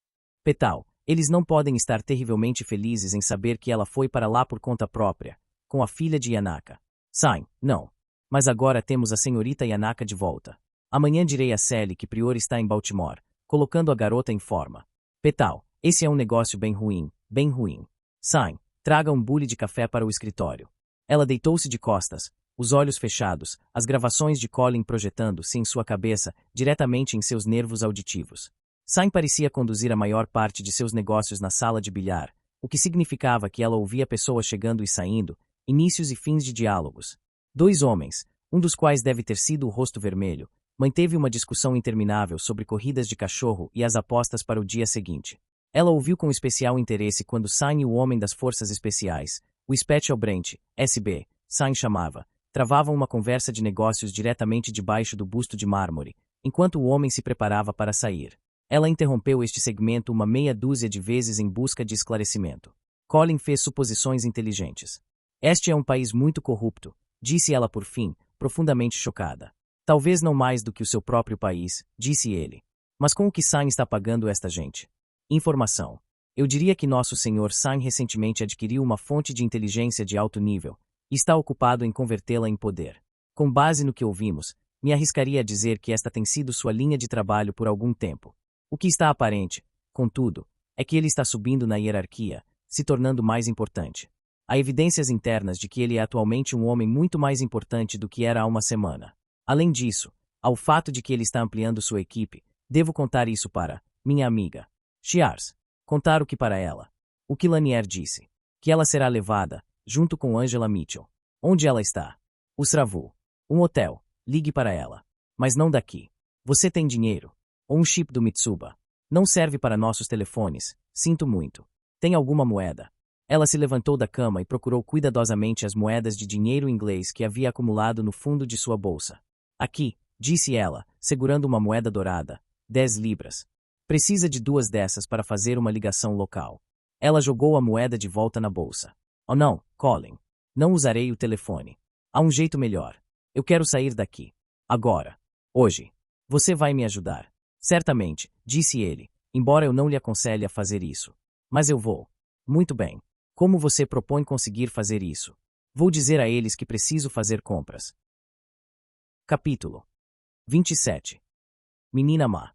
Petal, eles não podem estar terrivelmente felizes em saber que ela foi para lá por conta própria, com a filha de Yanaka. Sain, não. Mas agora temos a senhorita Yanaka de volta. Amanhã direi a Sally que Prior está em Baltimore, colocando a garota em forma. Petal, esse é um negócio bem ruim, bem ruim. Sain, traga um bule de café para o escritório. Ela deitou-se de costas, os olhos fechados, as gravações de Colin projetando-se em sua cabeça, diretamente em seus nervos auditivos. Sain parecia conduzir a maior parte de seus negócios na sala de bilhar, o que significava que ela ouvia pessoas chegando e saindo, inícios e fins de diálogos. Dois homens, um dos quais deve ter sido o Rosto Vermelho, manteve uma discussão interminável sobre corridas de cachorro e as apostas para o dia seguinte. Ela ouviu com especial interesse quando Sain e o homem das forças especiais, o Special Branch, SB, Sain chamava, travavam uma conversa de negócios diretamente debaixo do busto de mármore, enquanto o homem se preparava para sair. Ela interrompeu este segmento uma meia dúzia de vezes em busca de esclarecimento. Colin fez suposições inteligentes. Este é um país muito corrupto, disse ela por fim, profundamente chocada. Talvez não mais do que o seu próprio país, disse ele. Mas com o que Sain está pagando esta gente? Informação. Eu diria que nosso senhor Sain recentemente adquiriu uma fonte de inteligência de alto nível, e está ocupado em convertê-la em poder. Com base no que ouvimos, me arriscaria a dizer que esta tem sido sua linha de trabalho por algum tempo. O que está aparente, contudo, é que ele está subindo na hierarquia, se tornando mais importante. Há evidências internas de que ele é atualmente um homem muito mais importante do que era há uma semana. Além disso, ao fato de que ele está ampliando sua equipe, devo contar isso para minha amiga Shears. Contar o que para ela? O que Lanier disse. Que ela será levada, junto com Angela Mitchell. Onde ela está? O Sravu. Um hotel. Ligue para ela. Mas não daqui. Você tem dinheiro? Ou um chip do Mitsuba? Não serve para nossos telefones. Sinto muito. Tem alguma moeda? Ela se levantou da cama e procurou cuidadosamente as moedas de dinheiro inglês que havia acumulado no fundo de sua bolsa. Aqui, disse ela, segurando uma moeda dourada. 10 libras. Precisa de 2 dessas para fazer uma ligação local. Ela jogou a moeda de volta na bolsa. Oh não, Colin. Não usarei o telefone. Há um jeito melhor. Eu quero sair daqui. Agora. Hoje. Você vai me ajudar. Certamente, disse ele, embora eu não lhe aconselhe a fazer isso. Mas eu vou. Muito bem. Como você propõe conseguir fazer isso? Vou dizer a eles que preciso fazer compras. Capítulo 27. Menina má.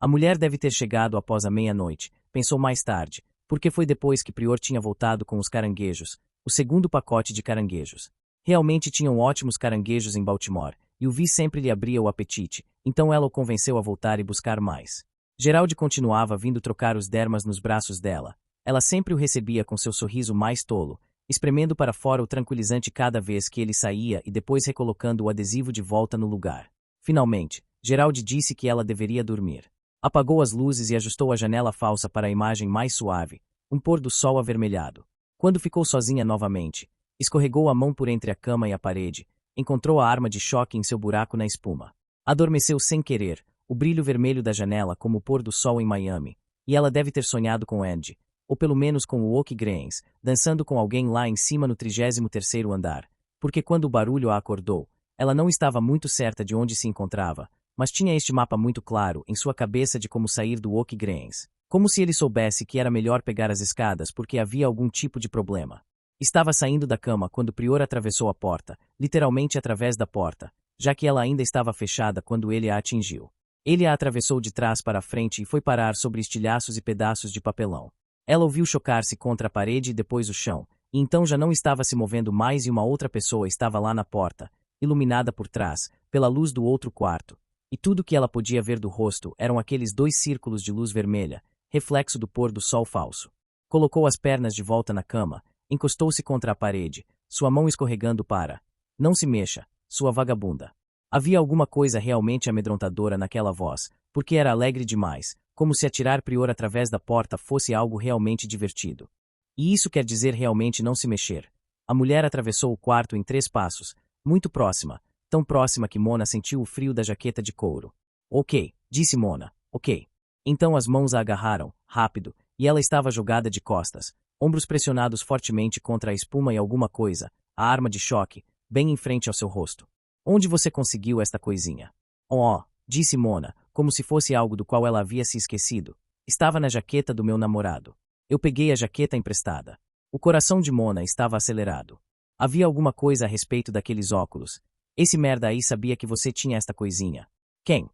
A mulher deve ter chegado após a meia-noite, pensou mais tarde, porque foi depois que Prior tinha voltado com os caranguejos, o segundo pacote de caranguejos. Realmente tinham ótimos caranguejos em Baltimore, e o Vi sempre lhe abria o apetite, então ela o convenceu a voltar e buscar mais. Geraldi continuava vindo trocar os dermas nos braços dela. Ela sempre o recebia com seu sorriso mais tolo, espremendo para fora o tranquilizante cada vez que ele saía e depois recolocando o adesivo de volta no lugar. Finalmente, Geraldi disse que ela deveria dormir. Apagou as luzes e ajustou a janela falsa para a imagem mais suave, um pôr do sol avermelhado. Quando ficou sozinha novamente, escorregou a mão por entre a cama e a parede, encontrou a arma de choque em seu buraco na espuma. Adormeceu sem querer, o brilho vermelho da janela como o pôr do sol em Miami, e ela deve ter sonhado com Andy, ou pelo menos com o Oak Grains, dançando com alguém lá em cima no 33º andar, porque quando o barulho a acordou, ela não estava muito certa de onde se encontrava, mas tinha este mapa muito claro em sua cabeça de como sair do Oak Grains, como se ele soubesse que era melhor pegar as escadas porque havia algum tipo de problema. Estava saindo da cama quando Prior atravessou a porta, literalmente através da porta, já que ela ainda estava fechada quando ele a atingiu. Ele a atravessou de trás para a frente e foi parar sobre estilhaços e pedaços de papelão. Ela ouviu chocar-se contra a parede e depois o chão, e então já não estava se movendo mais e uma outra pessoa estava lá na porta, iluminada por trás, pela luz do outro quarto. E tudo que ela podia ver do rosto eram aqueles 2 círculos de luz vermelha, reflexo do pôr do sol falso. Colocou as pernas de volta na cama, encostou-se contra a parede, sua mão escorregando para. Não se mexa, sua vagabunda. Havia alguma coisa realmente amedrontadora naquela voz, porque era alegre demais, como se atirar Prior através da porta fosse algo realmente divertido. E isso quer dizer realmente não se mexer. A mulher atravessou o quarto em 3 passos, muito próxima, tão próxima que Mona sentiu o frio da jaqueta de couro. Ok, disse Mona, ok. Então as mãos a agarraram, rápido, e ela estava jogada de costas, ombros pressionados fortemente contra a espuma e alguma coisa, a arma de choque, bem em frente ao seu rosto. Onde você conseguiu esta coisinha? Oh, disse Mona, como se fosse algo do qual ela havia se esquecido. Estava na jaqueta do meu namorado. Eu peguei a jaqueta emprestada. O coração de Mona estava acelerado. Havia alguma coisa a respeito daqueles óculos. Esse merda aí sabia que você tinha esta coisinha. Quem?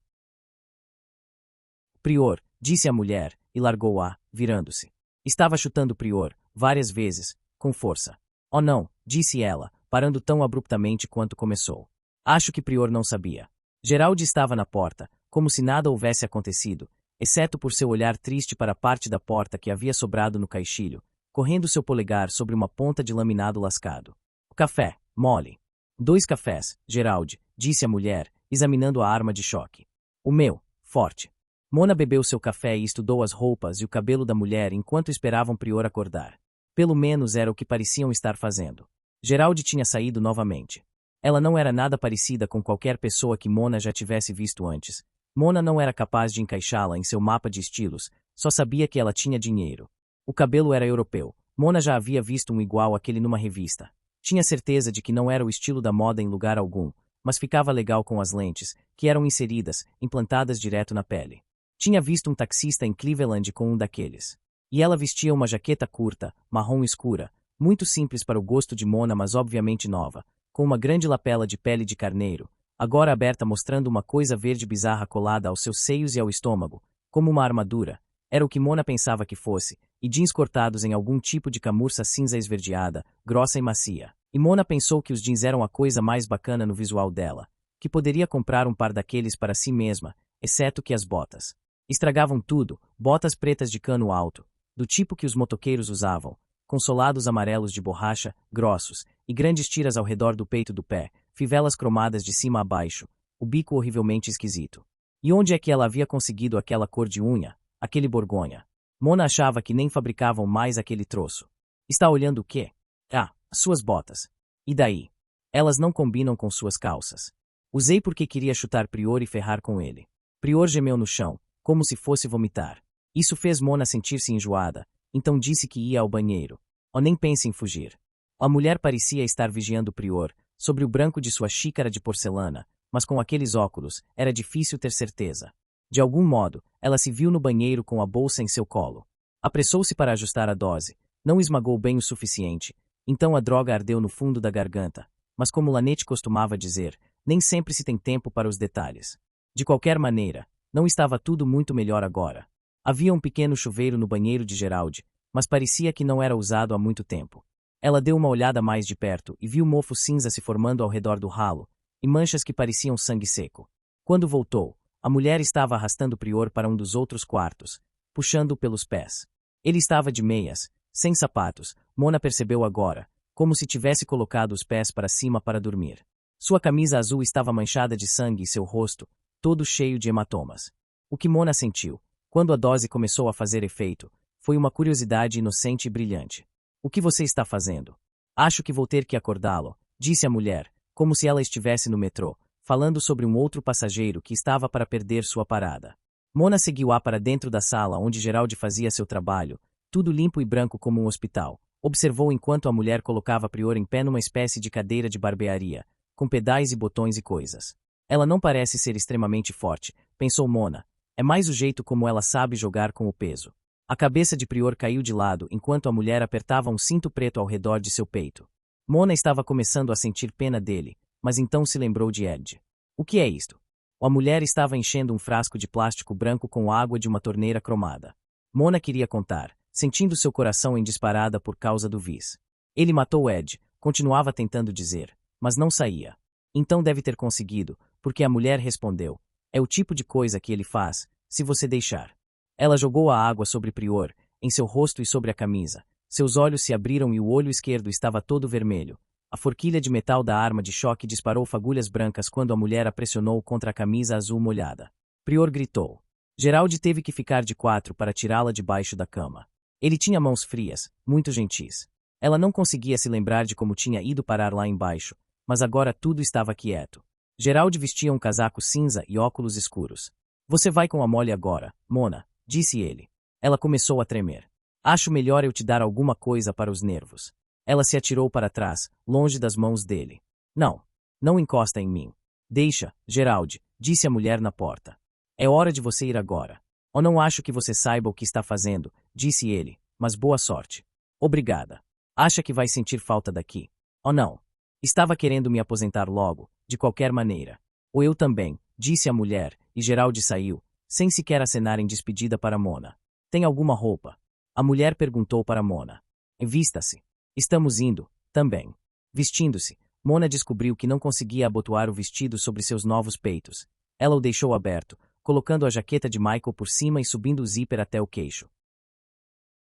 Prior, disse a mulher, e largou-a, virando-se. Estava chutando Prior, várias vezes, com força. Oh não, disse ela, parando tão abruptamente quanto começou. Acho que Prior não sabia. Geraldo estava na porta, como se nada houvesse acontecido, exceto por seu olhar triste para a parte da porta que havia sobrado no caixilho, correndo seu polegar sobre uma ponta de laminado lascado. O café, mole. 2 cafés, Geraldo, disse a mulher, examinando a arma de choque. O meu, forte. Mona bebeu seu café e estudou as roupas e o cabelo da mulher enquanto esperavam Prior acordar. Pelo menos era o que pareciam estar fazendo. Geraldo tinha saído novamente. Ela não era nada parecida com qualquer pessoa que Mona já tivesse visto antes. Mona não era capaz de encaixá-la em seu mapa de estilos, só sabia que ela tinha dinheiro. O cabelo era europeu. Mona já havia visto um igual àquele numa revista. Tinha certeza de que não era o estilo da moda em lugar algum, mas ficava legal com as lentes, que eram inseridas, implantadas direto na pele. Tinha visto um taxista em Cleveland com um daqueles. E ela vestia uma jaqueta curta, marrom escura, muito simples para o gosto de Mona, mas obviamente nova, com uma grande lapela de pele de carneiro, agora aberta mostrando uma coisa verde bizarra colada aos seus seios e ao estômago, como uma armadura. Era o que Mona pensava que fosse, e jeans cortados em algum tipo de camurça cinza esverdeada, grossa e macia. E Mona pensou que os jeans eram a coisa mais bacana no visual dela, que poderia comprar um par daqueles para si mesma, exceto que as botas. Estragavam tudo, botas pretas de cano alto, do tipo que os motoqueiros usavam, com solados amarelos de borracha, grossos, e grandes tiras ao redor do peito do pé, fivelas cromadas de cima a baixo, o bico horrivelmente esquisito. E onde é que ela havia conseguido aquela cor de unha, aquele borgonha? Mona achava que nem fabricavam mais aquele troço. Está olhando o quê? Ah, suas botas. E daí? Elas não combinam com suas calças. Usei porque queria chutar Prior e ferrar com ele. Prior gemeu no chão, como se fosse vomitar. Isso fez Mona sentir-se enjoada, então disse que ia ao banheiro. Oh, nem pense em fugir. A mulher parecia estar vigiando Prior, sobre o branco de sua xícara de porcelana, mas com aqueles óculos, era difícil ter certeza. De algum modo, ela se viu no banheiro com a bolsa em seu colo. Apressou-se para ajustar a dose, não esmagou bem o suficiente, então a droga ardeu no fundo da garganta, mas como Lanete costumava dizer, nem sempre se tem tempo para os detalhes. De qualquer maneira, não estava tudo muito melhor agora. Havia um pequeno chuveiro no banheiro de Geraldo, mas parecia que não era usado há muito tempo. Ela deu uma olhada mais de perto e viu mofo cinza se formando ao redor do ralo, e manchas que pareciam sangue seco. Quando voltou, a mulher estava arrastando Prior para um dos outros quartos, puxando-o pelos pés. Ele estava de meias, sem sapatos, Mona percebeu agora, como se tivesse colocado os pés para cima para dormir. Sua camisa azul estava manchada de sangue e seu rosto, todo cheio de hematomas. O que Mona sentiu, quando a dose começou a fazer efeito, foi uma curiosidade inocente e brilhante. O que você está fazendo? Acho que vou ter que acordá-lo, disse a mulher, como se ela estivesse no metrô, falando sobre um outro passageiro que estava para perder sua parada. Mona seguiu-a para dentro da sala onde Geraldo fazia seu trabalho, tudo limpo e branco como um hospital. Observou enquanto a mulher colocava Prior em pé numa espécie de cadeira de barbearia, com pedais e botões e coisas. Ela não parece ser extremamente forte, pensou Mona. É mais o jeito como ela sabe jogar com o peso. A cabeça de Prior caiu de lado enquanto a mulher apertava um cinto preto ao redor de seu peito. Mona estava começando a sentir pena dele, mas então se lembrou de Ed. O que é isto? A mulher estava enchendo um frasco de plástico branco com água de uma torneira cromada. Mona queria contar, sentindo seu coração em disparada por causa do vis. Ele matou Ed, continuava tentando dizer, mas não saía. Então deve ter conseguido, porque a mulher respondeu, é o tipo de coisa que ele faz, se você deixar. Ela jogou a água sobre Prior, em seu rosto e sobre a camisa. Seus olhos se abriram e o olho esquerdo estava todo vermelho. A forquilha de metal da arma de choque disparou fagulhas brancas quando a mulher a pressionou contra a camisa azul molhada. Prior gritou. Geraldo teve que ficar de 4 para tirá-la debaixo da cama. Ele tinha mãos frias, muito gentis. Ela não conseguia se lembrar de como tinha ido parar lá embaixo, mas agora tudo estava quieto. Gerald vestia um casaco cinza e óculos escuros. Você vai com a Molly agora, Mona, disse ele. Ela começou a tremer. Acho melhor eu te dar alguma coisa para os nervos. Ela se atirou para trás, longe das mãos dele. Não. Não encosta em mim. Deixa, Gerald, disse a mulher na porta. É hora de você ir agora. Eu não acho que você saiba o que está fazendo, disse ele, mas boa sorte. Obrigada. Acha que vai sentir falta daqui? Oh não. Estava querendo me aposentar logo, de qualquer maneira. Ou eu também, disse a mulher, e Gerald saiu, sem sequer acenar em despedida para Mona. Tem alguma roupa? A mulher perguntou para Mona. Vista-se. Estamos indo, também. Vestindo-se, Mona descobriu que não conseguia abotoar o vestido sobre seus novos peitos. Ela o deixou aberto, colocando a jaqueta de Michael por cima e subindo o zíper até o queixo.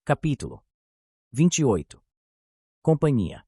Capítulo 28. Companhia.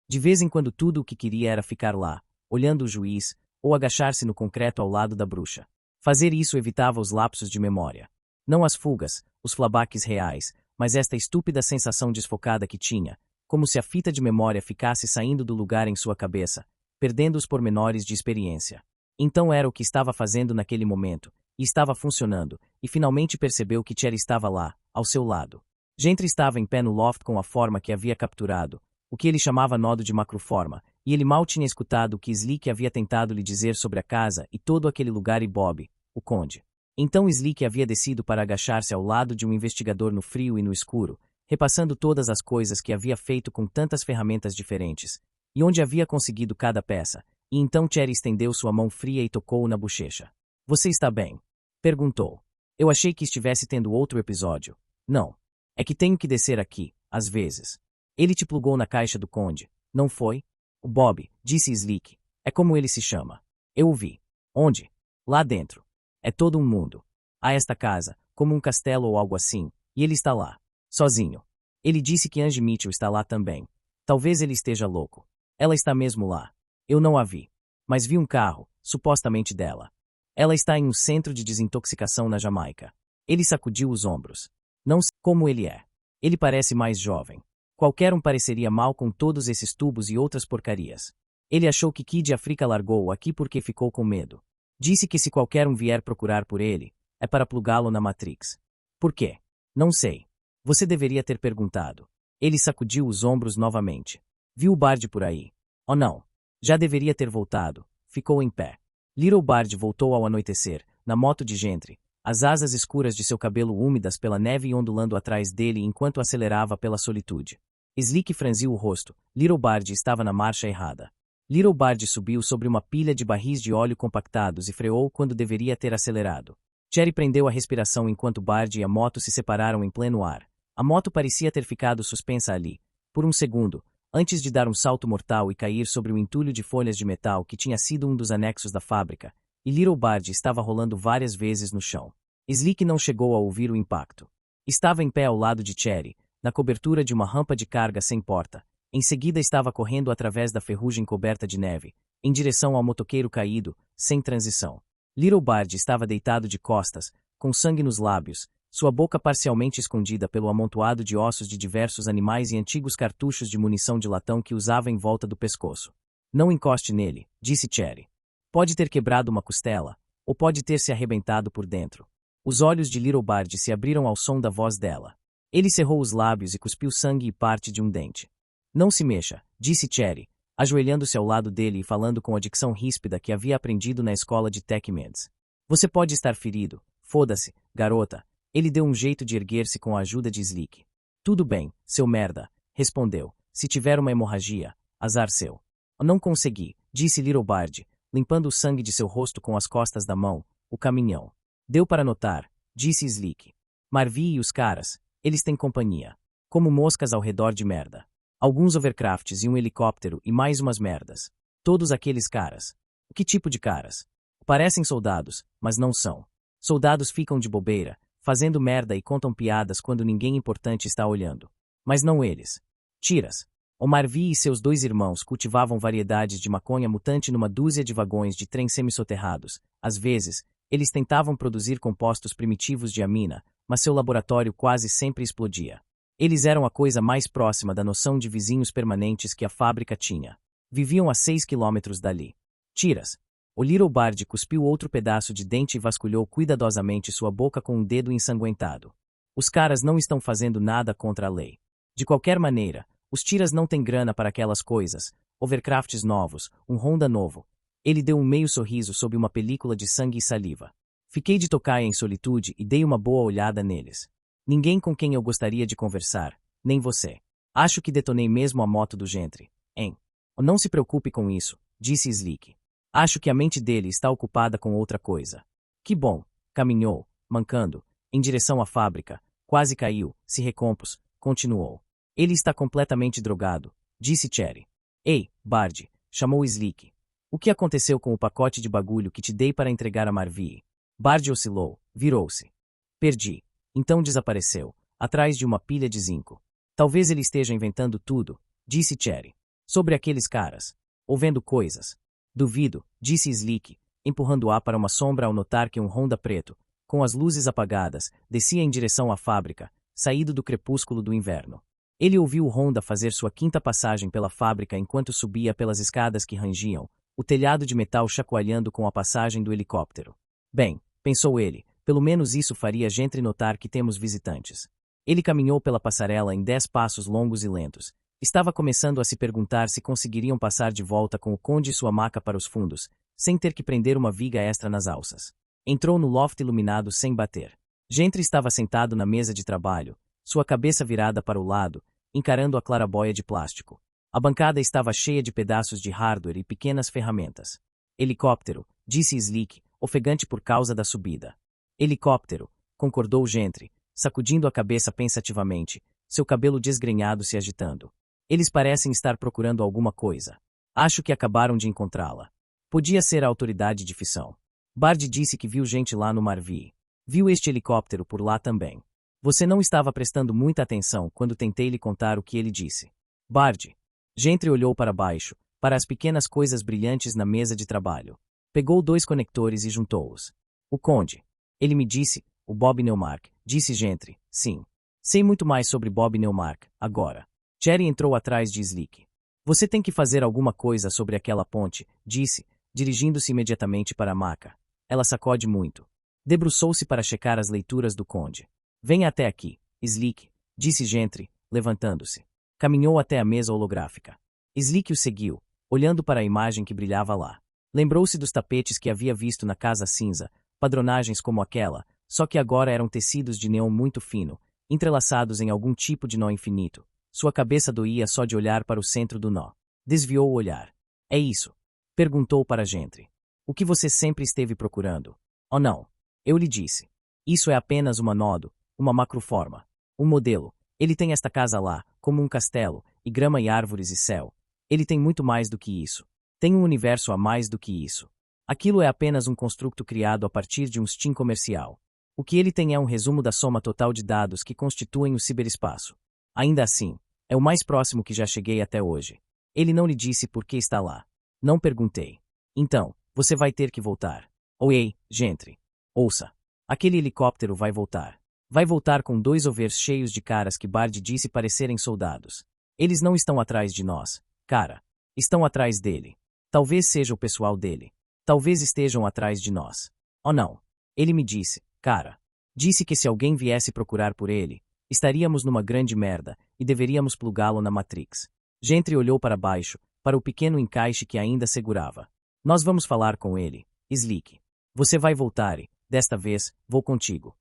De vez em quando tudo o que queria era ficar lá, olhando o juiz, ou agachar-se no concreto ao lado da bruxa. Fazer isso evitava os lapsos de memória. Não as fugas, os flabaques reais, mas esta estúpida sensação desfocada que tinha, como se a fita de memória ficasse saindo do lugar em sua cabeça, perdendo os pormenores de experiência. Então era o que estava fazendo naquele momento, e estava funcionando, e finalmente percebeu que Cherry estava lá, ao seu lado. Gentry estava em pé no loft com a forma que havia capturado, o que ele chamava nodo de macroforma, e ele mal tinha escutado o que Slick havia tentado lhe dizer sobre a casa e todo aquele lugar e Bob, o conde. Então Slick havia descido para agachar-se ao lado de um investigador no frio e no escuro, repassando todas as coisas que havia feito com tantas ferramentas diferentes, e onde havia conseguido cada peça, e então Cherry estendeu sua mão fria e tocou-o na bochecha. Você está bem? Perguntou. Eu achei que estivesse tendo outro episódio. Não. É que tenho que descer aqui, às vezes. Ele te plugou na caixa do conde, não foi? O Bob, disse Slick. É como ele se chama. Eu o vi. Onde? Lá dentro. É todo um mundo. Há esta casa, como um castelo ou algo assim, e ele está lá. Sozinho. Ele disse que Angie Mitchell está lá também. Talvez ele esteja louco. Ela está mesmo lá. Eu não a vi. Mas vi um carro, supostamente dela. Ela está em um centro de desintoxicação na Jamaica. Ele sacudiu os ombros. Não sei como ele é. Ele parece mais jovem. Qualquer um pareceria mal com todos esses tubos e outras porcarias. Ele achou que Kid Africa largou-o aqui porque ficou com medo. Disse que se qualquer um vier procurar por ele, é para plugá-lo na Matrix. Por quê? Não sei. Você deveria ter perguntado. Ele sacudiu os ombros novamente. Viu o Bard por aí? Oh não. Já deveria ter voltado. Ficou em pé. Little Bard voltou ao anoitecer, na moto de Gentry, as asas escuras de seu cabelo úmidas pela neve ondulando atrás dele enquanto acelerava pela solitude. Slick franziu o rosto. Little Bard estava na marcha errada. Little Bard subiu sobre uma pilha de barris de óleo compactados e freou quando deveria ter acelerado. Cherry prendeu a respiração enquanto Bard e a moto se separaram em pleno ar. A moto parecia ter ficado suspensa ali, por um segundo, antes de dar um salto mortal e cair sobre o entulho de folhas de metal que tinha sido um dos anexos da fábrica, e Little Bard estava rolando várias vezes no chão. Slick não chegou a ouvir o impacto. Estava em pé ao lado de Cherry, na cobertura de uma rampa de carga sem porta. Em seguida estava correndo através da ferrugem coberta de neve, em direção ao motoqueiro caído, sem transição. Little Bard estava deitado de costas, com sangue nos lábios, sua boca parcialmente escondida pelo amontoado de ossos de diversos animais e antigos cartuchos de munição de latão que usava em volta do pescoço. Não encoste nele, disse Cherry. Pode ter quebrado uma costela, ou pode ter se arrebentado por dentro. Os olhos de Little Bard se abriram ao som da voz dela. Ele cerrou os lábios e cuspiu sangue e parte de um dente. Não se mexa, disse Cherry, ajoelhando-se ao lado dele e falando com a dicção ríspida que havia aprendido na escola de Techmans. Você pode estar ferido. Foda-se, garota. Ele deu um jeito de erguer-se com a ajuda de Slick. Tudo bem, seu merda, respondeu. Se tiver uma hemorragia, azar seu. Não consegui, disse Little Bard, limpando o sangue de seu rosto com as costas da mão, o caminhão. Deu para notar, disse Slick. Marvi e os caras, eles têm companhia. Como moscas ao redor de merda. Alguns overcrafts e um helicóptero e mais umas merdas. Todos aqueles caras. Que tipo de caras? Parecem soldados, mas não são. Soldados ficam de bobeira, fazendo merda e contam piadas quando ninguém importante está olhando. Mas não eles. Tiras. O Marvi e seus 2 irmãos cultivavam variedades de maconha mutante numa dúzia de vagões de trem semissoterrados, às vezes, Eles tentavam produzir compostos primitivos de amina, mas seu laboratório quase sempre explodia. Eles eram a coisa mais próxima da noção de vizinhos permanentes que a fábrica tinha. Viviam a 6 quilômetros dali. Tiras. O Little Bard cuspiu outro pedaço de dente e vasculhou cuidadosamente sua boca com um dedo ensanguentado. Os caras não estão fazendo nada contra a lei. De qualquer maneira, os tiras não têm grana para aquelas coisas, overcrafts novos, um Honda novo. Ele deu um meio sorriso sob uma película de sangue e saliva. Fiquei de tocaia em solitude e dei uma boa olhada neles. Ninguém com quem eu gostaria de conversar, nem você. Acho que detonei mesmo a moto do Gentry, hein? Não se preocupe com isso, disse Slick. Acho que a mente dele está ocupada com outra coisa. Que bom, caminhou, mancando, em direção à fábrica, quase caiu, se recompôs, continuou. Ele está completamente drogado, disse Cherry. Ei, Bard, chamou Slick. O que aconteceu com o pacote de bagulho que te dei para entregar a Marvie? Bard oscilou, virou-se. Perdi. Então desapareceu, atrás de uma pilha de zinco. Talvez ele esteja inventando tudo, disse Cherry. Sobre aqueles caras. Ou vendo coisas. Duvido, disse Slick, empurrando-a para uma sombra ao notar que um Honda preto, com as luzes apagadas, descia em direção à fábrica, saído do crepúsculo do inverno. Ele ouviu o Honda fazer sua quinta passagem pela fábrica enquanto subia pelas escadas que rangiam, o telhado de metal chacoalhando com a passagem do helicóptero. Bem, pensou ele, pelo menos isso faria Gentry notar que temos visitantes. Ele caminhou pela passarela em 10 passos longos e lentos. Estava começando a se perguntar se conseguiriam passar de volta com o conde e sua maca para os fundos, sem ter que prender uma viga extra nas alças. Entrou no loft iluminado sem bater. Gentry estava sentado na mesa de trabalho, sua cabeça virada para o lado, encarando a clarabóia de plástico. A bancada estava cheia de pedaços de hardware e pequenas ferramentas. Helicóptero, disse Slick, ofegante por causa da subida. Helicóptero, concordou Gentry, sacudindo a cabeça pensativamente, seu cabelo desgrenhado se agitando. Eles parecem estar procurando alguma coisa. Acho que acabaram de encontrá-la. Podia ser a autoridade de fissão. Bard disse que viu gente lá no Marvie. Viu este helicóptero por lá também. Você não estava prestando muita atenção quando tentei lhe contar o que ele disse. Bard. Gentry olhou para baixo, para as pequenas coisas brilhantes na mesa de trabalho. Pegou 2 conectores e juntou-os. O conde. Ele me disse, o Bob Newmark, disse Gentry. Sim. Sei muito mais sobre Bob Newmark, agora. Cherry entrou atrás de Slick. Você tem que fazer alguma coisa sobre aquela ponte, disse, dirigindo-se imediatamente para a maca. Ela sacode muito. Debruçou-se para checar as leituras do conde. Venha até aqui, Slick, disse Gentry, levantando-se. Caminhou até a mesa holográfica. Slick o seguiu, olhando para a imagem que brilhava lá. Lembrou-se dos tapetes que havia visto na Casa Cinza, padronagens como aquela, só que agora eram tecidos de neon muito fino, entrelaçados em algum tipo de nó infinito. Sua cabeça doía só de olhar para o centro do nó. Desviou o olhar. É isso? Perguntou para Gentry. O que você sempre esteve procurando? Oh não. Eu lhe disse. Isso é apenas uma nodo, uma macroforma. Um modelo. Ele tem esta casa lá, como um castelo, e grama e árvores e céu. Ele tem muito mais do que isso. Tem um universo a mais do que isso. Aquilo é apenas um construto criado a partir de um steam comercial. O que ele tem é um resumo da soma total de dados que constituem o ciberespaço. Ainda assim, é o mais próximo que já cheguei até hoje. Ele não lhe disse por que está lá. Não perguntei. Então, você vai ter que voltar. Ei, Gentry. Ouça. Aquele helicóptero vai voltar. Vai voltar com 2 overs cheios de caras que Bard disse parecerem soldados. Eles não estão atrás de nós, cara. Estão atrás dele. Talvez seja o pessoal dele. Talvez estejam atrás de nós. Oh não. Ele me disse, cara. Disse que se alguém viesse procurar por ele, estaríamos numa grande merda, e deveríamos plugá-lo na Matrix. Gentry olhou para baixo, para o pequeno encaixe que ainda segurava. Nós vamos falar com ele, Slick. Você vai voltar e, desta vez, vou contigo.